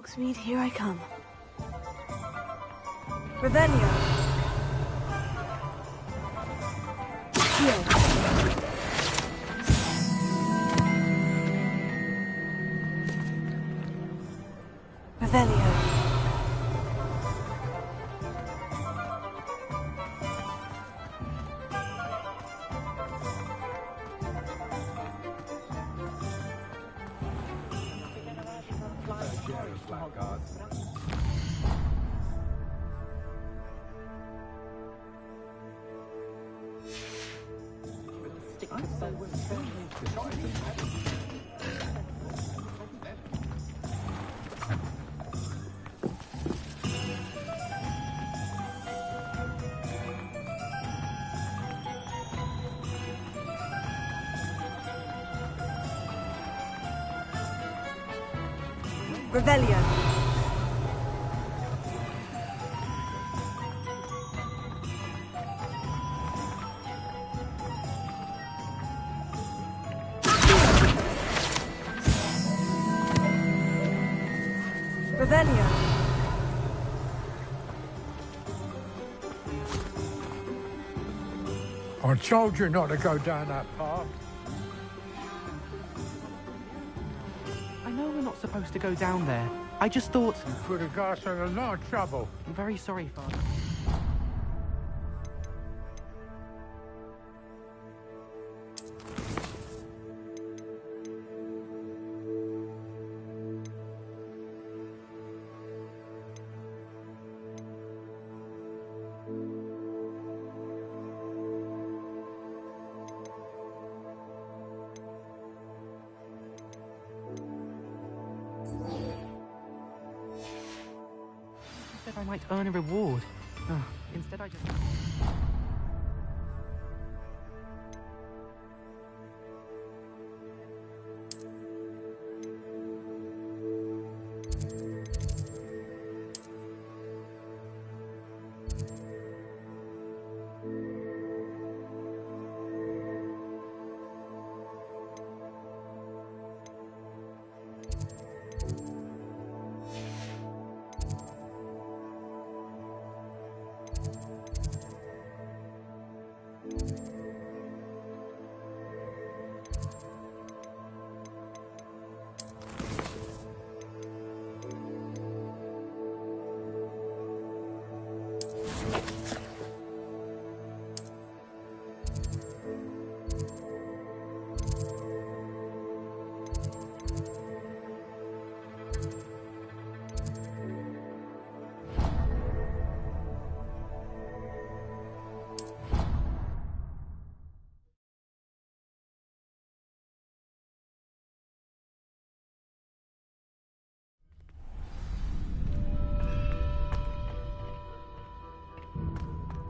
Hogsmeade, here I come. Revelio. Here. Revelio. Revelio. Revelio. I told you not to go down that path. I know we're not supposed to go down there. I just thought... You put a guy in a lot of trouble. I'm very sorry, Father. I might earn a reward. Instead I just...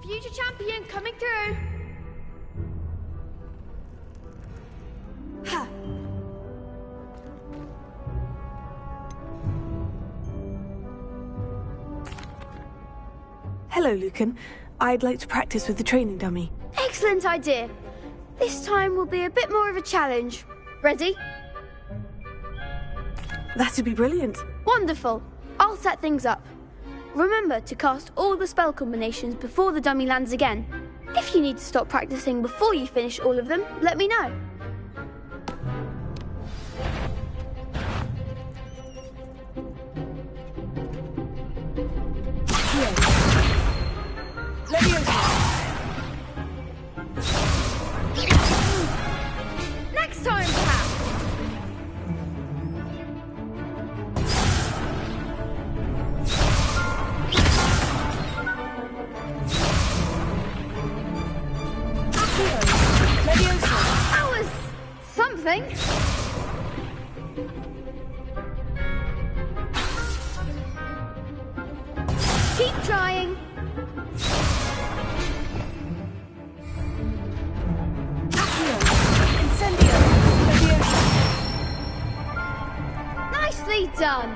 Future champion coming through. Ha! Hello, Lucan. I'd like to practice with the training dummy. Excellent idea. This time will be a bit more of a challenge. Ready? That'd be brilliant. Wonderful. I'll set things up. Remember to cast all the spell combinations before the dummy lands again. If you need to stop practicing before you finish all of them, let me know. Next time, perhaps. That was something. Keep trying. Nicely done.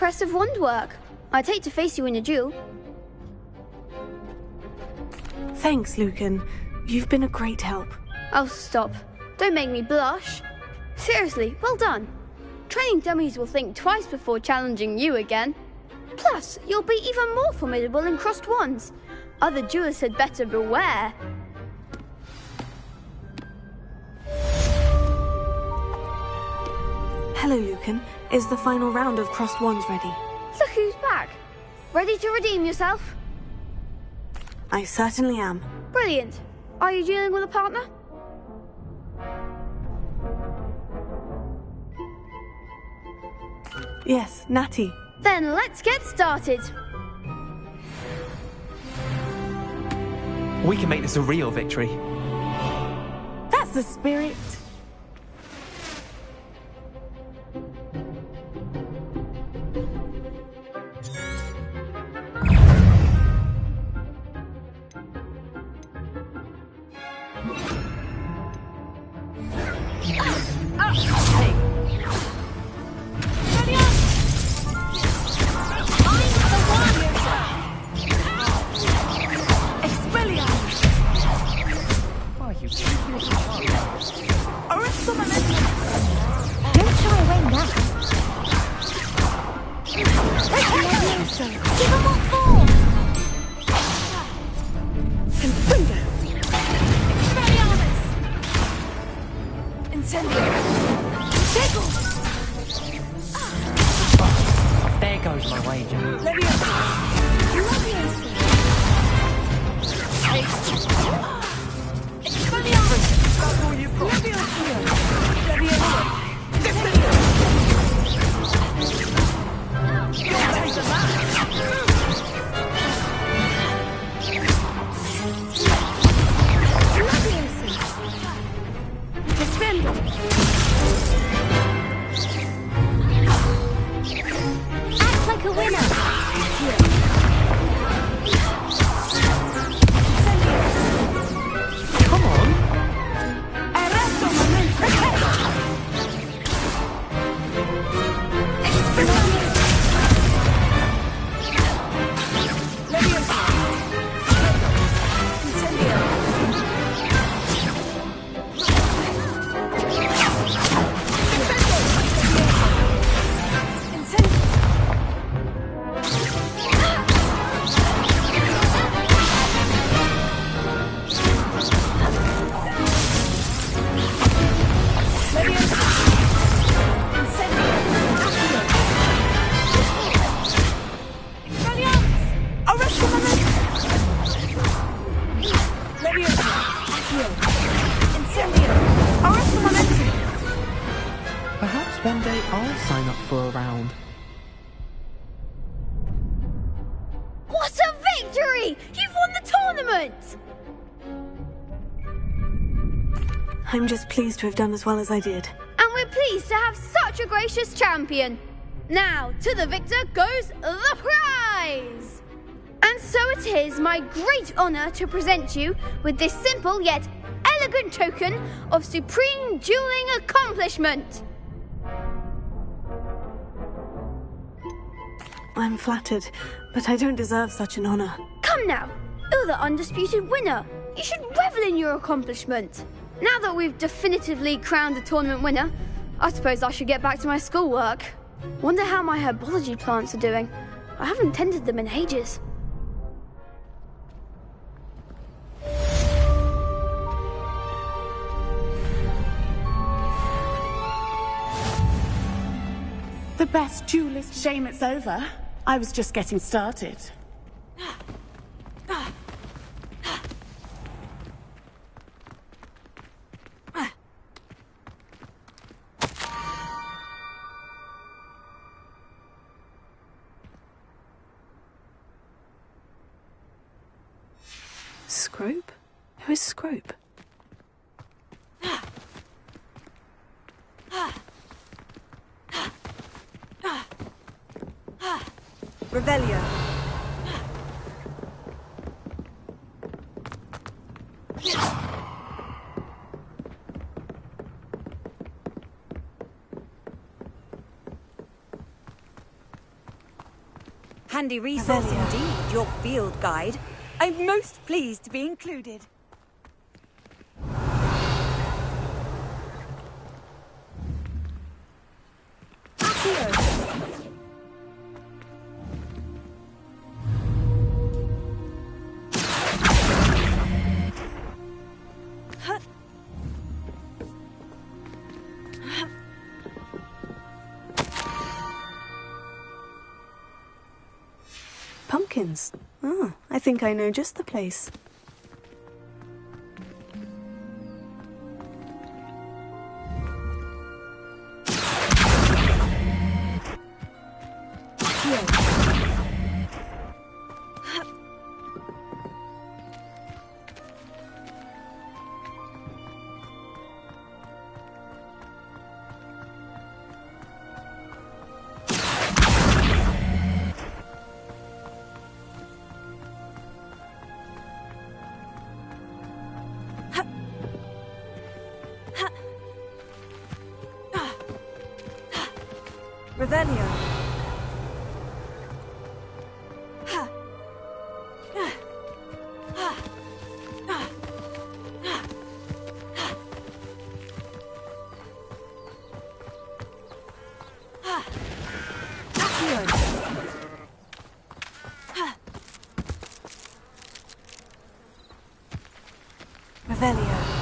impressive wand work. I'd hate to face you in a duel. Thanks, Lucan. You've been a great help. Oh, stop. Don't make me blush. Seriously, well done. Training dummies will think twice before challenging you again. Plus, you'll be even more formidable in crossed wands. Other duelists had better beware. Hello, Lucan. Is the final round of crossed wands ready? Look who's back. Ready to redeem yourself? I certainly am. Brilliant. Are you dealing with a partner? Yes, Natty. Then let's get started. We can make this a real victory. That's the spirit. There goes my wager. Act like a winner. Come on. Perhaps one day I'll sign up for a round. What a victory! You've won the tournament! I'm just pleased to have done as well as I did. And we're pleased to have such a gracious champion. Now, to the victor goes the prize! And so it is my great honour to present you with this simple yet elegant token of supreme dueling accomplishment. I'm flattered, but I don't deserve such an honor. Come now, you're the undisputed winner. You should revel in your accomplishment. Now that we've definitively crowned the tournament winner, I suppose I should get back to my schoolwork. Wonder how my herbology plants are doing. I haven't tended them in ages. The best duelist. Shame it's over. I was just getting started. Scrope? Who is Scrope? Revelio. handy resource indeed, your field guide. I'm most pleased to be included. Pumpkins. Oh, I think I know just the place. Revelio. Revelio.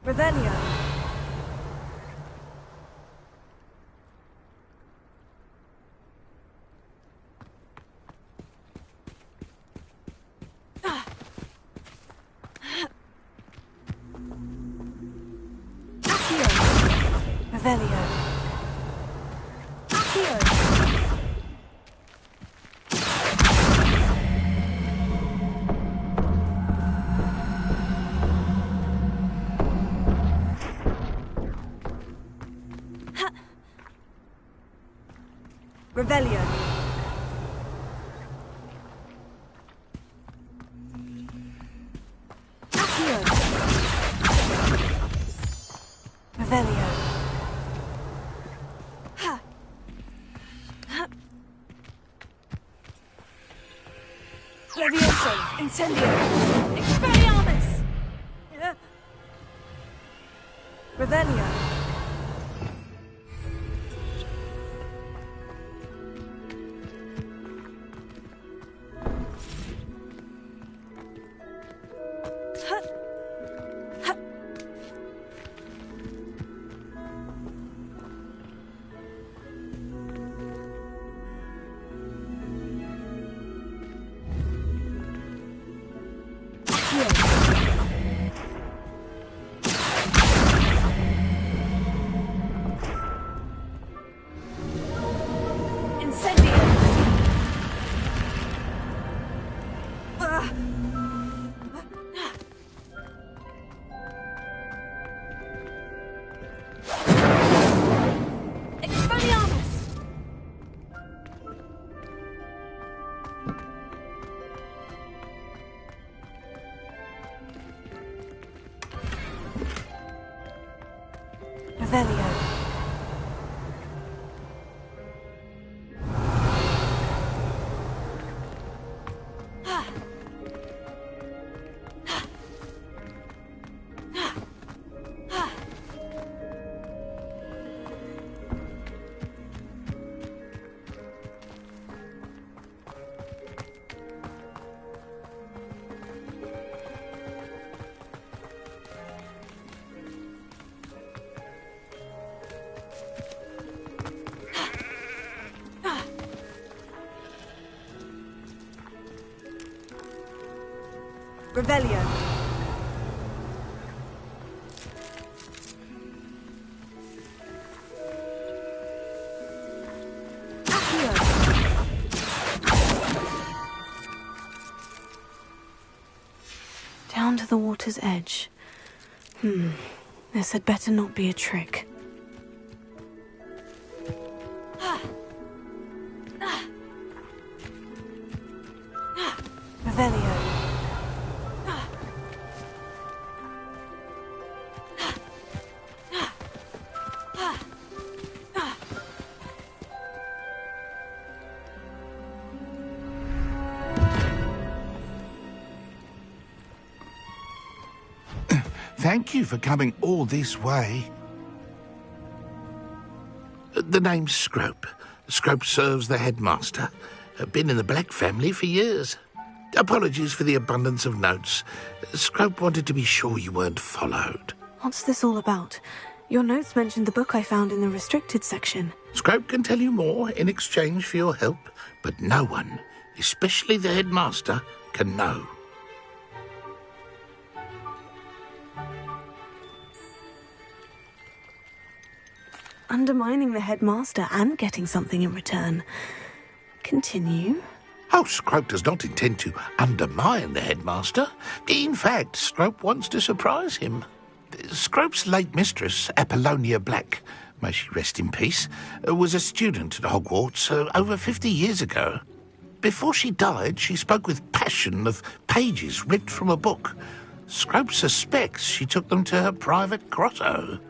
Revelio. Revelio. Revelio. Revelio. Levioso. Incendio. Expelliarmus. Revelio. Revelio. Revelio. Down to the water's edge. This had better not be a trick. Revelio. Thank you for coming all this way. The name's Scrope. Scrope serves the headmaster. Been in the Black family for years. Apologies for the abundance of notes. Scrope wanted to be sure you weren't followed. What's this all about? Your notes mentioned the book I found in the restricted section. Scrope can tell you more in exchange for your help, but no one, especially the headmaster, can know. Undermining the headmaster and getting something in return. Continue. Oh, Scrope does not intend to undermine the headmaster. In fact, Scrope wants to surprise him. Scrope's late mistress, Apollonia Black, may she rest in peace, was a student at Hogwarts over 50 years ago. Before she died, she spoke with passion of pages ripped from a book. Scrope suspects she took them to her private grotto.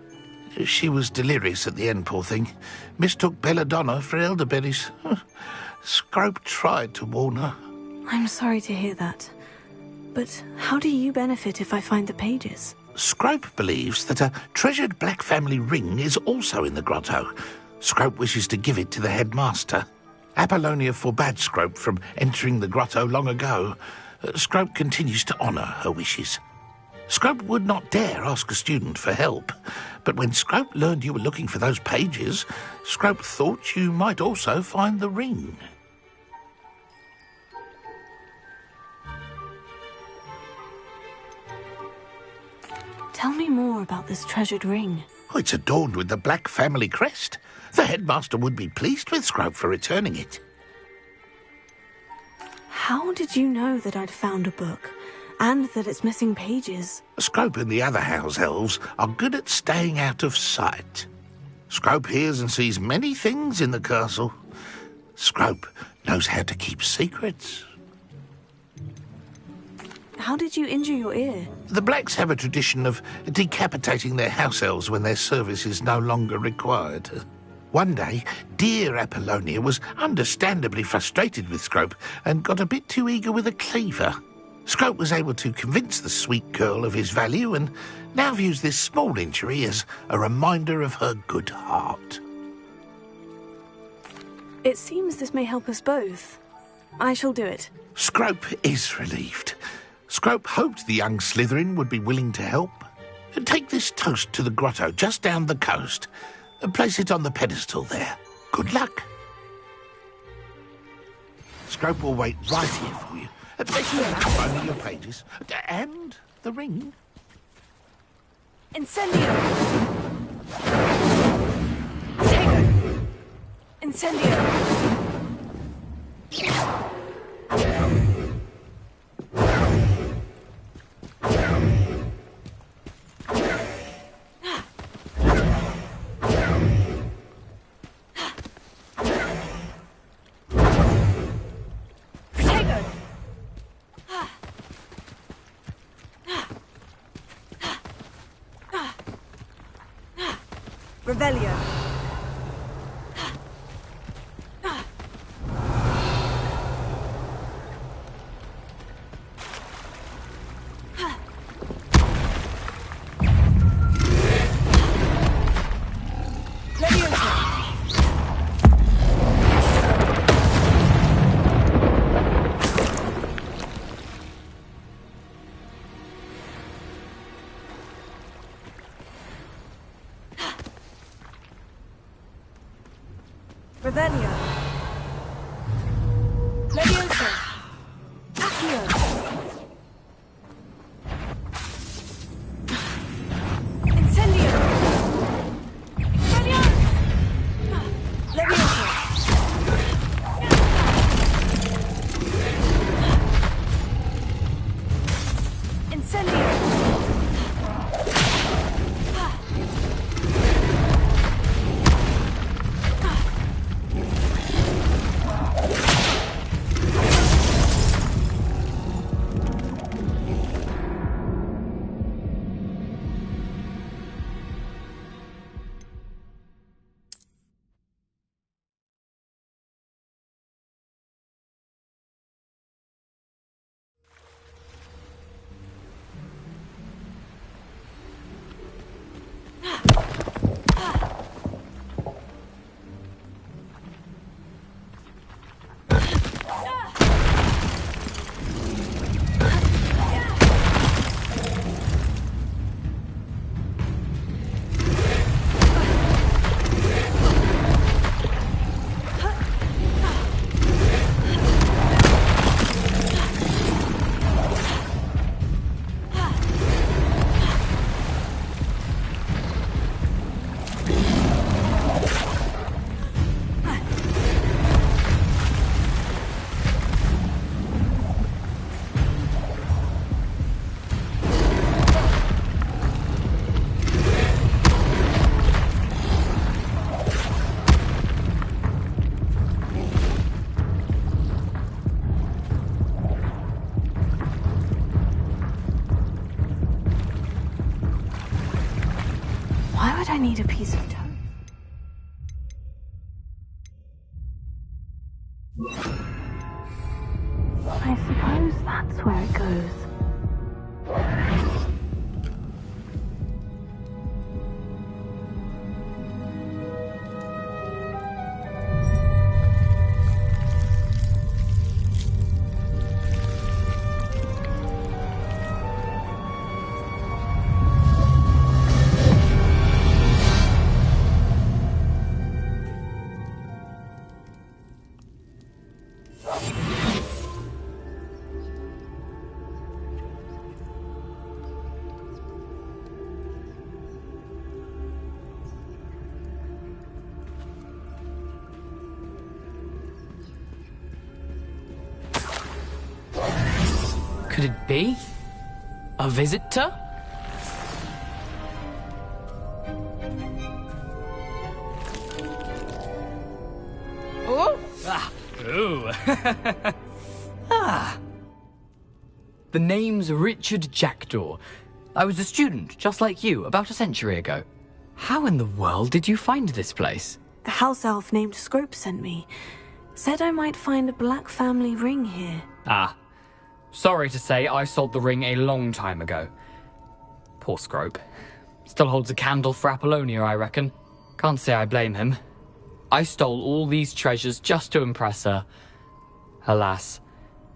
She was delirious at the end, poor thing. Mistook belladonna for elderberries. Scrope tried to warn her. I'm sorry to hear that. But how do you benefit if I find the pages? Scrope believes that a treasured Black family ring is also in the grotto. Scrope wishes to give it to the headmaster. Apollonia forbade Scrope from entering the grotto long ago. Scrope continues to honour her wishes. Scrope would not dare ask a student for help, but when Scrope learned you were looking for those pages, Scrope thought you might also find the ring. Tell me more about this treasured ring. Oh, it's adorned with the Black family crest. The headmaster would be pleased with Scrope for returning it. How did you know that I'd found a book? And that it's missing pages? Scrope and the other house elves are good at staying out of sight. Scrope hears and sees many things in the castle. Scrope knows how to keep secrets. How did you injure your ear? The Blacks have a tradition of decapitating their house elves when their service is no longer required. One day, dear Apollonia was understandably frustrated with Scrope and got a bit too eager with a cleaver. Scrope was able to convince the sweet girl of his value and now views this small injury as a reminder of her good heart. It seems this may help us both. I shall do it. Scrope is relieved. Scrope hoped the young Slytherin would be willing to help. Take this toast to the grotto just down the coast and place it on the pedestal there. Good luck. Scrope will wait right here for you. Thank you for finding your pages. And the ring. Incendio! Take Incendio! Revelio. Revelio. Leviosa. Accio. I need a piece of toast? I suppose that's where it goes. Could it be? A visitor? Oh! Ah! Ooh! Ah! The name's Richard Jackdaw. I was a student, just like you, about a century ago. How in the world did you find this place? A house elf named Scrope sent me. Said I might find a black family ring here. Ah. Sorry to say, I sold the ring a long time ago. Poor Scrope. Still holds a candle for Apollonia, I reckon. Can't say I blame him. I stole all these treasures just to impress her. Alas,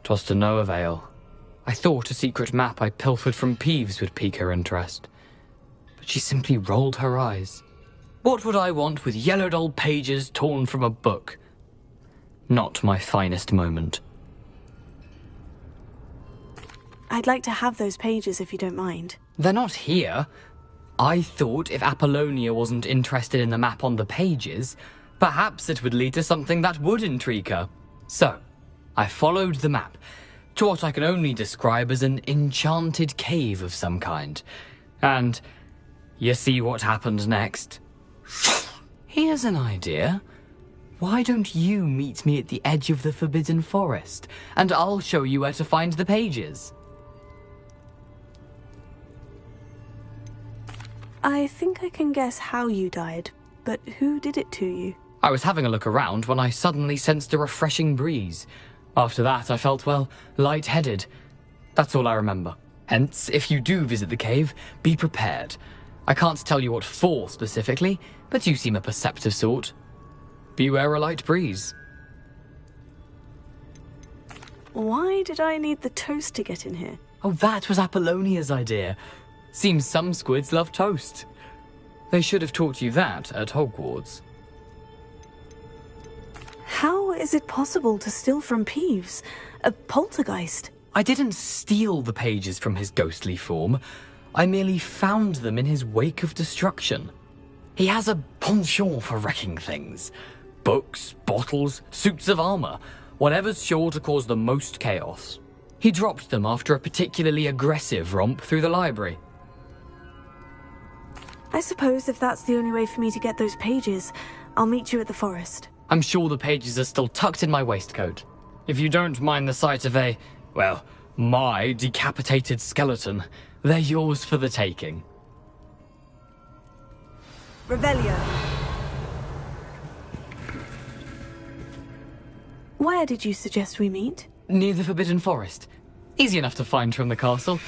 'twas to no avail. I thought a secret map I pilfered from Peeves would pique her interest. But she simply rolled her eyes. What would I want with yellowed old pages torn from a book? Not my finest moment. I'd like to have those pages if you don't mind. They're not here. I thought if Apollonia wasn't interested in the map on the pages, perhaps it would lead to something that would intrigue her. So, I followed the map to what I can only describe as an enchanted cave of some kind. And you see what happened next? Here's an idea. Why don't you meet me at the edge of the Forbidden Forest, and I'll show you where to find the pages? I think I can guess how you died, but who did it to you? I was having a look around when I suddenly sensed a refreshing breeze. After that, I felt, well, lightheaded. That's all I remember. Hence, if you do visit the cave, be prepared. I can't tell you what for specifically, but you seem a perceptive sort. Beware a light breeze. Why did I need the toast to get in here? Oh, that was Apollonia's idea. Seems some squids love toast. They should have taught you that at Hogwarts. How is it possible to steal from Peeves? A poltergeist? I didn't steal the pages from his ghostly form. I merely found them in his wake of destruction. He has a penchant for wrecking things. Books, bottles, suits of armor, whatever's sure to cause the most chaos. He dropped them after a particularly aggressive romp through the library. I suppose if that's the only way for me to get those pages, I'll meet you at the forest. I'm sure the pages are still tucked in my waistcoat. If you don't mind the sight of a, well, my decapitated skeleton, they're yours for the taking. Revelio. Where did you suggest we meet? Near the Forbidden Forest. Easy enough to find from the castle.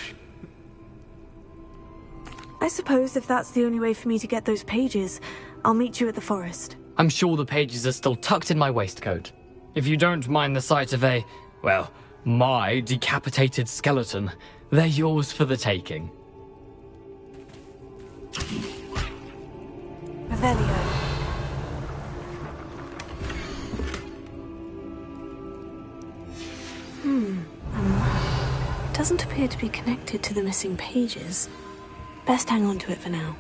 I suppose if that's the only way for me to get those pages, I'll meet you at the forest. I'm sure the pages are still tucked in my waistcoat. If you don't mind the sight of a, well, my decapitated skeleton, they're yours for the taking. Revelio. It doesn't appear to be connected to the missing pages. Best hang on to it for now.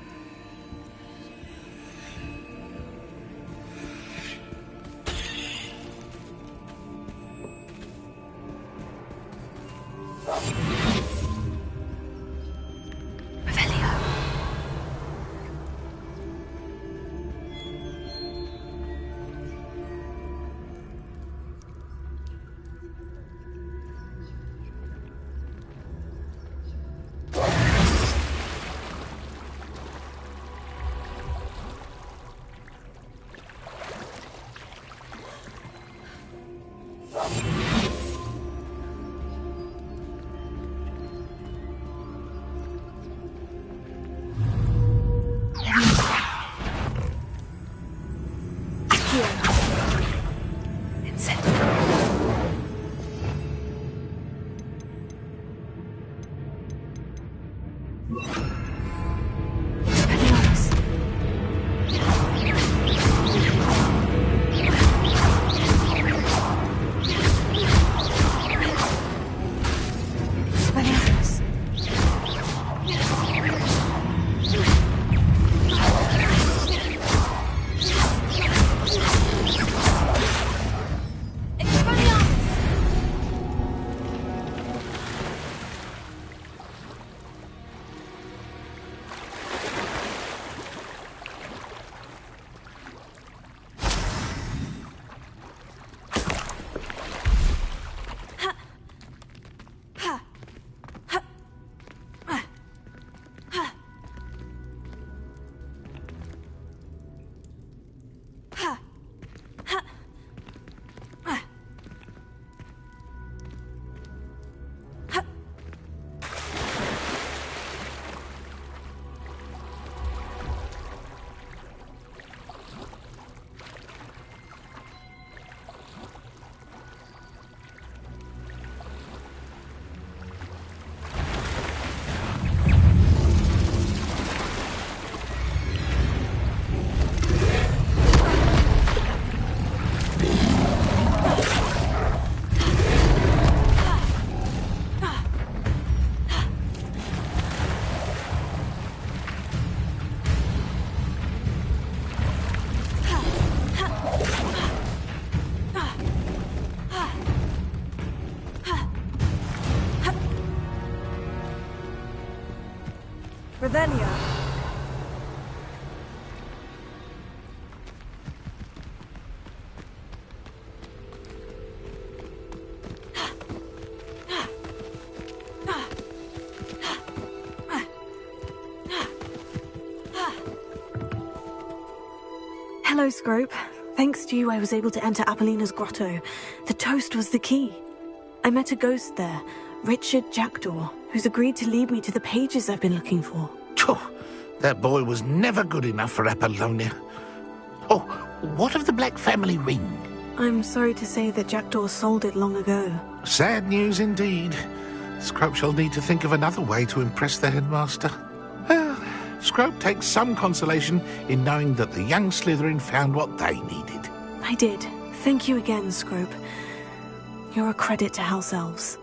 Revelio. Hello, Scrope. Thanks to you, I was able to enter Apollina's grotto. The toast was the key. I met a ghost there, Richard Jackdaw, who's agreed to lead me to the pages I've been looking for. That boy was never good enough for Apollonia. Oh, what of the Black family ring? I'm sorry to say that Jackdaw sold it long ago. Sad news indeed. Scrope shall need to think of another way to impress the headmaster. Well, Scrope takes some consolation in knowing that the young Slytherin found what they needed. I did. Thank you again, Scrope. You're a credit to House Elves.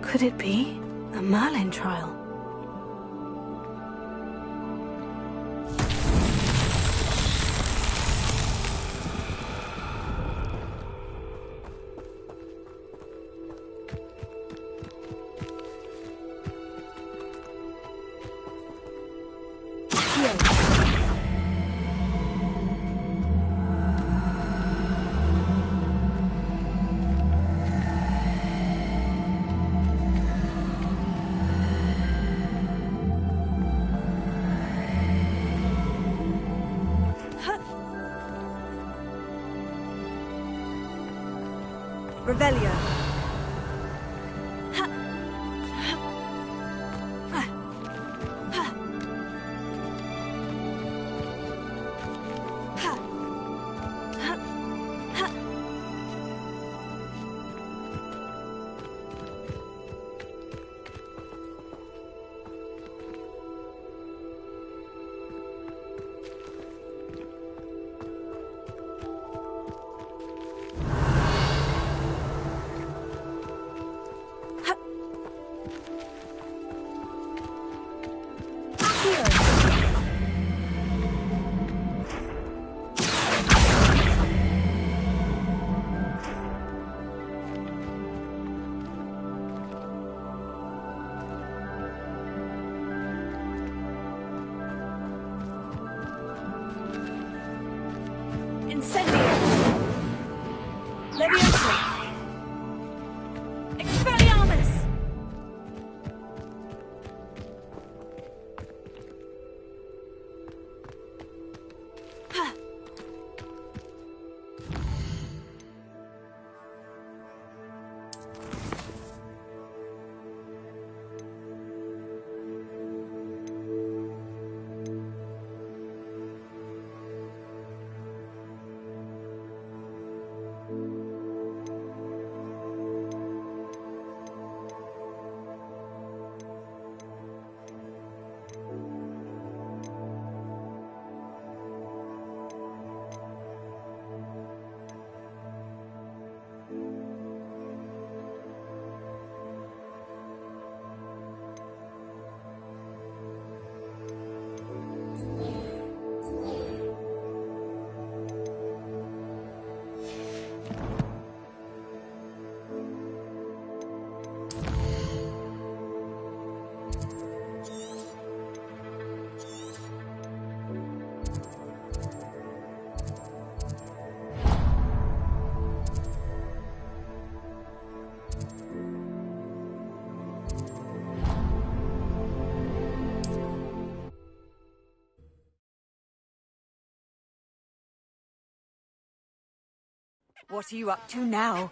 Could it be a Merlin trial? Revelio. What are you up to now?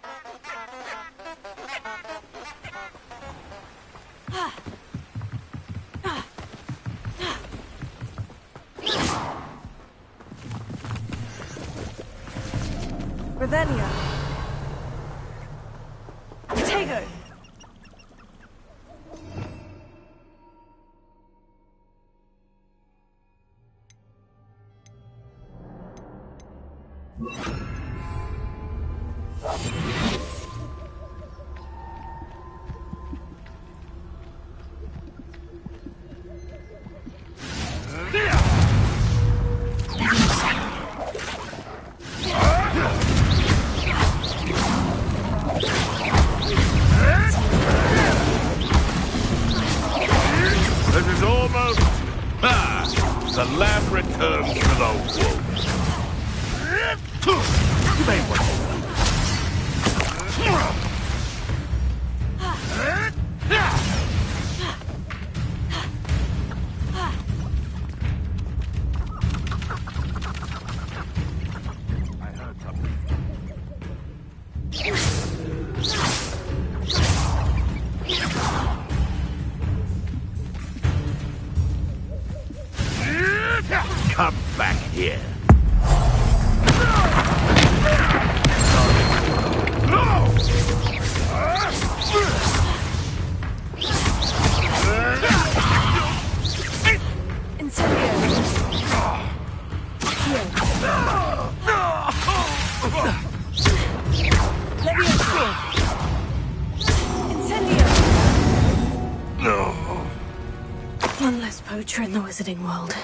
Revelio. Tego. This is almost... the lamb returns to the wolves. You may want come back here. One less poacher in the wizarding world.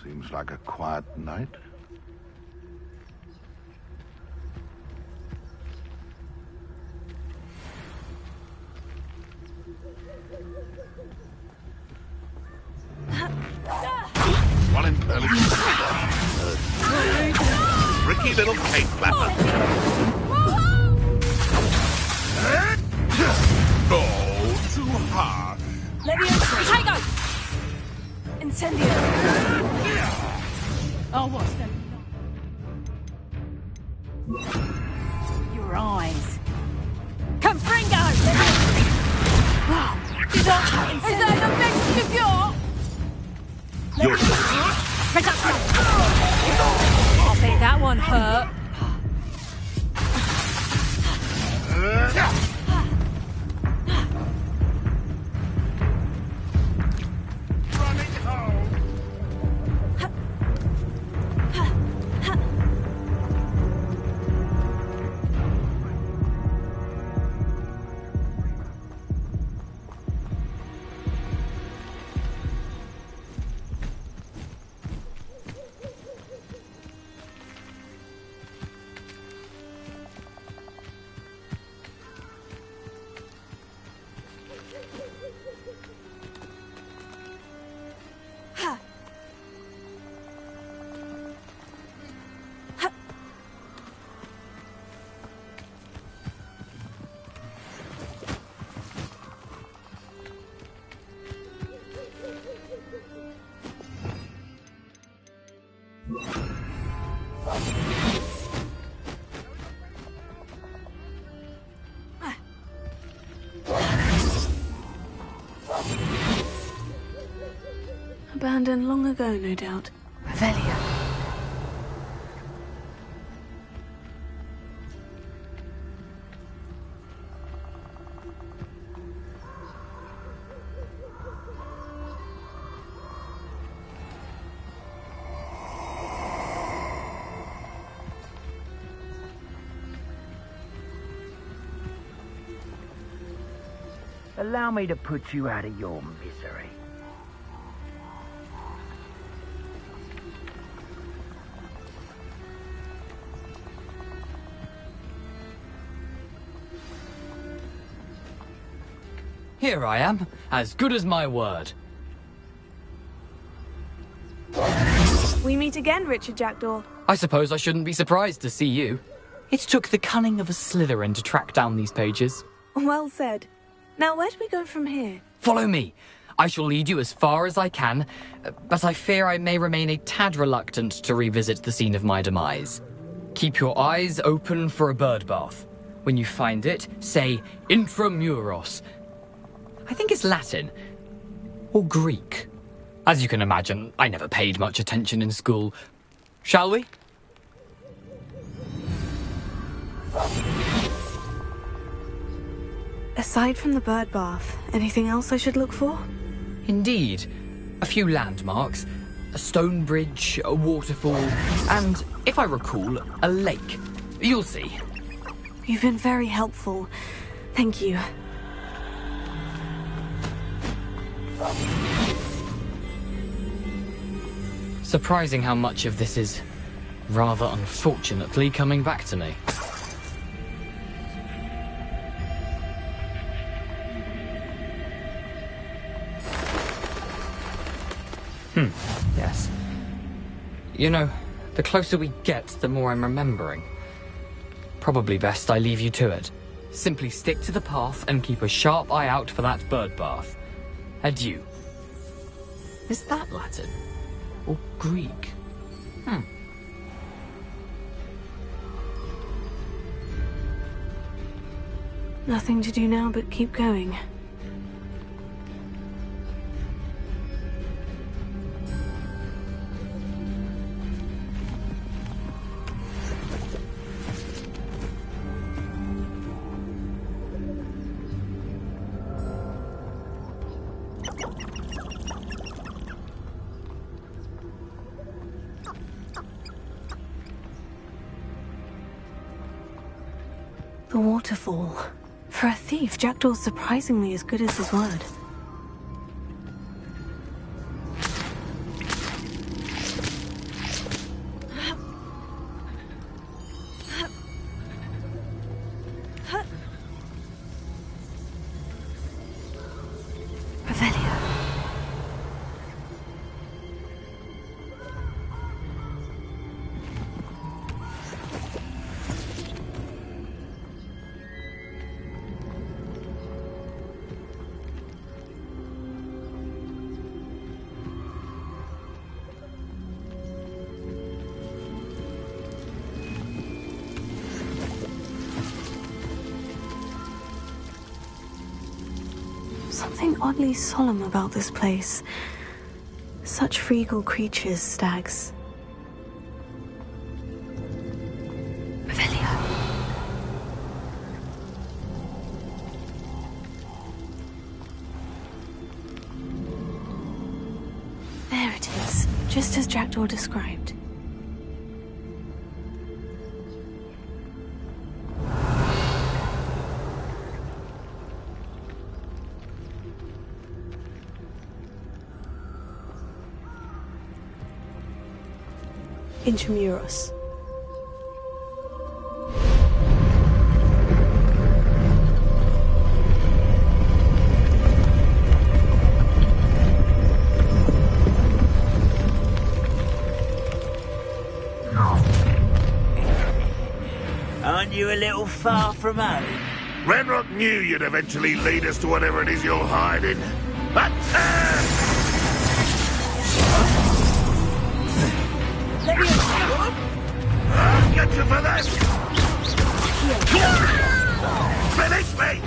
Seems like a quiet night. One in early. Tricky little cake flapper. Oh, too hard. Tego! Incendio! Oh, what's that? Your eyes. Confringo! Is that the best you've got? I bet that one hurt. Abandoned long ago, no doubt. Revelio. Allow me to put you out of your misery. Here I am, as good as my word. We meet again, Richard Jackdaw. I suppose I shouldn't be surprised to see you. It took the cunning of a Slytherin to track down these pages. Well said. Now, where do we go from here? Follow me. I shall lead you as far as I can, but I fear I may remain a tad reluctant to revisit the scene of my demise. Keep your eyes open for a bird bath. When you find it, say intramuros. I think it's Latin. Or Greek. As you can imagine, I never paid much attention in school. Shall we? Aside from the bird bath, anything else I should look for? Indeed. A few landmarks, a stone bridge, a waterfall, and, if I recall, a lake. You'll see. You've been very helpful. Thank you. Surprising how much of this is, rather unfortunately, coming back to me. Yes. You know, the closer we get, the more I'm remembering. Probably best I leave you to it. Simply stick to the path and keep a sharp eye out for that bird bath. Adieu. Is that Latin? Or Greek? Nothing to do now but keep going. The waterfall. For a thief, Jackdaw's surprisingly as good as his word. Something oddly solemn about this place. Such regal creatures, stags. Revelio. There it is, just as Jackdaw described. Intramuros. Aren't you a little far from home? Renrock knew you'd eventually lead us to whatever it is you're hiding. But I'll get you for this! Finish me!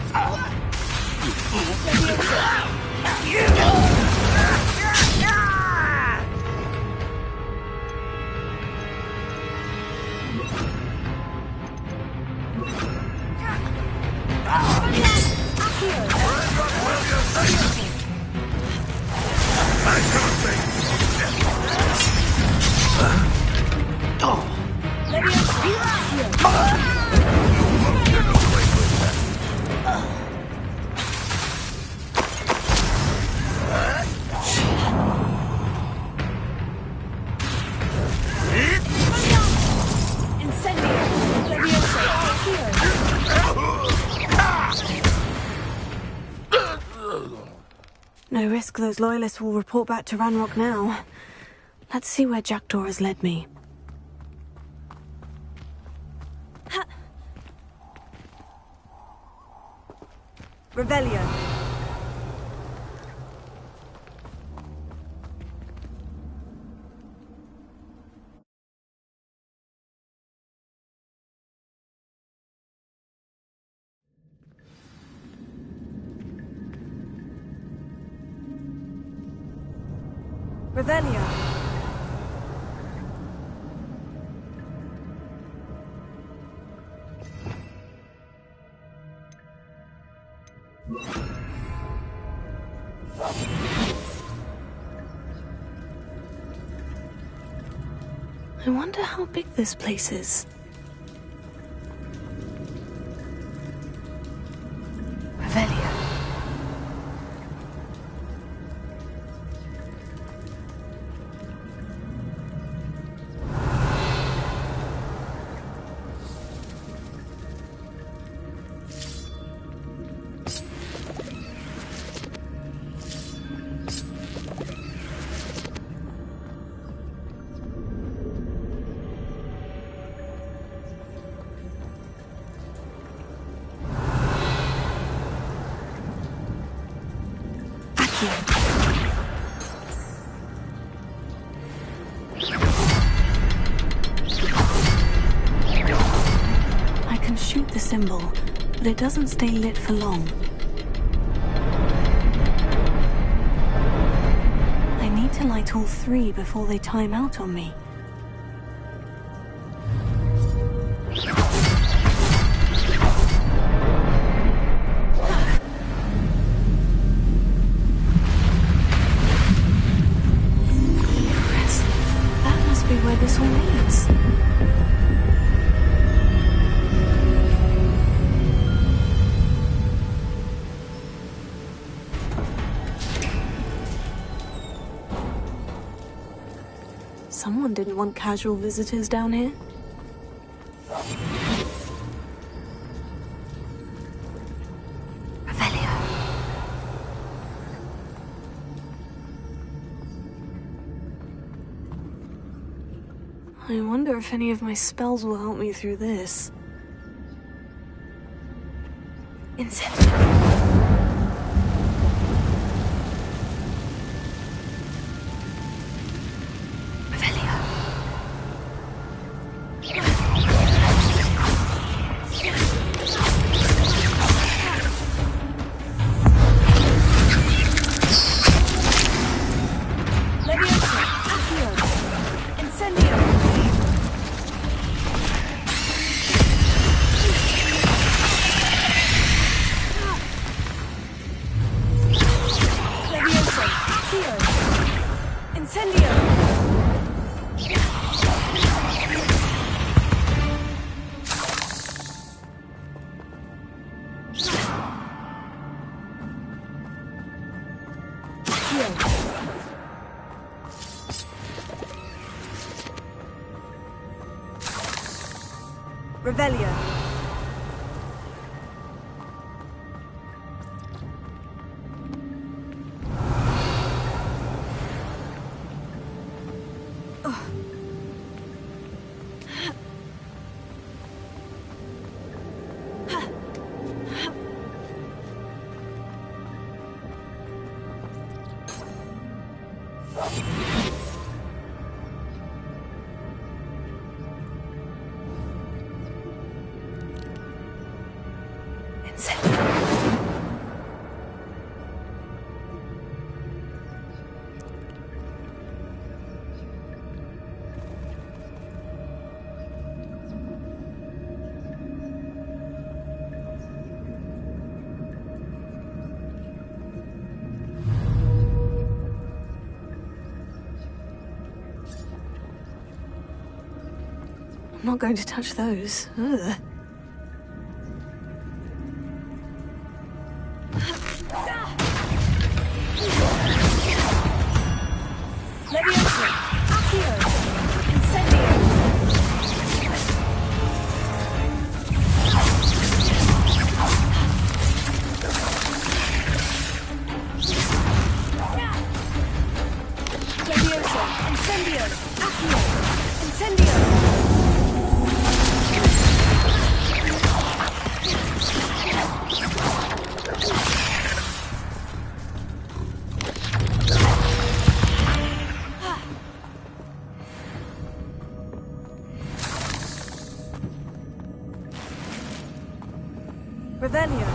No risk those loyalists will report back to Ranrock now. Let's see where Jackdaw has led me. Revelio. Revelio. I wonder how big this place is. Revelio. I can shoot the symbol, but it doesn't stay lit for long. I need to light all three before they time out on me. That must be where this all leads. Someone didn't want casual visitors down here. Revelio. I wonder if any of my spells will help me through this. Incendio. Revelio. I'm not going to touch those. Ugh. Leviosa! Accio! Incendio! Revelio.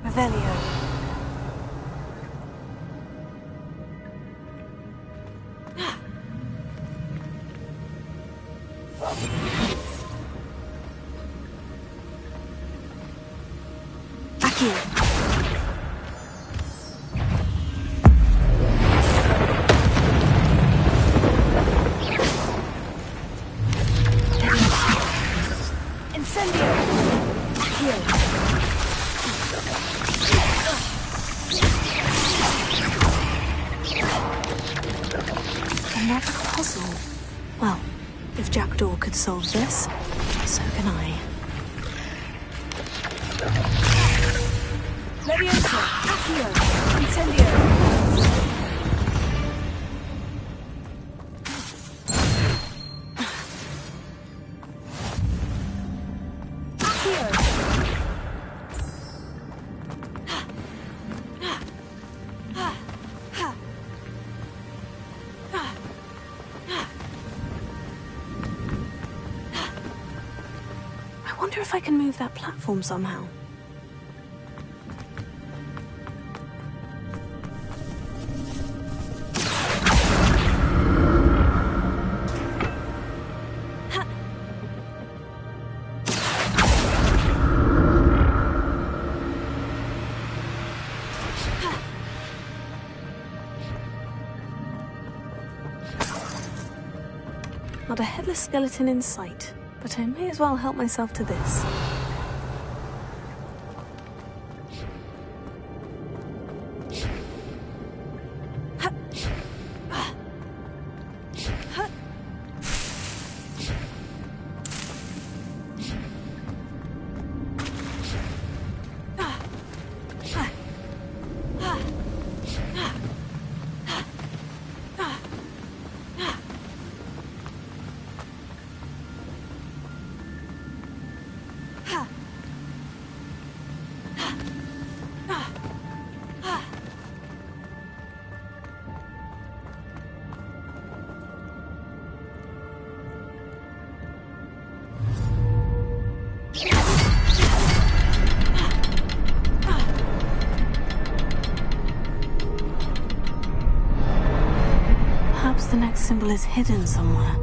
Revelio. Aquí. Incendio. Aquí. Another puzzle. Well, if Jackdaw could solve this, so can I. Leviosa, Accio, Incendio. I wonder if I can move that platform somehow. Not a headless skeleton in sight, but I may as well help myself to this. Perhaps the next symbol is hidden somewhere.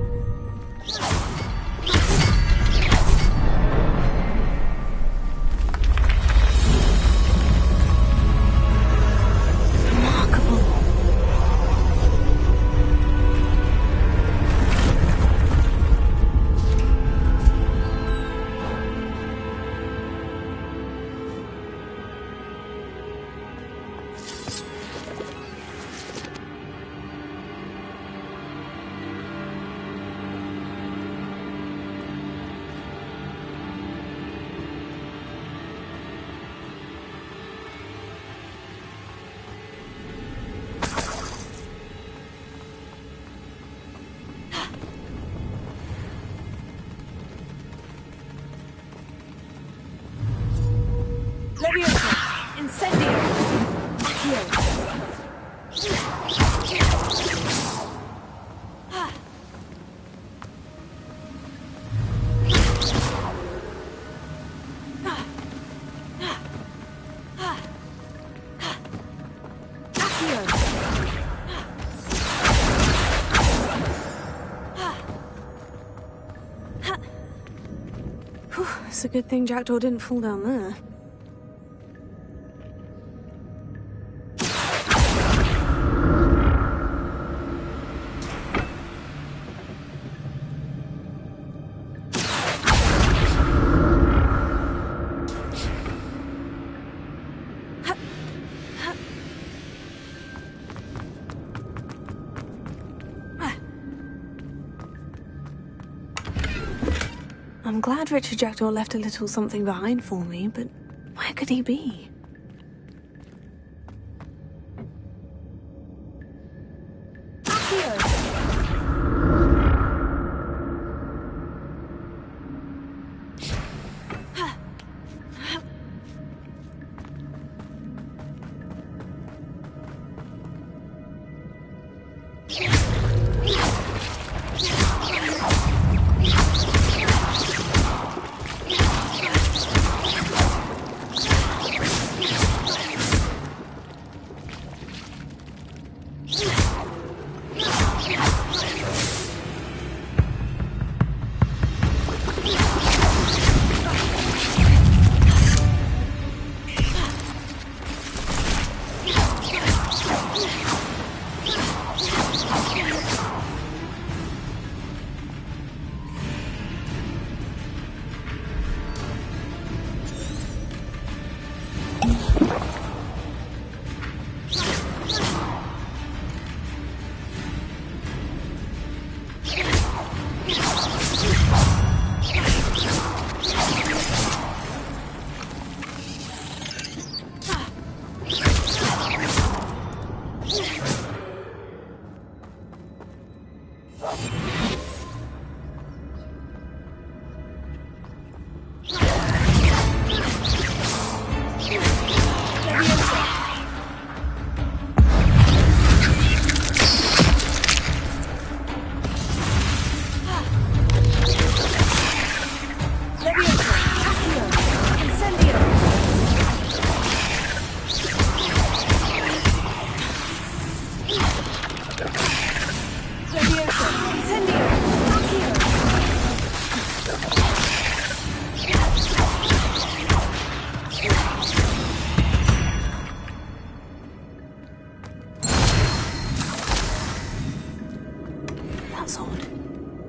It's a good thing Jackdaw didn't fall down there. I'm glad Richard Jackdaw left a little something behind for me, but where could he be?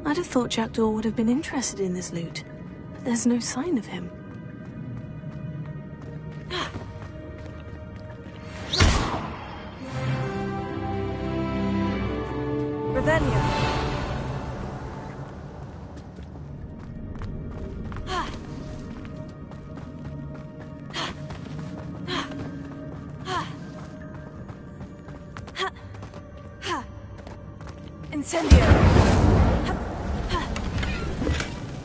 I'd have thought Jackdaw would have been interested in this loot, but there's no sign of him. Revelio. Incendio.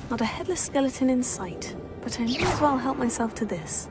Not a headless skeleton in sight, but I may as well help myself to this.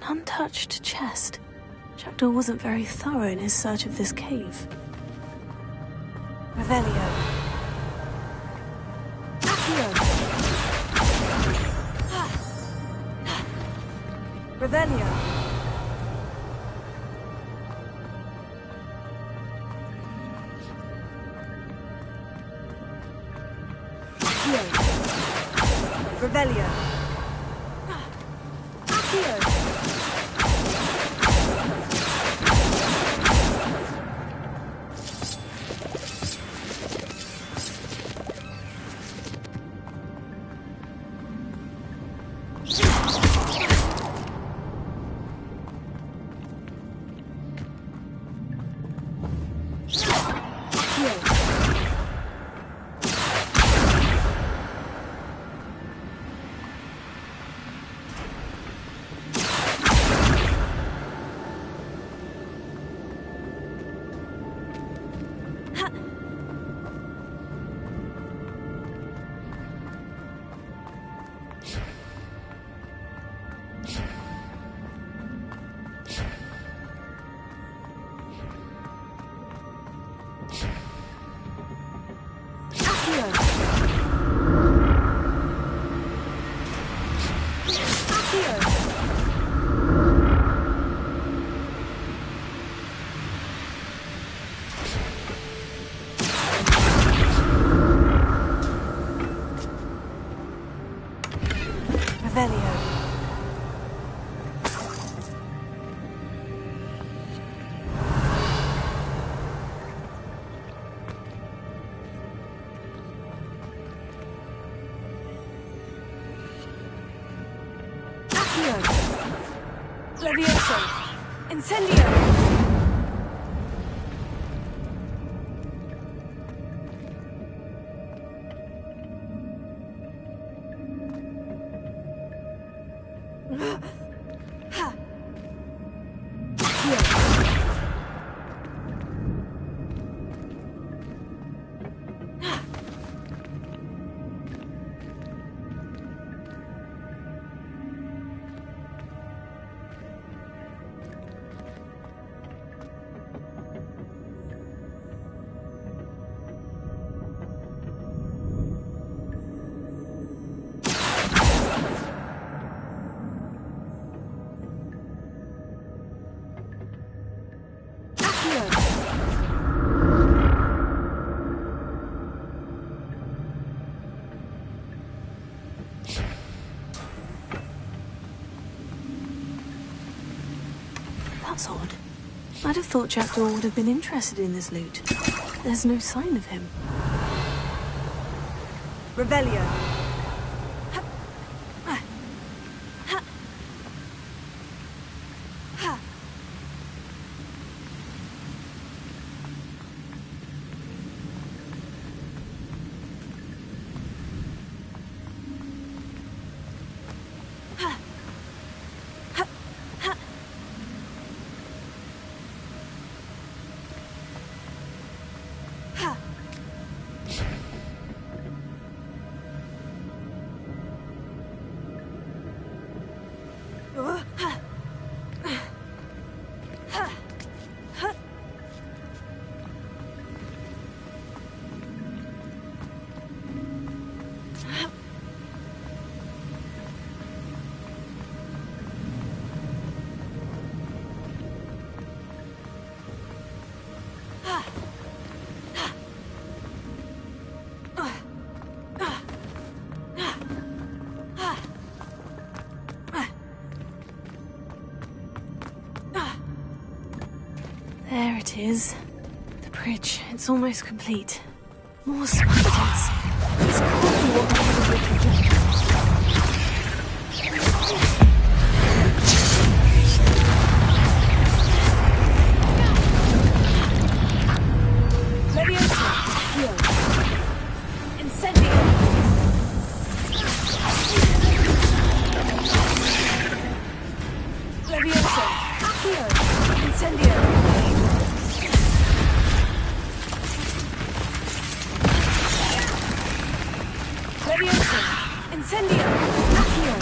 Untouched chest. Jackdaw wasn't very thorough in his search of this cave. Revelio. Revelio. Revelio. Levioso! Incendio! That's odd. I'd have thought Jackdaw would have been interested in this loot. There's no sign of him. Revelio. There it is. The bridge. It's almost complete. More spiders. It's crazy what the hell they can do. Leviosa. Heal. Incendio. Leviosa. Heal. Incendio. Leviosa! Incendio! Accio!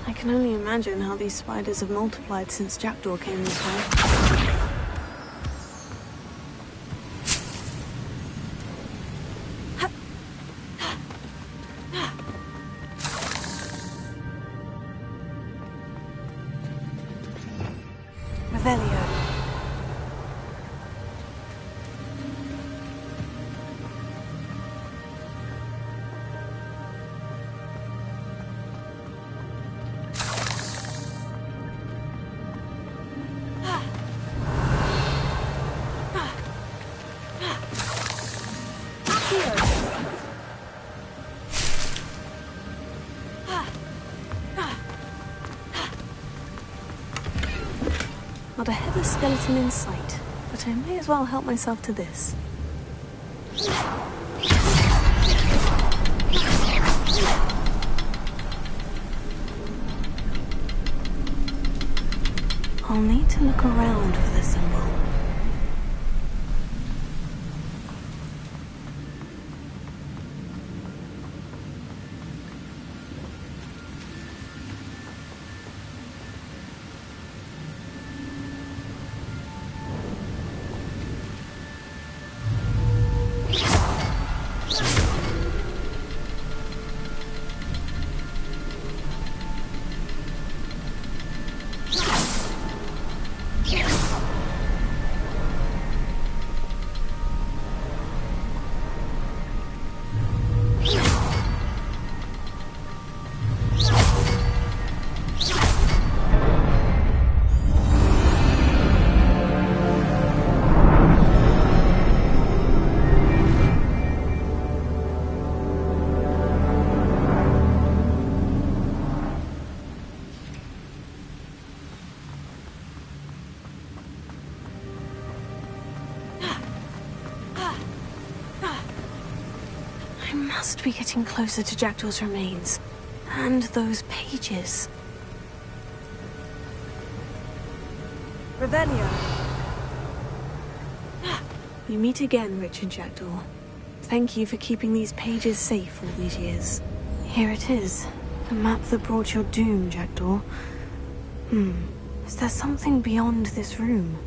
I can only imagine how these spiders have multiplied since Jackdaw came this way. Revelio. Not a heavy skeleton in sight, but I may as well help myself to this. I'll need to look around for the symbol. I must be getting closer to Jackdaw's remains. And those pages. Revelio. We meet again, Richard Jackdaw. Thank you for keeping these pages safe all these years. Here it is. The map that brought your doom, Jackdaw. Is there something beyond this room?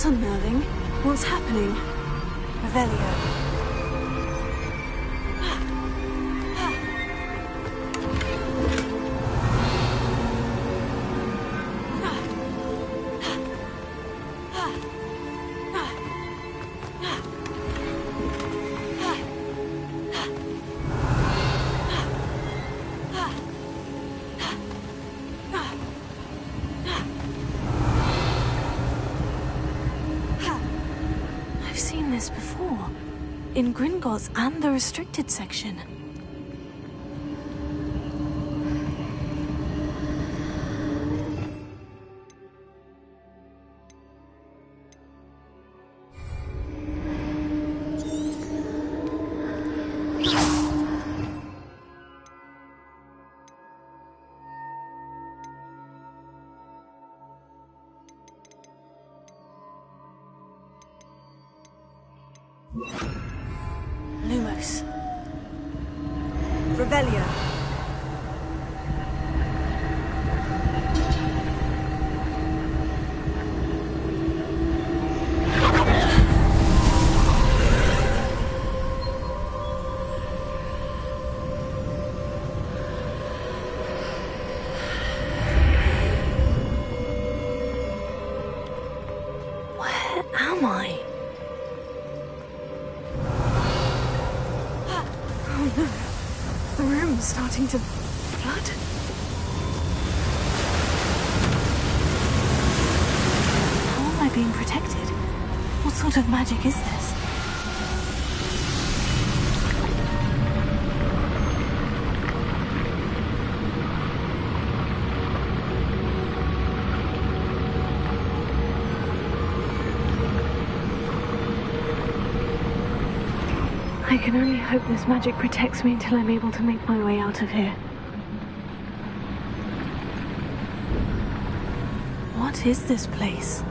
That's unnerving. What's happening? Revelio. I've seen this before. In Gringotts and the restricted section. Lumos. Revelio. Where am I? Oh no. The room's starting to flood. How am I being protected? What sort of magic is this? I can only hope this magic protects me until I'm able to make my way out of here. What is this place?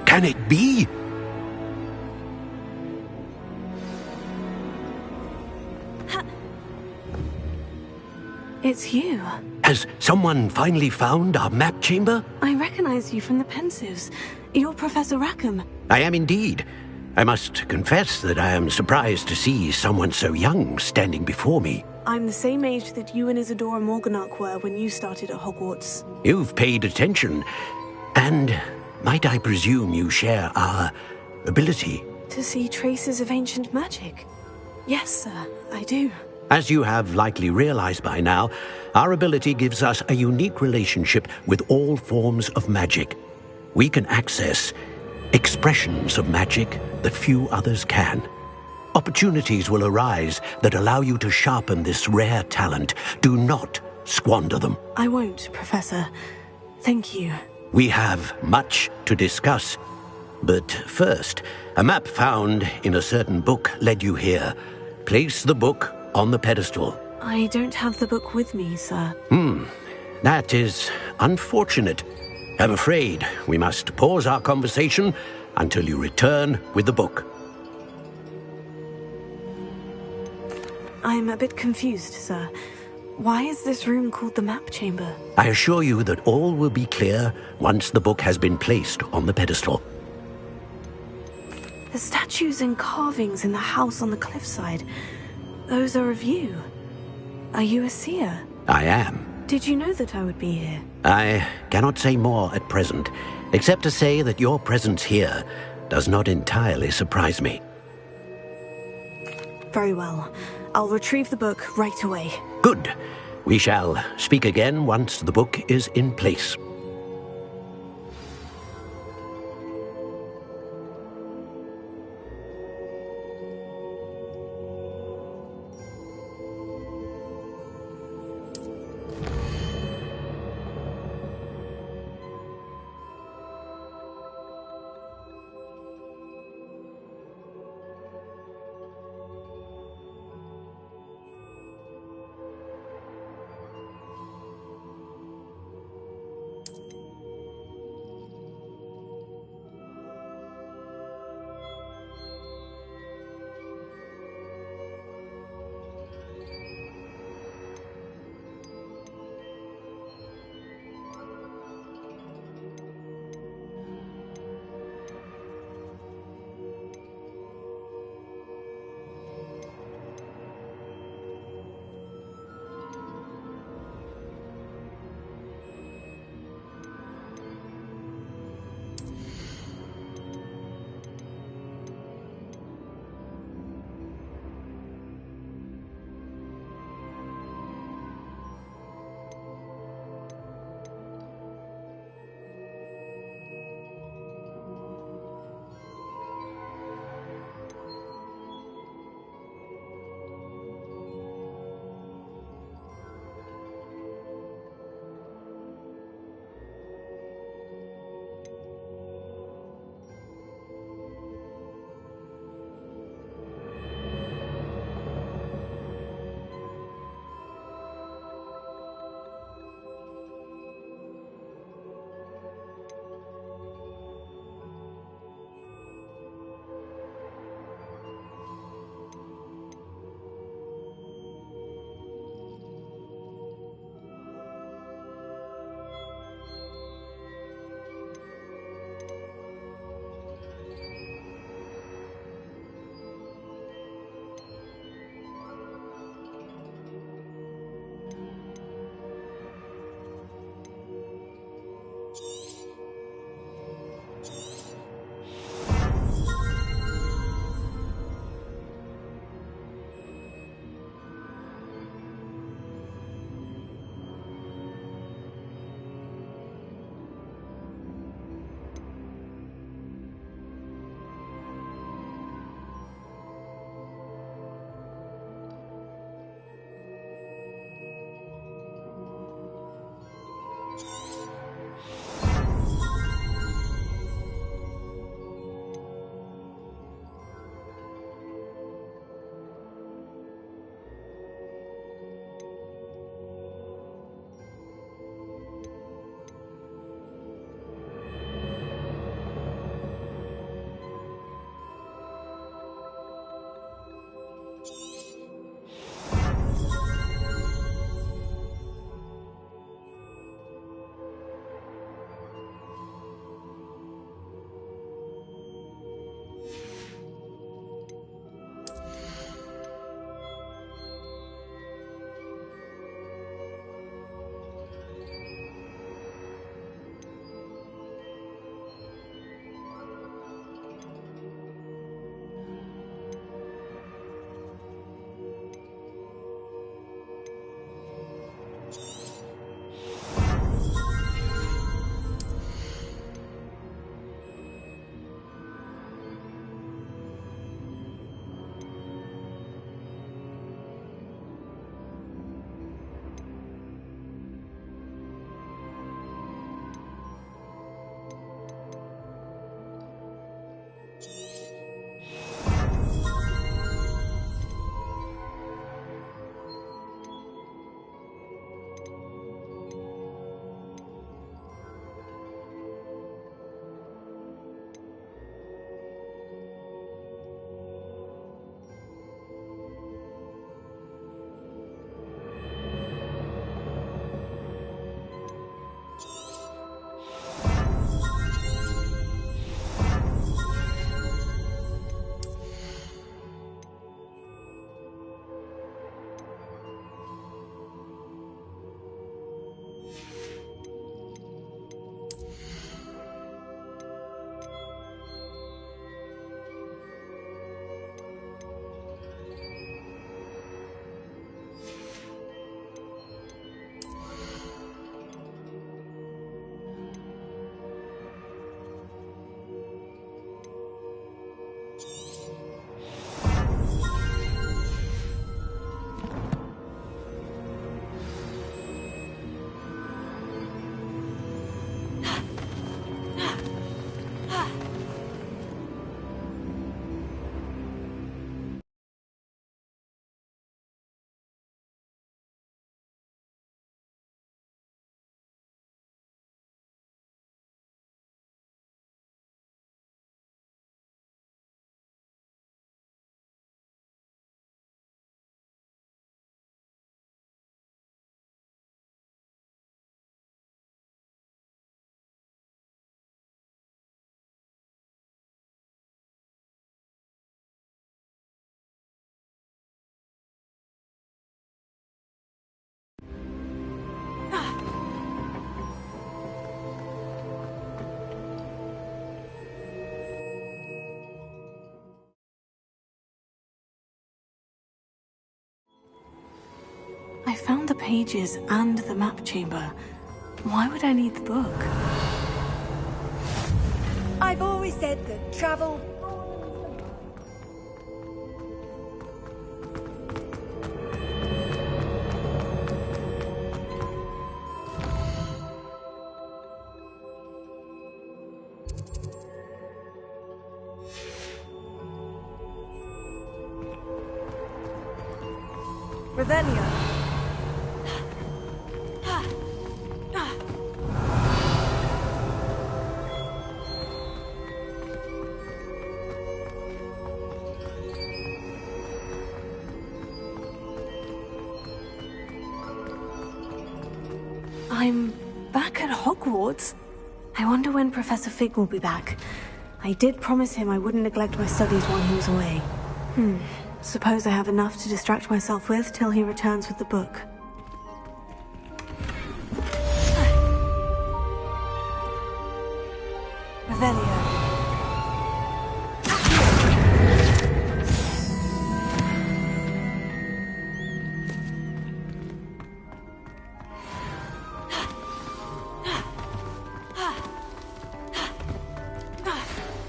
Can it be? It's you. Has someone finally found our map chamber? I recognize you from the Pensives. You're Professor Rackham. I am indeed. I must confess that I am surprised to see someone so young standing before me. I'm the same age that you and Isadora Morganach were when you started at Hogwarts. You've paid attention, and might I presume you share our ability? To see traces of ancient magic? Yes, sir, I do. As you have likely realized by now, our ability gives us a unique relationship with all forms of magic. We can access expressions of magic that few others can. Opportunities will arise that allow you to sharpen this rare talent. Do not squander them. I won't, Professor. Thank you. We have much to discuss. But first, a map found in a certain book led you here. Place the book on the pedestal. I don't have the book with me, sir. That is unfortunate. I'm afraid we must pause our conversation until you return with the book. I'm a bit confused, sir. Why is this room called the map chamber? I assure you that all will be clear once the book has been placed on the pedestal. The statues and carvings in the house on the cliffside, those are of you. Are you a seer? I am. Did you know that I would be here? I cannot say more at present, except to say that your presence here does not entirely surprise me. Very well. I'll retrieve the book right away. Good. We shall speak again once the book is in place. I found the pages and the map chamber. Why would I need the book? I've always said that travel... Revelio. I'm back at Hogwarts. I wonder when Professor Fig will be back. I did promise him I wouldn't neglect my studies while he was away. Suppose I have enough to distract myself with till he returns with the book. Revelio.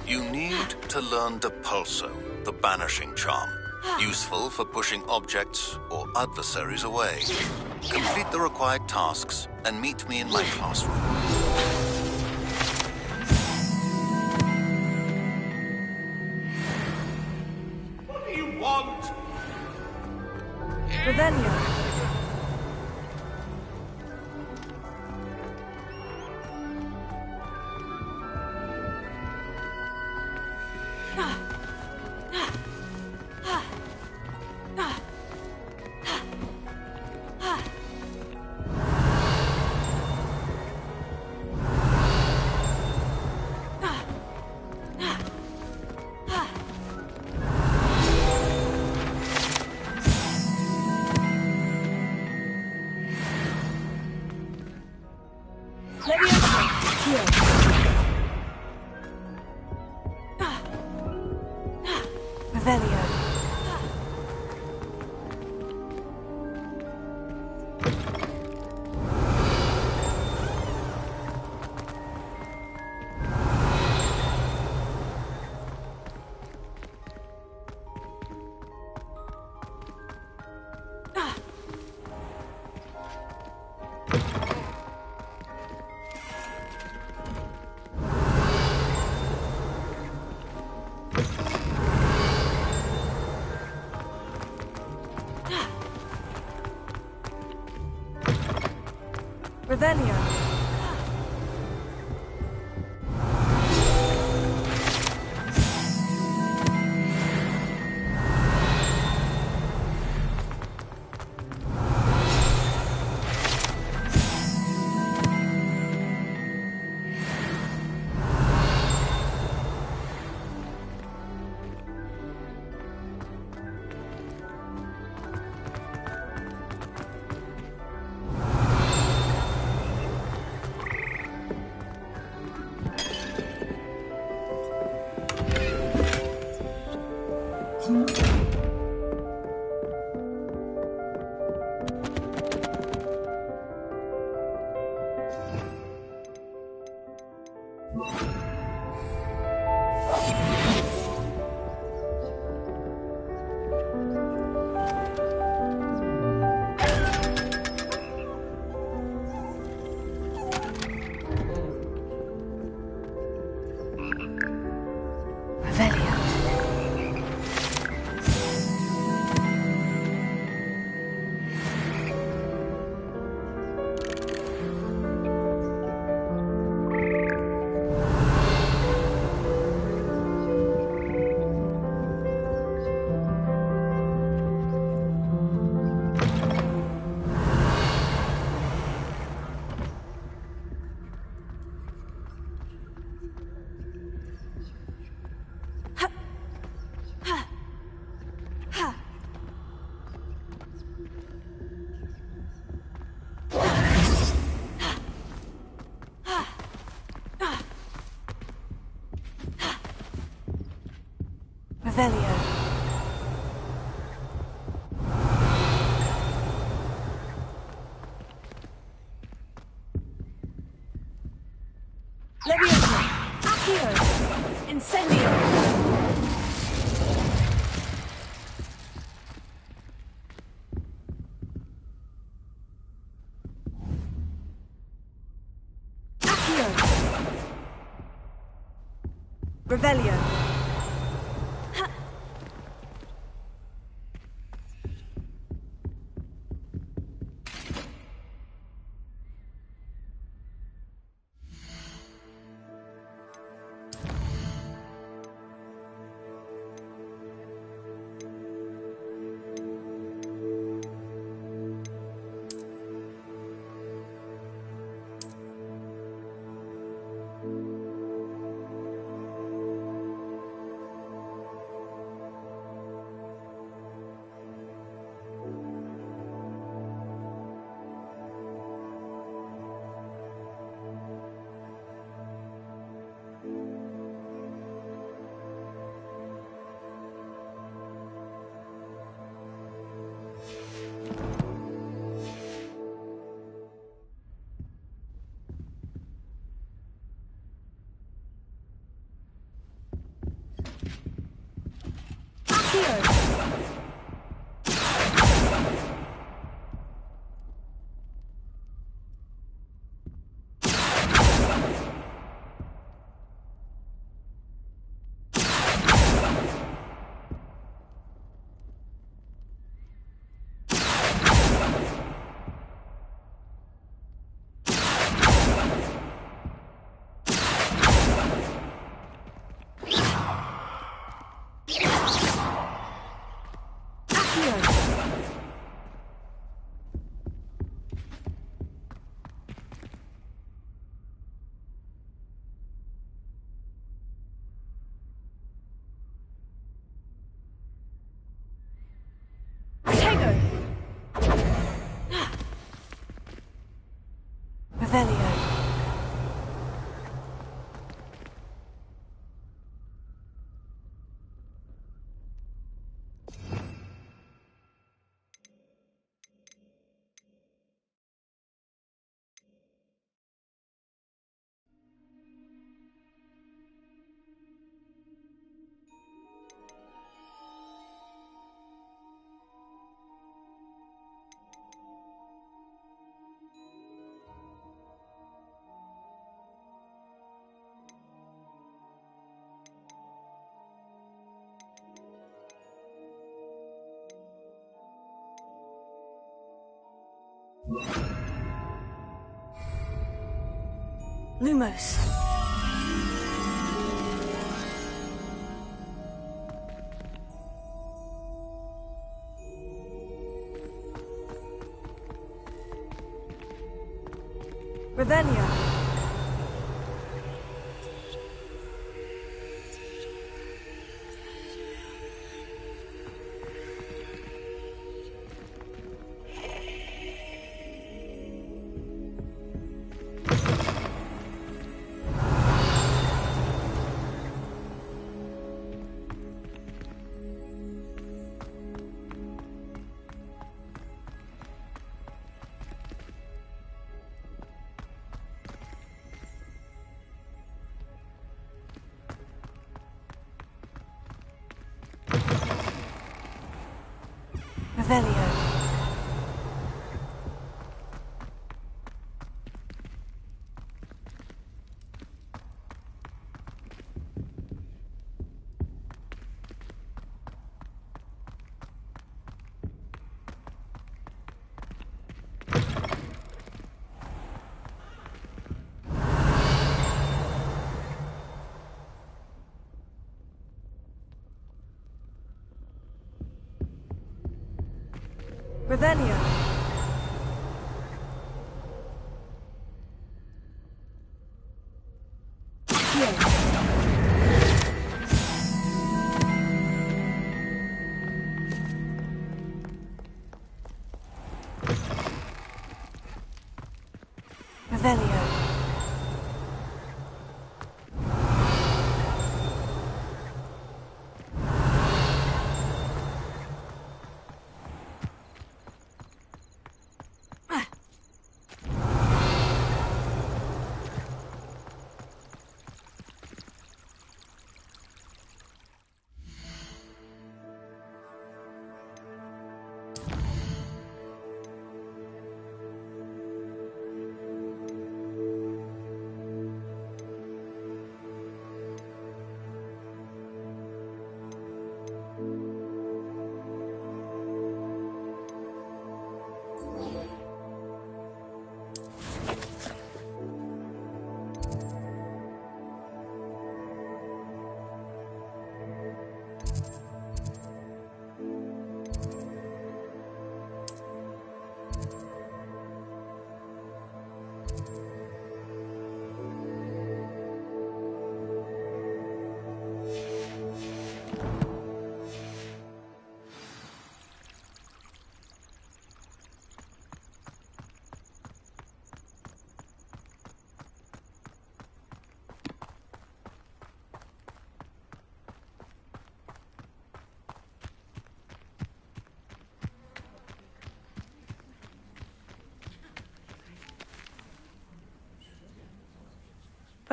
You need to learn Depulso, the banishing charm. Useful for pushing objects or adversaries away. Complete the required tasks and meet me in my classroom. What do you want? Revelio. Revelio. Revelio. Leviosa! Accio! Incendio! Revelio. Revelio. Lumos. Revelio. Revelio. Revelio. Revelio.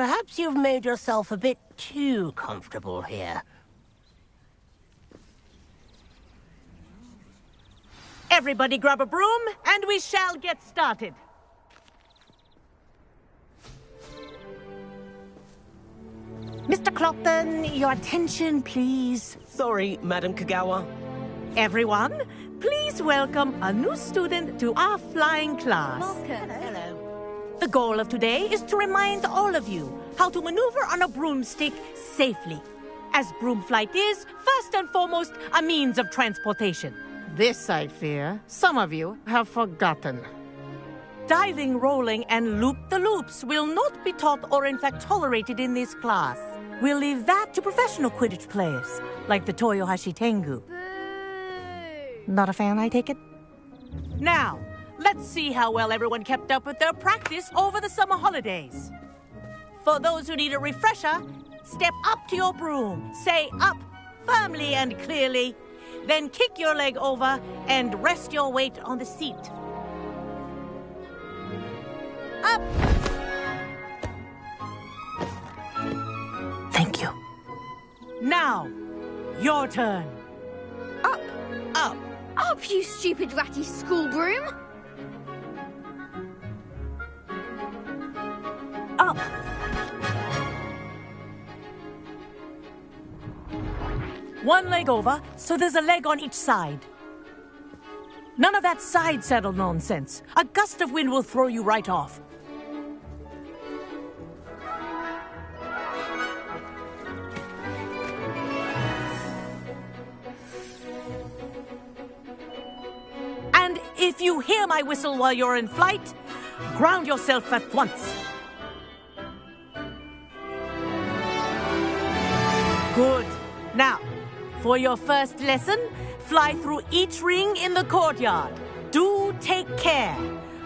perhaps you've made yourself a bit too comfortable here. Everybody grab a broom, and we shall get started. Mr. Clopton, your attention, please. Sorry, Madam Kagawa. Everyone, please welcome a new student to our flying class. Hello. The goal of today is to remind all of you how to maneuver on a broomstick safely, as broom flight is, first and foremost, a means of transportation. This, I fear, some of you have forgotten. Diving, rolling, and loop-the-loops will not be taught or in fact tolerated in this class. We'll leave that to professional Quidditch players, like the Toyohashi Tengu. Not a fan, I take it? Now, let's see how well everyone kept up with their practice over the summer holidays. For those who need a refresher, step up to your broom, say up firmly and clearly, then kick your leg over and rest your weight on the seat. Up! Thank you. Now, your turn. Up! Up! Up, you stupid ratty school broom! Up! One leg over, so there's a leg on each side. None of that side saddle nonsense. A gust of wind will throw you right off. And if you hear my whistle while you're in flight, ground yourself at once. Good. Now, for your first lesson, fly through each ring in the courtyard. Do take care.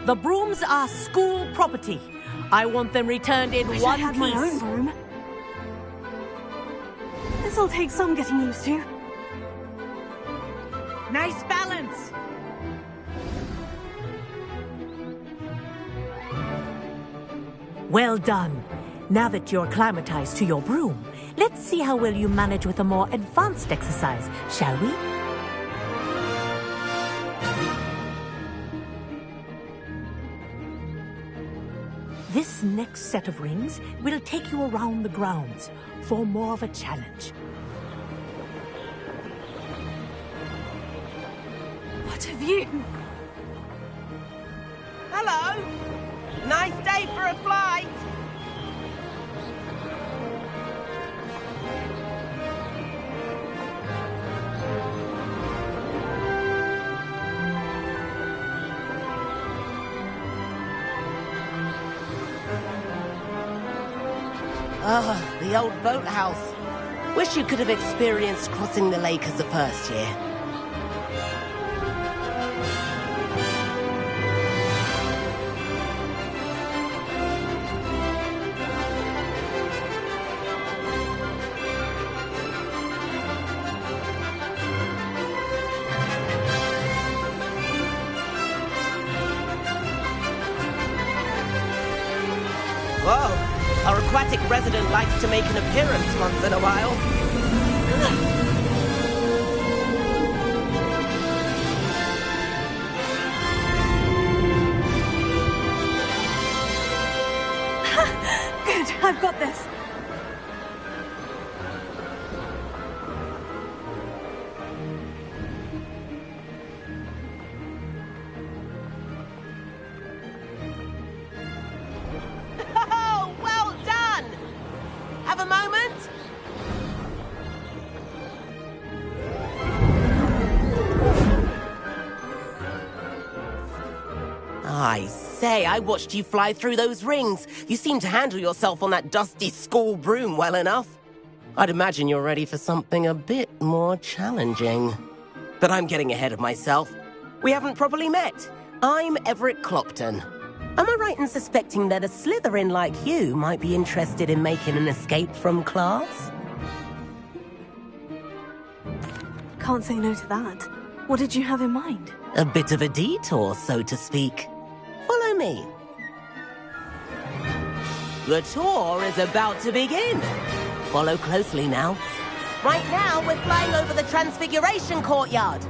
The brooms are school property. I want them returned in Wish one I had piece. my own broom. This'll take some getting used to. Nice balance. Well done. Now that you're acclimatized to your broom, let's see how well you manage with a more advanced exercise, shall we? This next set of rings will take you around the grounds for more of a challenge. What have you... Hello! Nice day for a flight! Ah, the old boathouse. Wish you could have experienced crossing the lake as a first year. Whoa, our aquatic resident likes to make an appearance once in a while. Good, I've got this. Oh, well done! Have a moment? I say, I watched you fly through those rings. You seem to handle yourself on that dusty school broom well enough. I'd imagine you're ready for something a bit more challenging. But I'm getting ahead of myself. We haven't properly met. I'm Everett Clopton. Am I right in suspecting that a Slytherin like you might be interested in making an escape from class? Can't say no to that. What did you have in mind? A bit of a detour, so to speak. Follow me. The tour is about to begin. Follow closely now. Right now, we're flying over the Transfiguration Courtyard.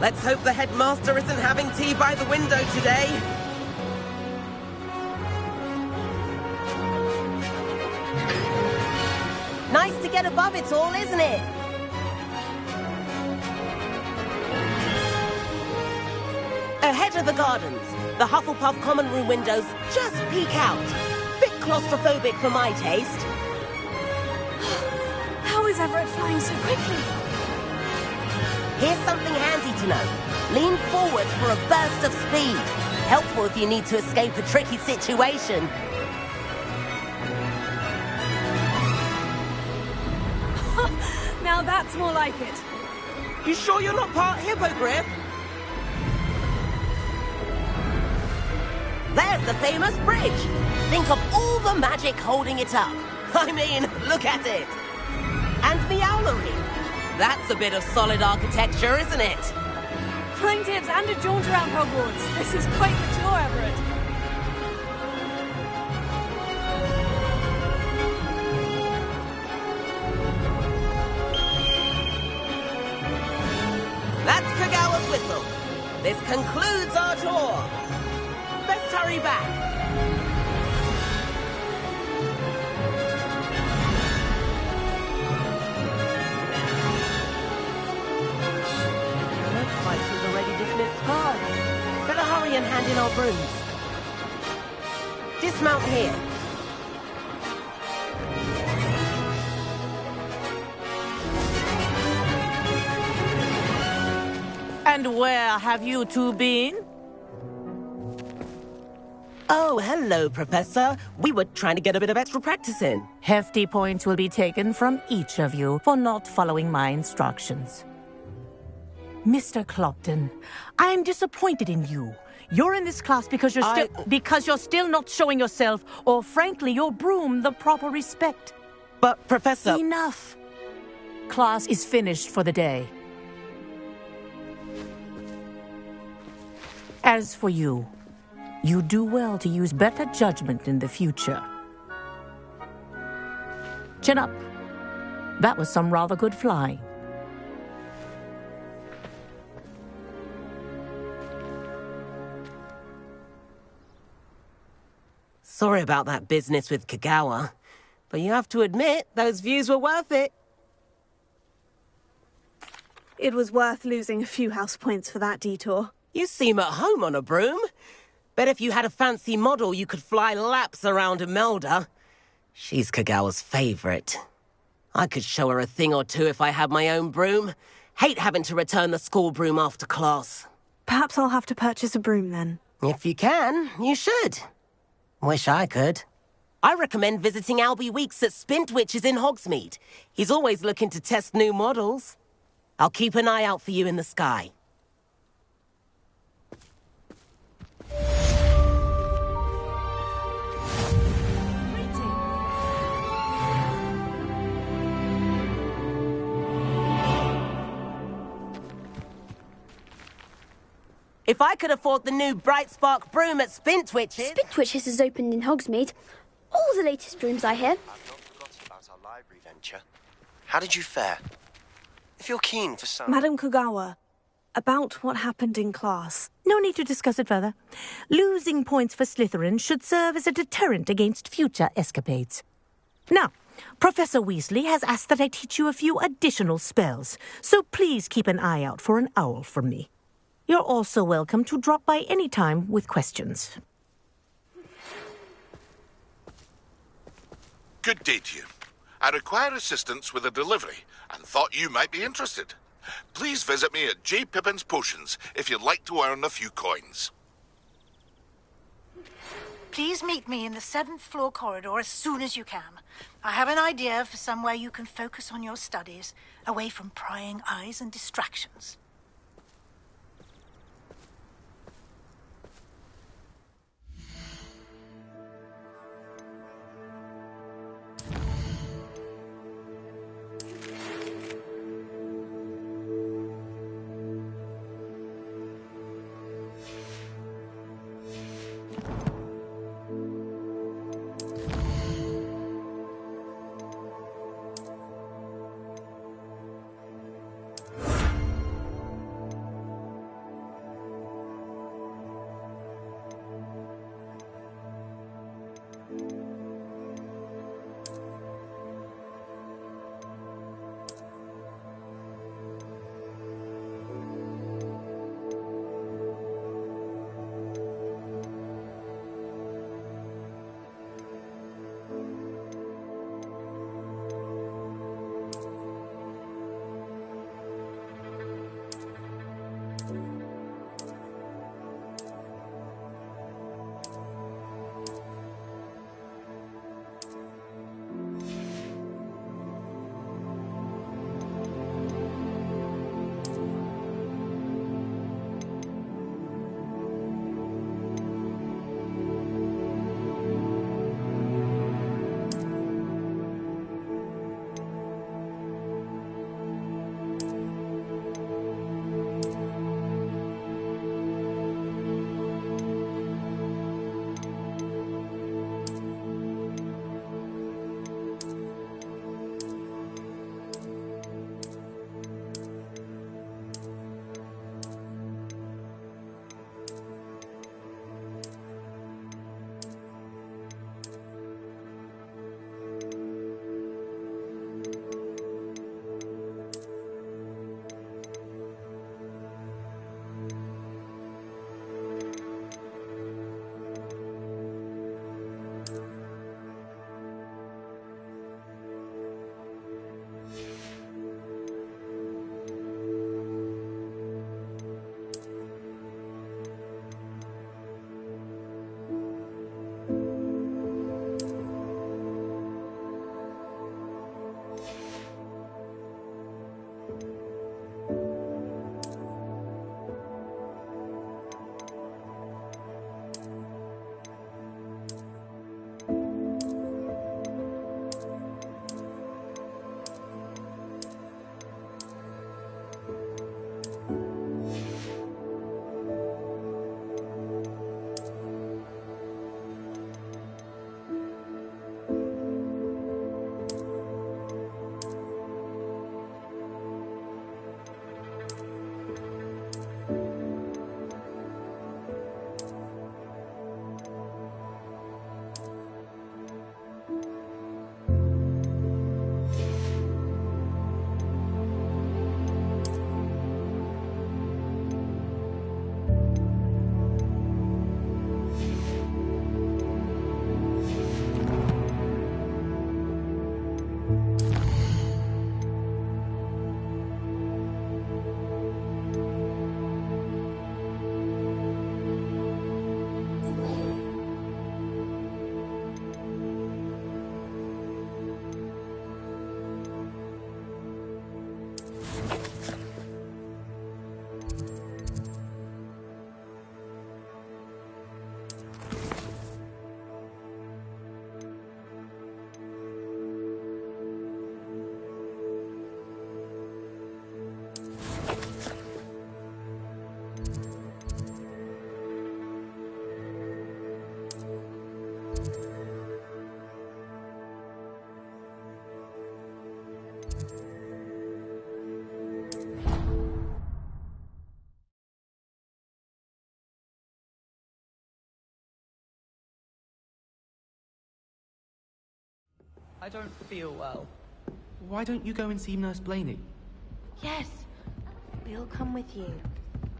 Let's hope the headmaster isn't having tea by the window today. Nice to get above it all, isn't it? Ahead of the gardens, the Hufflepuff common room windows just peek out. Bit claustrophobic for my taste. How is Everett flying so quickly? Here's something handy to know. Lean forward for a burst of speed. Helpful if you need to escape a tricky situation. Now that's more like it. You sure you're not part hippogriff? There's the famous bridge. Think of all the magic holding it up. I mean, look at it. And the owlery. That's a bit of solid architecture, isn't it? Flying tips and a jaunt around Hogwarts. This is quite the tour, Everett. That's Kagawa's whistle. This concludes our tour. Let's hurry back. Looks like he's already dismissed cars. Better hurry and hand in our brooms. Dismount here. And where have you two been? Oh, hello, Professor. We were trying to get a bit of extra practice in. Hefty points will be taken from each of you for not following my instructions. Mr. Clopton, I'm disappointed in you. You're in this class because you're still not showing yourself, or frankly, your broom, the proper respect. But, Professor... Enough. Class is finished for the day. As for you, you do well to use better judgment in the future. Chin up. That was some rather good flying. Sorry about that business with Kagawa, but you have to admit, those views were worth it. It was worth losing a few house points for that detour. You seem at home on a broom. Bet if you had a fancy model, you could fly laps around Imelda. She's Kagawa's favorite. I could show her a thing or two if I had my own broom. Hate having to return the school broom after class. Perhaps I'll have to purchase a broom then. If you can, you should. Wish I could. I recommend visiting Albie Weeks at Spintwitches in Hogsmeade. He's always looking to test new models. I'll keep an eye out for you in the sky. If I could afford the new Bright Spark broom at Spintwitches... Spintwitches has opened in Hogsmeade. All the latest brooms, I hear. I've not forgotten about our library venture. How did you fare? If you're keen for some... Madam Kagawa, about what happened in class. No need to discuss it further. Losing points for Slytherin should serve as a deterrent against future escapades. Now, Professor Weasley has asked that I teach you a few additional spells, so please keep an eye out for an owl from me. You're also welcome to drop by any time with questions. Good day to you. I require assistance with a delivery and thought you might be interested. Please visit me at J. Pippin's Potions if you'd like to earn a few coins. Please meet me in the 7th floor corridor as soon as you can. I have an idea for somewhere you can focus on your studies, away from prying eyes and distractions. I don't feel well. Why don't you go and see Nurse Blaney? Yes, we'll come with you.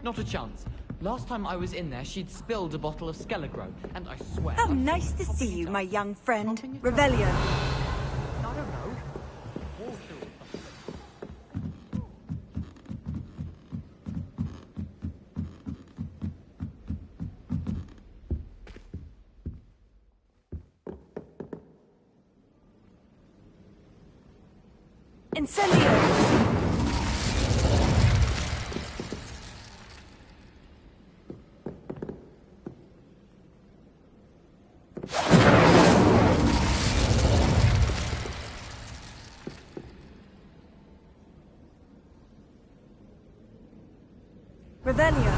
Not a chance. Last time I was in there, she'd spilled a bottle of Skelegro, and I swear... How nice to see you, my young friend. Revelio. I don't know. Incendio! Revelio.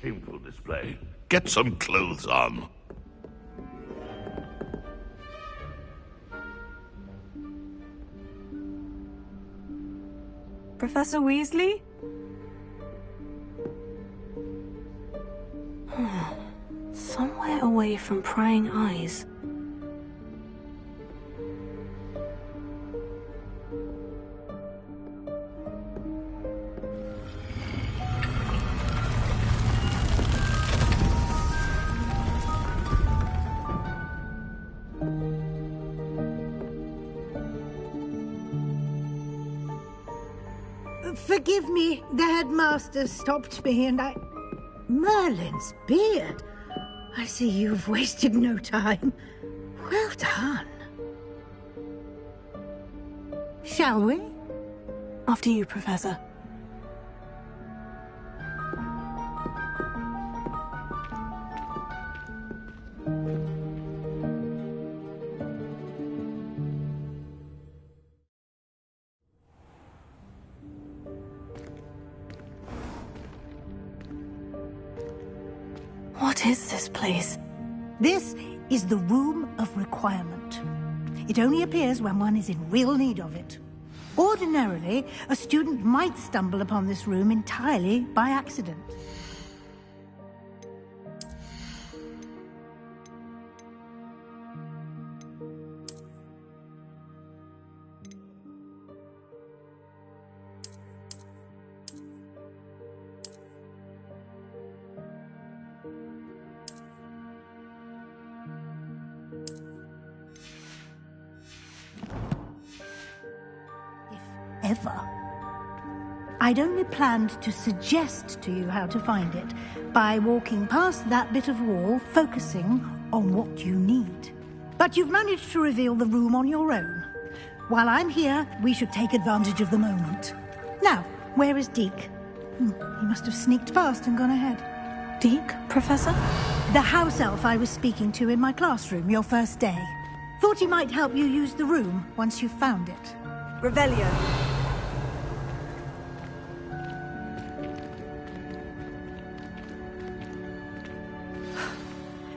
Shameful display. Get some clothes on. Professor Weasley? Somewhere away from prying eyes. Forgive me, the headmaster stopped me and I... Merlin's beard. I see you've wasted no time. Well done. Shall we? After you, Professor. What is this place? This is the Room of Requirement. It only appears when one is in real need of it. Ordinarily, a student might stumble upon this room entirely by accident. Ever. I'd only planned to suggest to you how to find it by walking past that bit of wall, focusing on what you need. But you've managed to reveal the room on your own. While I'm here, we should take advantage of the moment. Now, where is Deke? He must have sneaked past and gone ahead. Deke, Professor? The house elf I was speaking to in my classroom your first day. Thought he might help you use the room once you've found it. Revelio.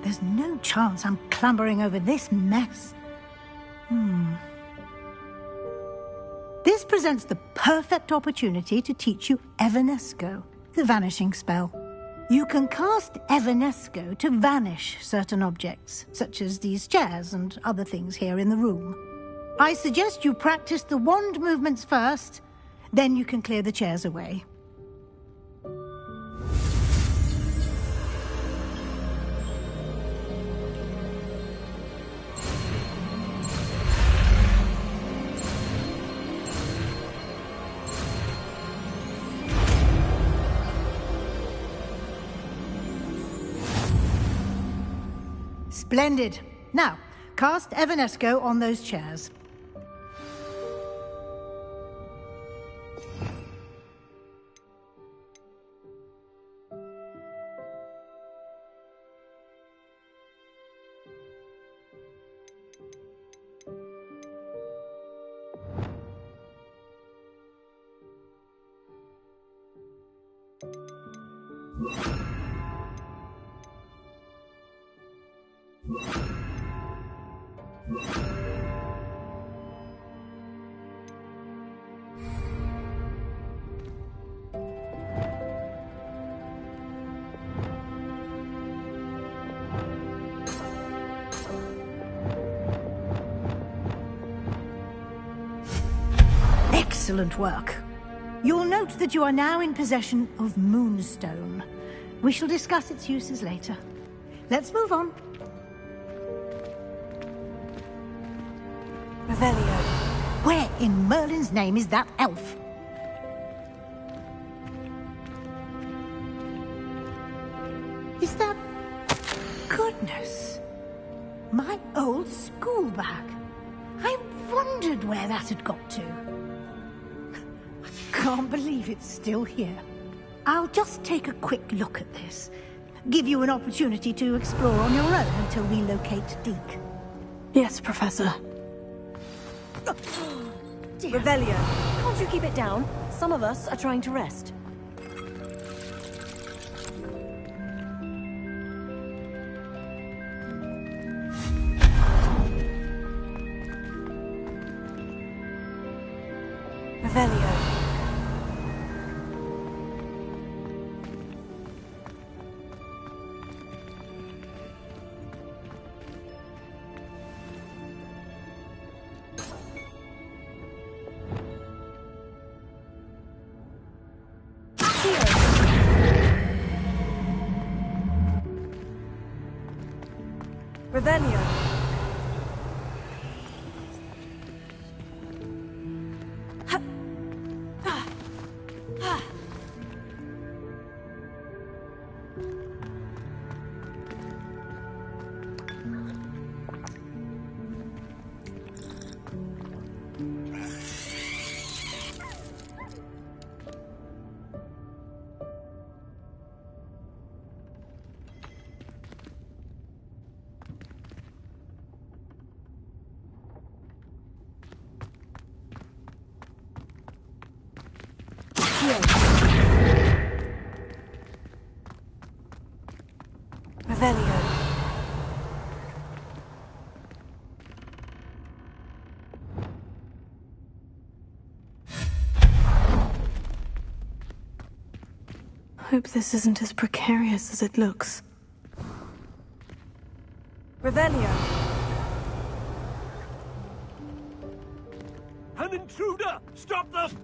There's no chance I'm clambering over this mess. This presents the perfect opportunity to teach you Evanesco, the vanishing spell. You can cast Evanesco to vanish certain objects, such as these chairs and other things here in the room. I suggest you practice the wand movements first, then you can clear the chairs away. Splendid. Now, cast Evanesco on those chairs. Excellent work. You'll note that you are now in possession of Moonstone. We shall discuss its uses later. Let's move on. Revelio. Where in Merlin's name is that elf? Is that... Goodness. My old school bag. I wondered where that had got to. I can't believe it's still here. I'll just take a quick look at this. Give you an opportunity to explore on your own until we locate Deke. Yes, Professor. Revelio. Can't you keep it down? Some of us are trying to rest. Revelio. Revelio. Revelio. Hope this isn't as precarious as it looks. Revelio. An intruder! Stop them!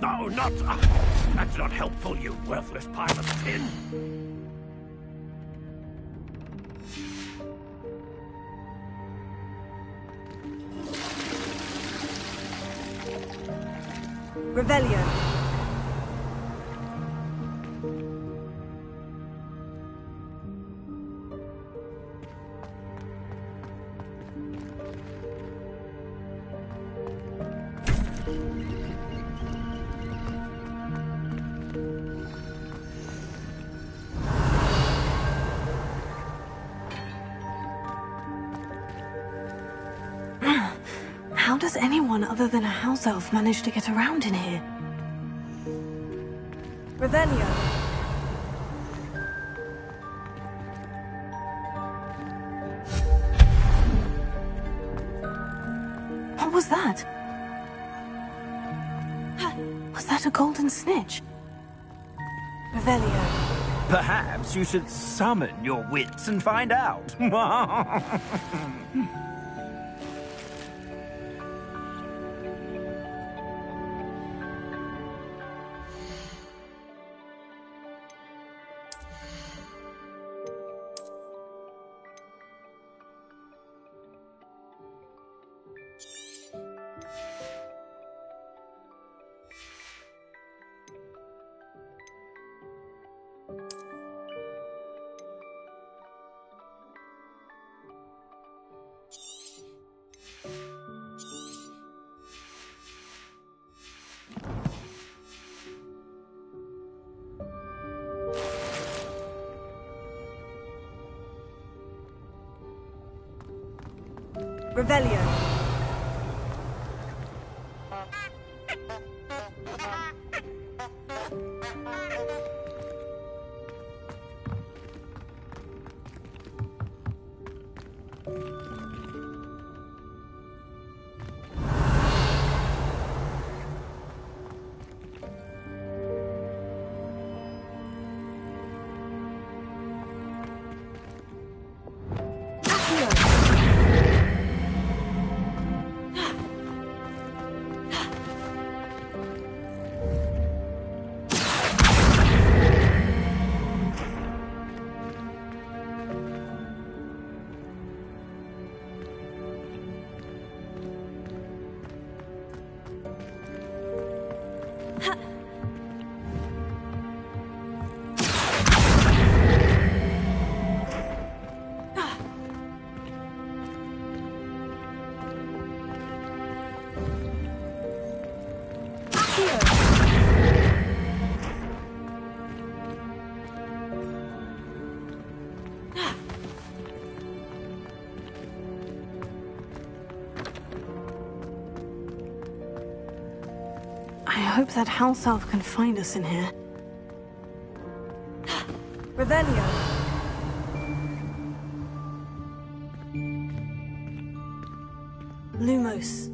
No, not... that's not helpful, you worthless pile of tin! Revelio. How does anyone other than a house elf manage to get around in here? Revelio. What was that? Was that a golden snitch? Revelio. Perhaps you should summon your wits and find out. Revelio. I hope that house elf can find us in here. Revelio. Lumos.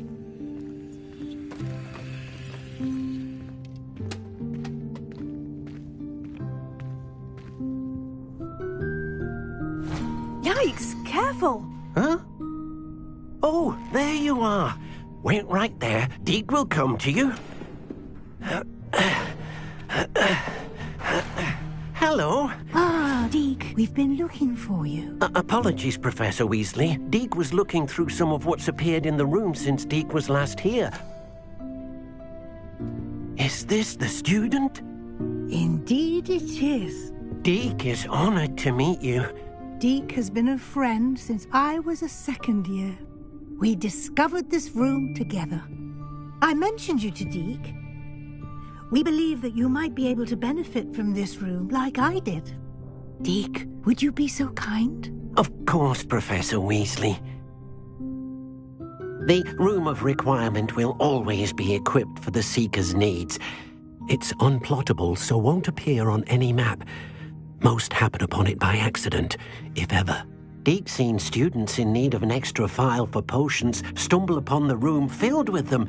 Yikes! Careful! Huh? Oh, there you are. Wait right there. Deke will come to you. Hello. Ah, Deke, we've been looking for you. Apologies, Professor Weasley. Deke was looking through some of what's appeared in the room since Deke was last here. Is this the student? Indeed it is. Deke is honored to meet you. Deke has been a friend since I was a second year. We discovered this room together. I mentioned you to Deke. We believe that you might be able to benefit from this room like I did. Deke, would you be so kind? Of course, Professor Weasley. The Room of Requirement will always be equipped for the Seeker's needs. It's unplottable, so won't appear on any map. Most happen upon it by accident, if ever. Deke's seen students in need of an extra file for potions stumble upon the room filled with them.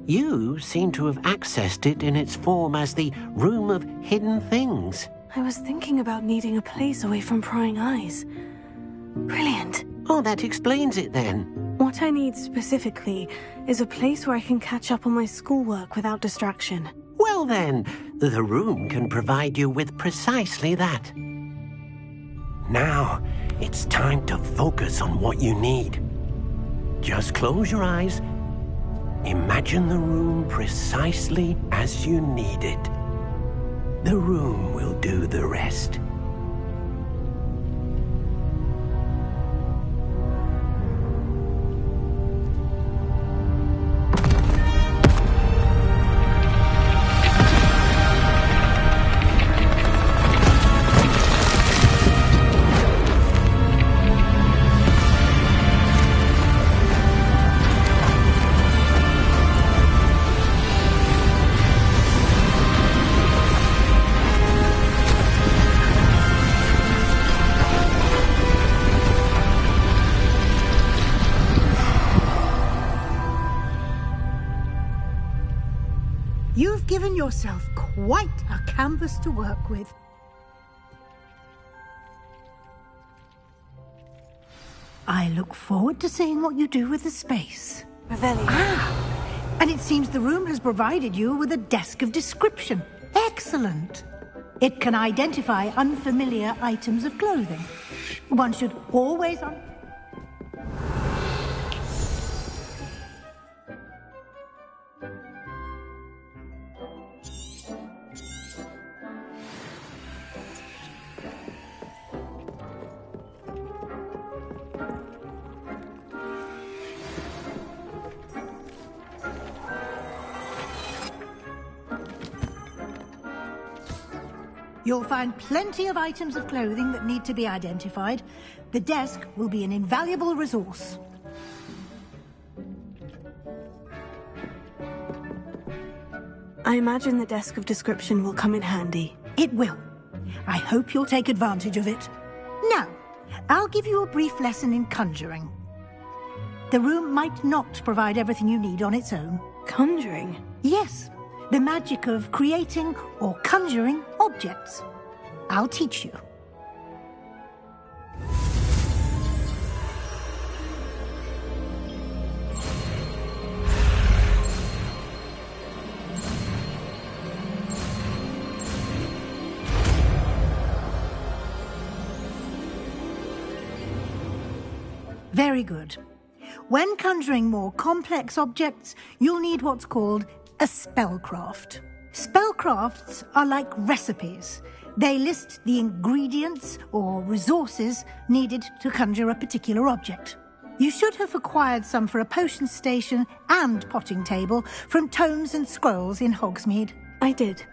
You seem to have accessed it in its form as the Room of Hidden Things. I was thinking about needing a place away from prying eyes. Brilliant. Oh, that explains it then. What I need specifically is a place where I can catch up on my schoolwork without distraction. Well then, the room can provide you with precisely that. Now, it's time to focus on what you need. Just close your eyes. Imagine the room precisely as you need it. The room will do the rest. You've given yourself quite a canvas to work with. I look forward to seeing what you do with the space. Revelio. Ah! And it seems the room has provided you with a desk of description. Excellent. It can identify unfamiliar items of clothing. One should always... You'll find plenty of items of clothing that need to be identified. The desk will be an invaluable resource. I imagine the desk of description will come in handy. It will. I hope you'll take advantage of it. Now, I'll give you a brief lesson in conjuring. The room might not provide everything you need on its own. Conjuring? Yes. The magic of creating or conjuring objects. I'll teach you. Very good. When conjuring more complex objects, you'll need what's called a spellcraft. Spellcrafts are like recipes. They list the ingredients or resources needed to conjure a particular object. You should have acquired some for a potion station and potting table from tomes and scrolls in Hogsmeade. I did.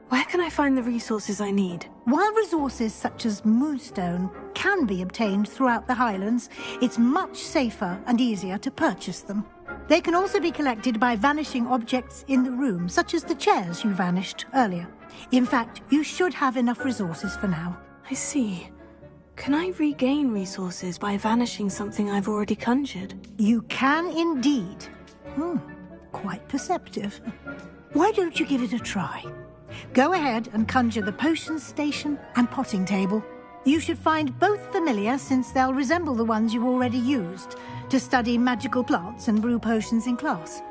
Where can I find the resources I need? While resources such as moonstone can be obtained throughout the Highlands, it's much safer and easier to purchase them. They can also be collected by vanishing objects in the room, such as the chairs you vanished earlier. In fact, you should have enough resources for now. I see. Can I regain resources by vanishing something I've already conjured? You can indeed. Quite perceptive. Why don't you give it a try? Go ahead and conjure the potions station and potting table. You should find both familiar, since they'll resemble the ones you've already used to study magical plants and brew potions in class.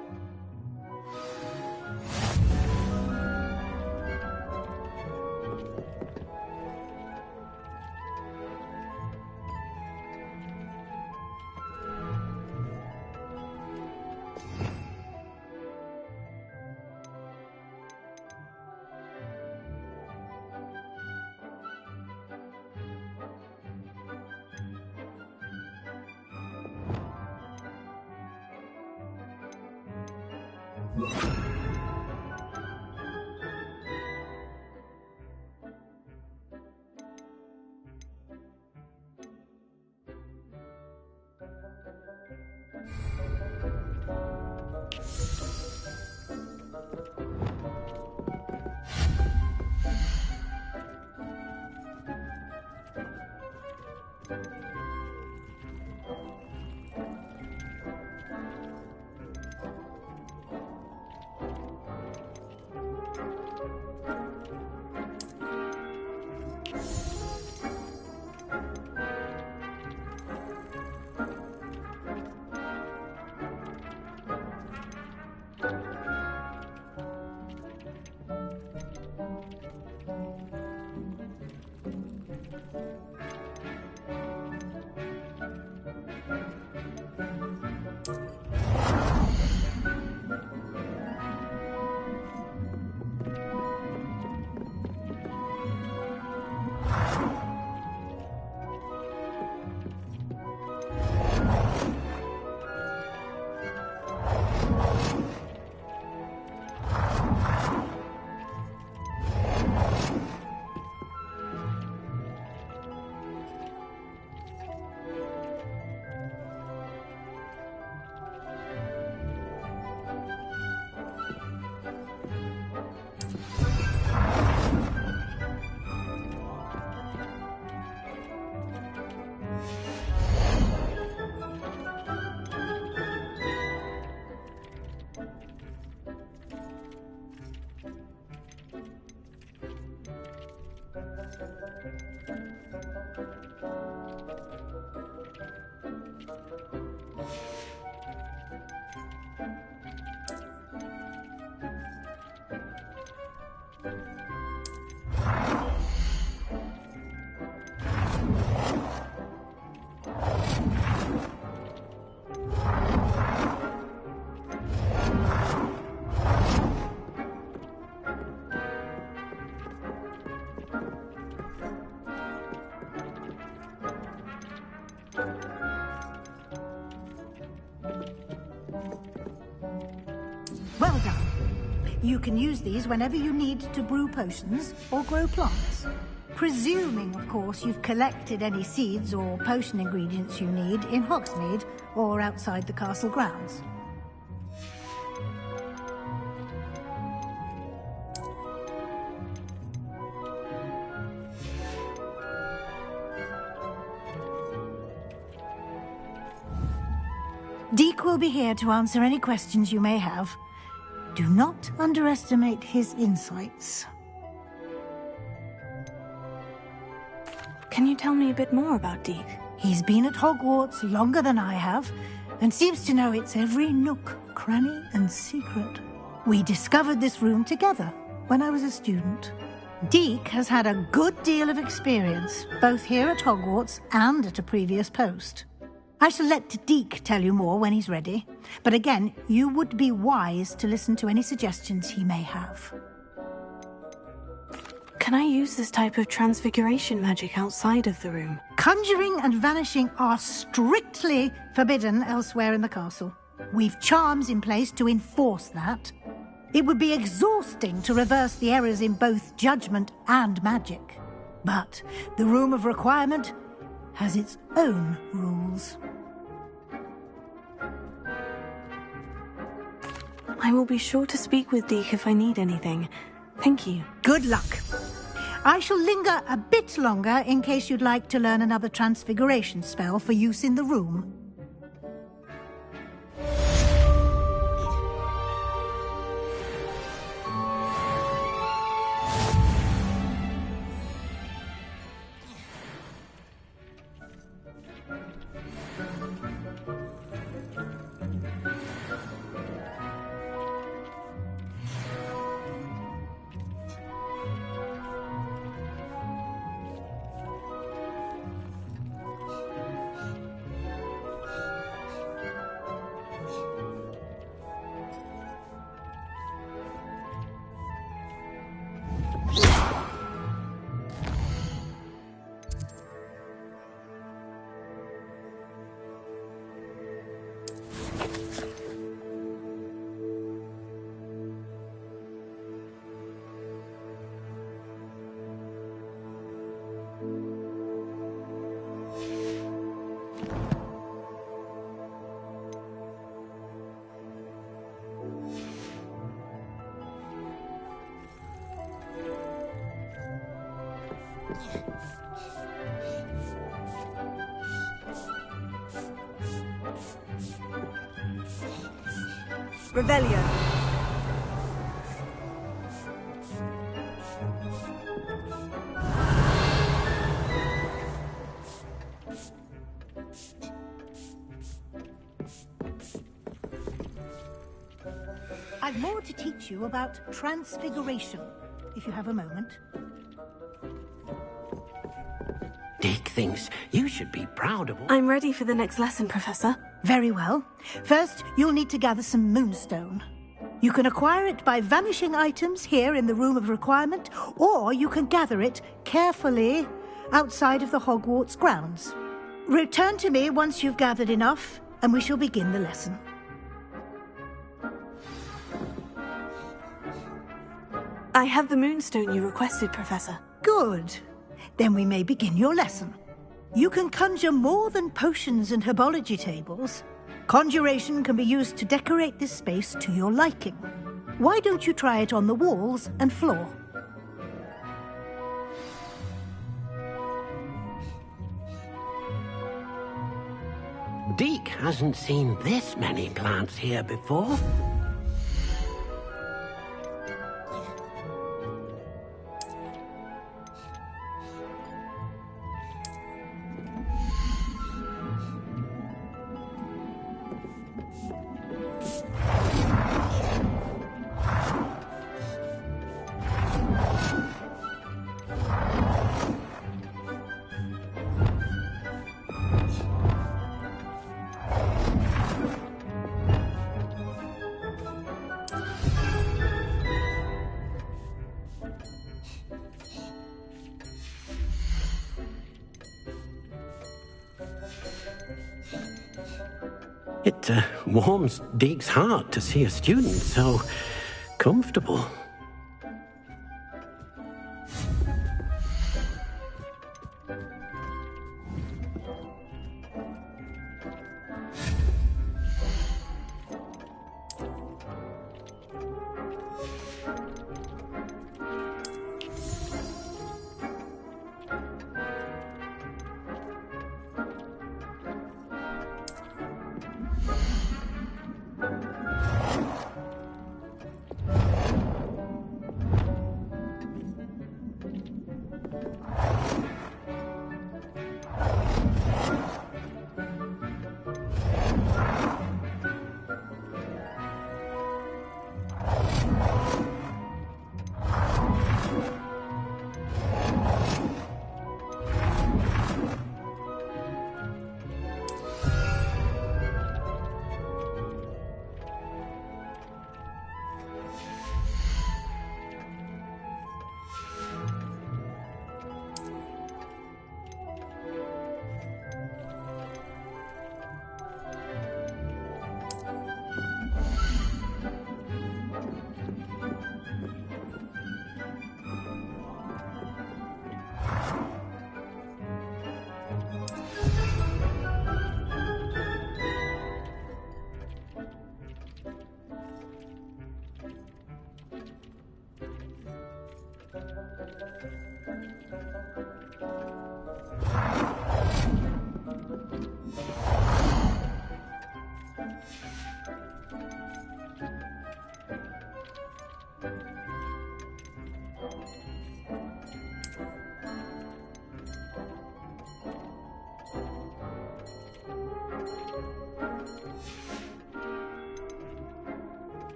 Well done. You can use these whenever you need to brew potions or grow plants. Presuming, of course, you've collected any seeds or potion ingredients you need in Hogsmeade or outside the castle grounds. Deek will be here to answer any questions you may have. Do not underestimate his insights. Can you tell me a bit more about Deek? He's been at Hogwarts longer than I have, and seems to know its every nook, cranny, and secret. We discovered this room together when I was a student. Deek has had a good deal of experience, both here at Hogwarts and at a previous post. I shall let Deek tell you more when he's ready, but again, you would be wise to listen to any suggestions he may have. Can I use this type of transfiguration magic outside of the room? Conjuring and vanishing are strictly forbidden elsewhere in the castle. We've charms in place to enforce that. It would be exhausting to reverse the errors in both judgment and magic. But the Room of Requirement has its own rules. I will be sure to speak with Deke if I need anything. Thank you. Good luck. I shall linger a bit longer in case you'd like to learn another transfiguration spell for use in the room. Revelio. I've more to teach you about transfiguration, if you have a moment. Deke thinks you should be proud of all... I'm ready for the next lesson, Professor. Very well. First, you'll need to gather some moonstone. You can acquire it by vanishing items here in the Room of Requirement, or you can gather it carefully outside of the Hogwarts grounds. Return to me once you've gathered enough, and we shall begin the lesson. I have the moonstone you requested, Professor. Good. Then we may begin your lesson. You can conjure more than potions and herbology tables. Conjuration can be used to decorate this space to your liking. Why don't you try it on the walls and floor? Deke hasn't seen this many plants here before. It warms Deke's heart to see a student so comfortable.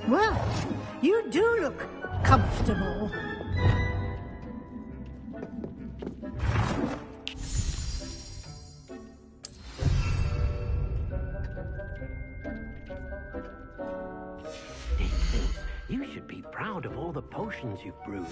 Well, you do look comfortable. You should be proud of all the potions you've brewed.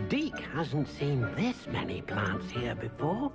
Deke hasn't seen this many plants here before.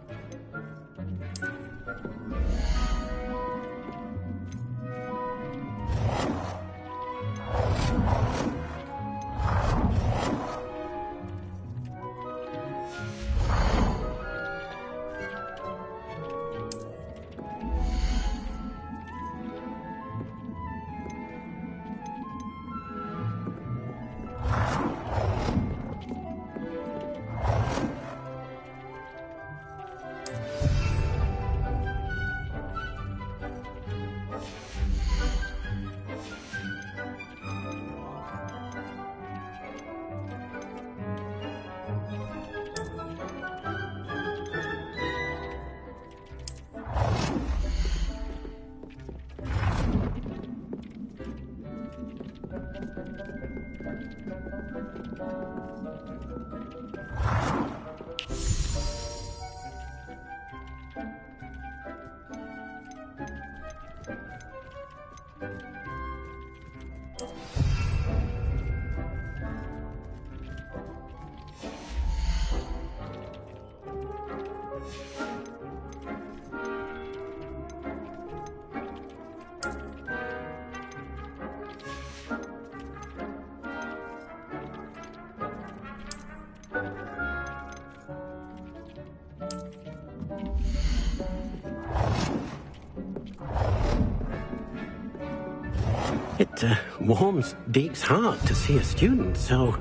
It warms Deke's heart to see a student so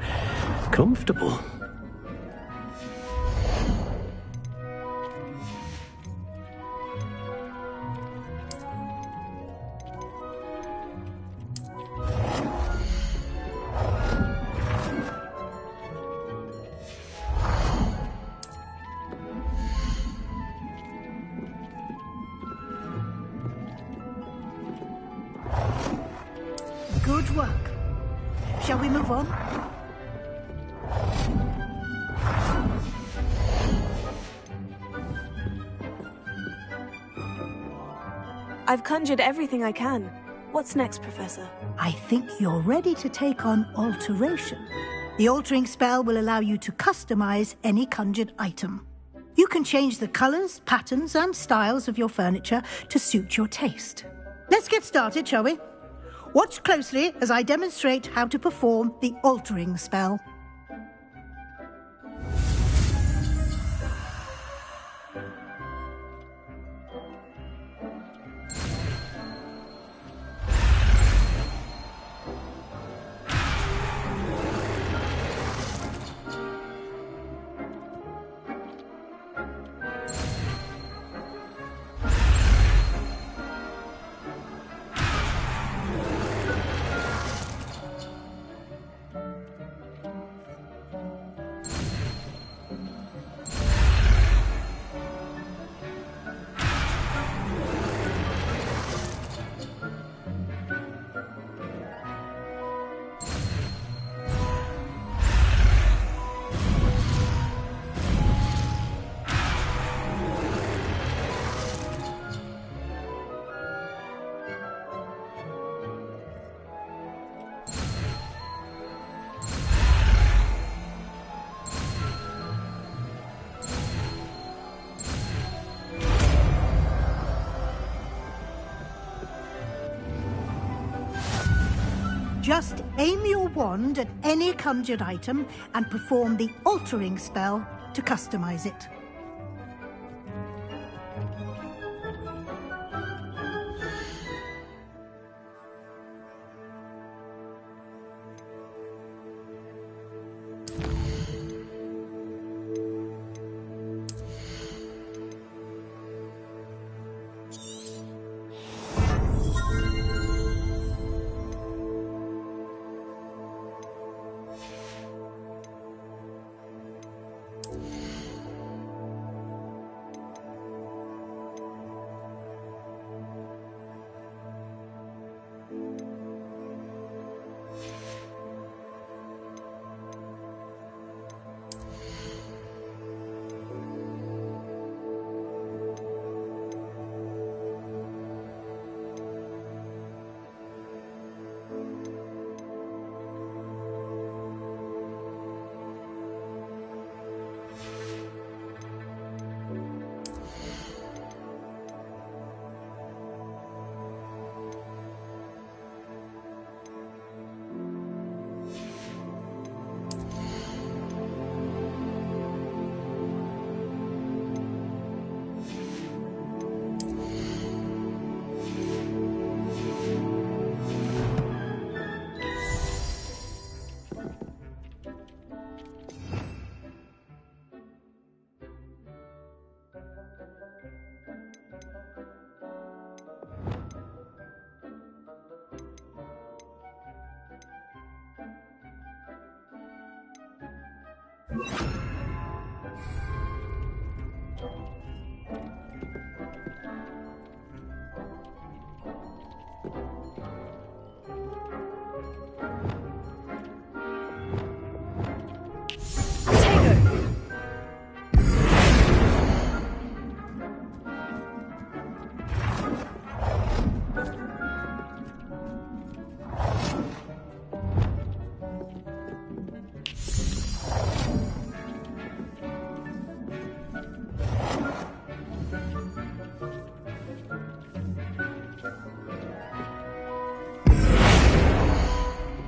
comfortable. Good work. Shall we move on? I've conjured everything I can. What's next, Professor? I think you're ready to take on alteration. The altering spell will allow you to customize any conjured item. You can change the colors, patterns, and styles of your furniture to suit your taste. Let's get started, shall we? Watch closely as I demonstrate how to perform the altering spell. Just aim your wand at any conjured item and perform the altering spell to customize it.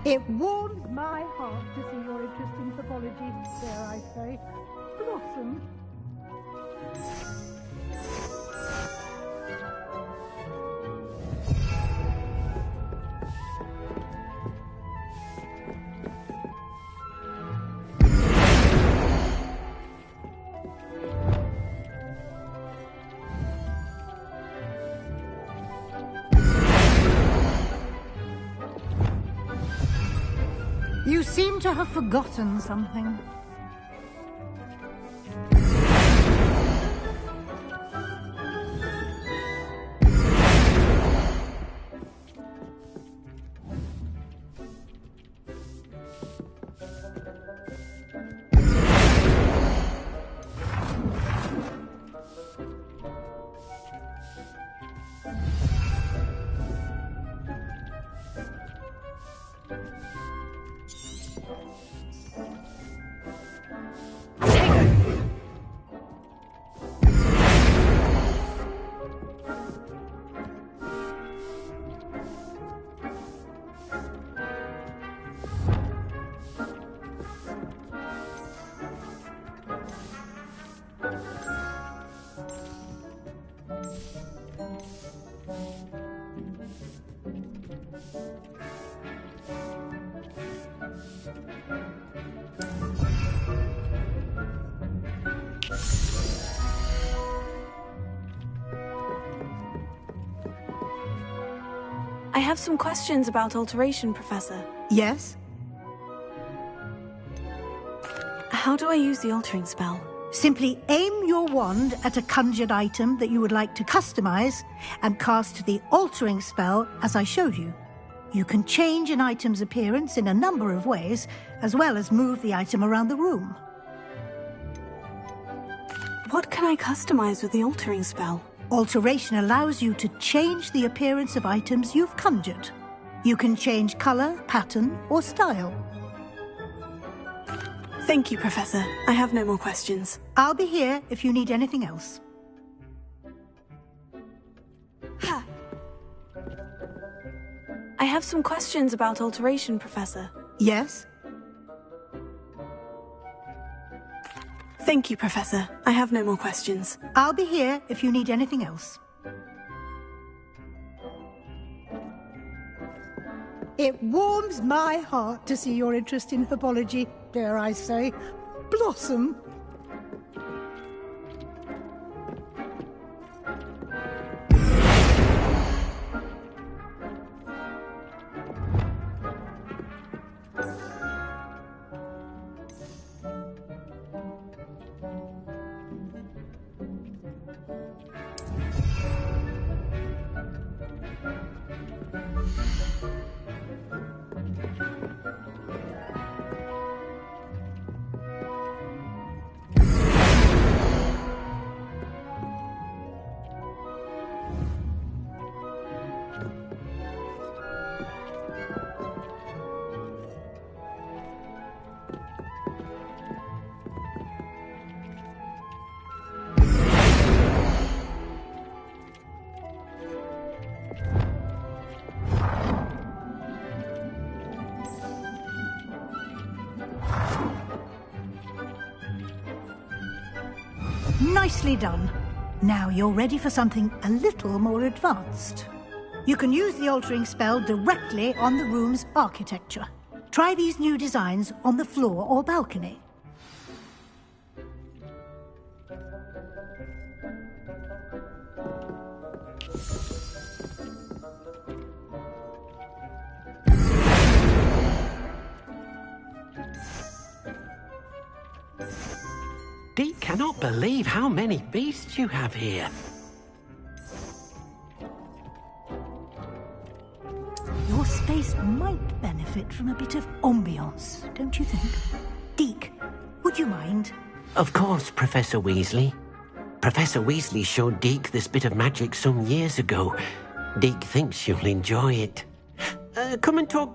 It warmed my heart to see your interest in pathology, dare I say, blossom. You seem to have forgotten something. I have some questions about alteration, Professor. Yes? How do I use the altering spell? Simply aim your wand at a conjured item that you would like to customize and cast the altering spell as I showed you. You can change an item's appearance in a number of ways, as well as move the item around the room. What can I customize with the altering spell? Alteration allows you to change the appearance of items you've conjured. You can change color, pattern, or style. Thank you, Professor. I have no more questions. I'll be here if you need anything else. I have some questions about alteration, Professor. Yes? Thank you, Professor. I have no more questions. I'll be here if you need anything else. It warms my heart to see your interest in herbology, dare I say, blossom. Nicely done. Now you're ready for something a little more advanced. You can use the altering spell directly on the room's architecture. Try these new designs on the floor or balcony. Deke cannot believe how many beasts you have here. Your space might benefit from a bit of ambiance, don't you think? Deke, would you mind? Of course, Professor Weasley. Professor Weasley showed Deke this bit of magic some years ago. Deke thinks you'll enjoy it. Come and talk to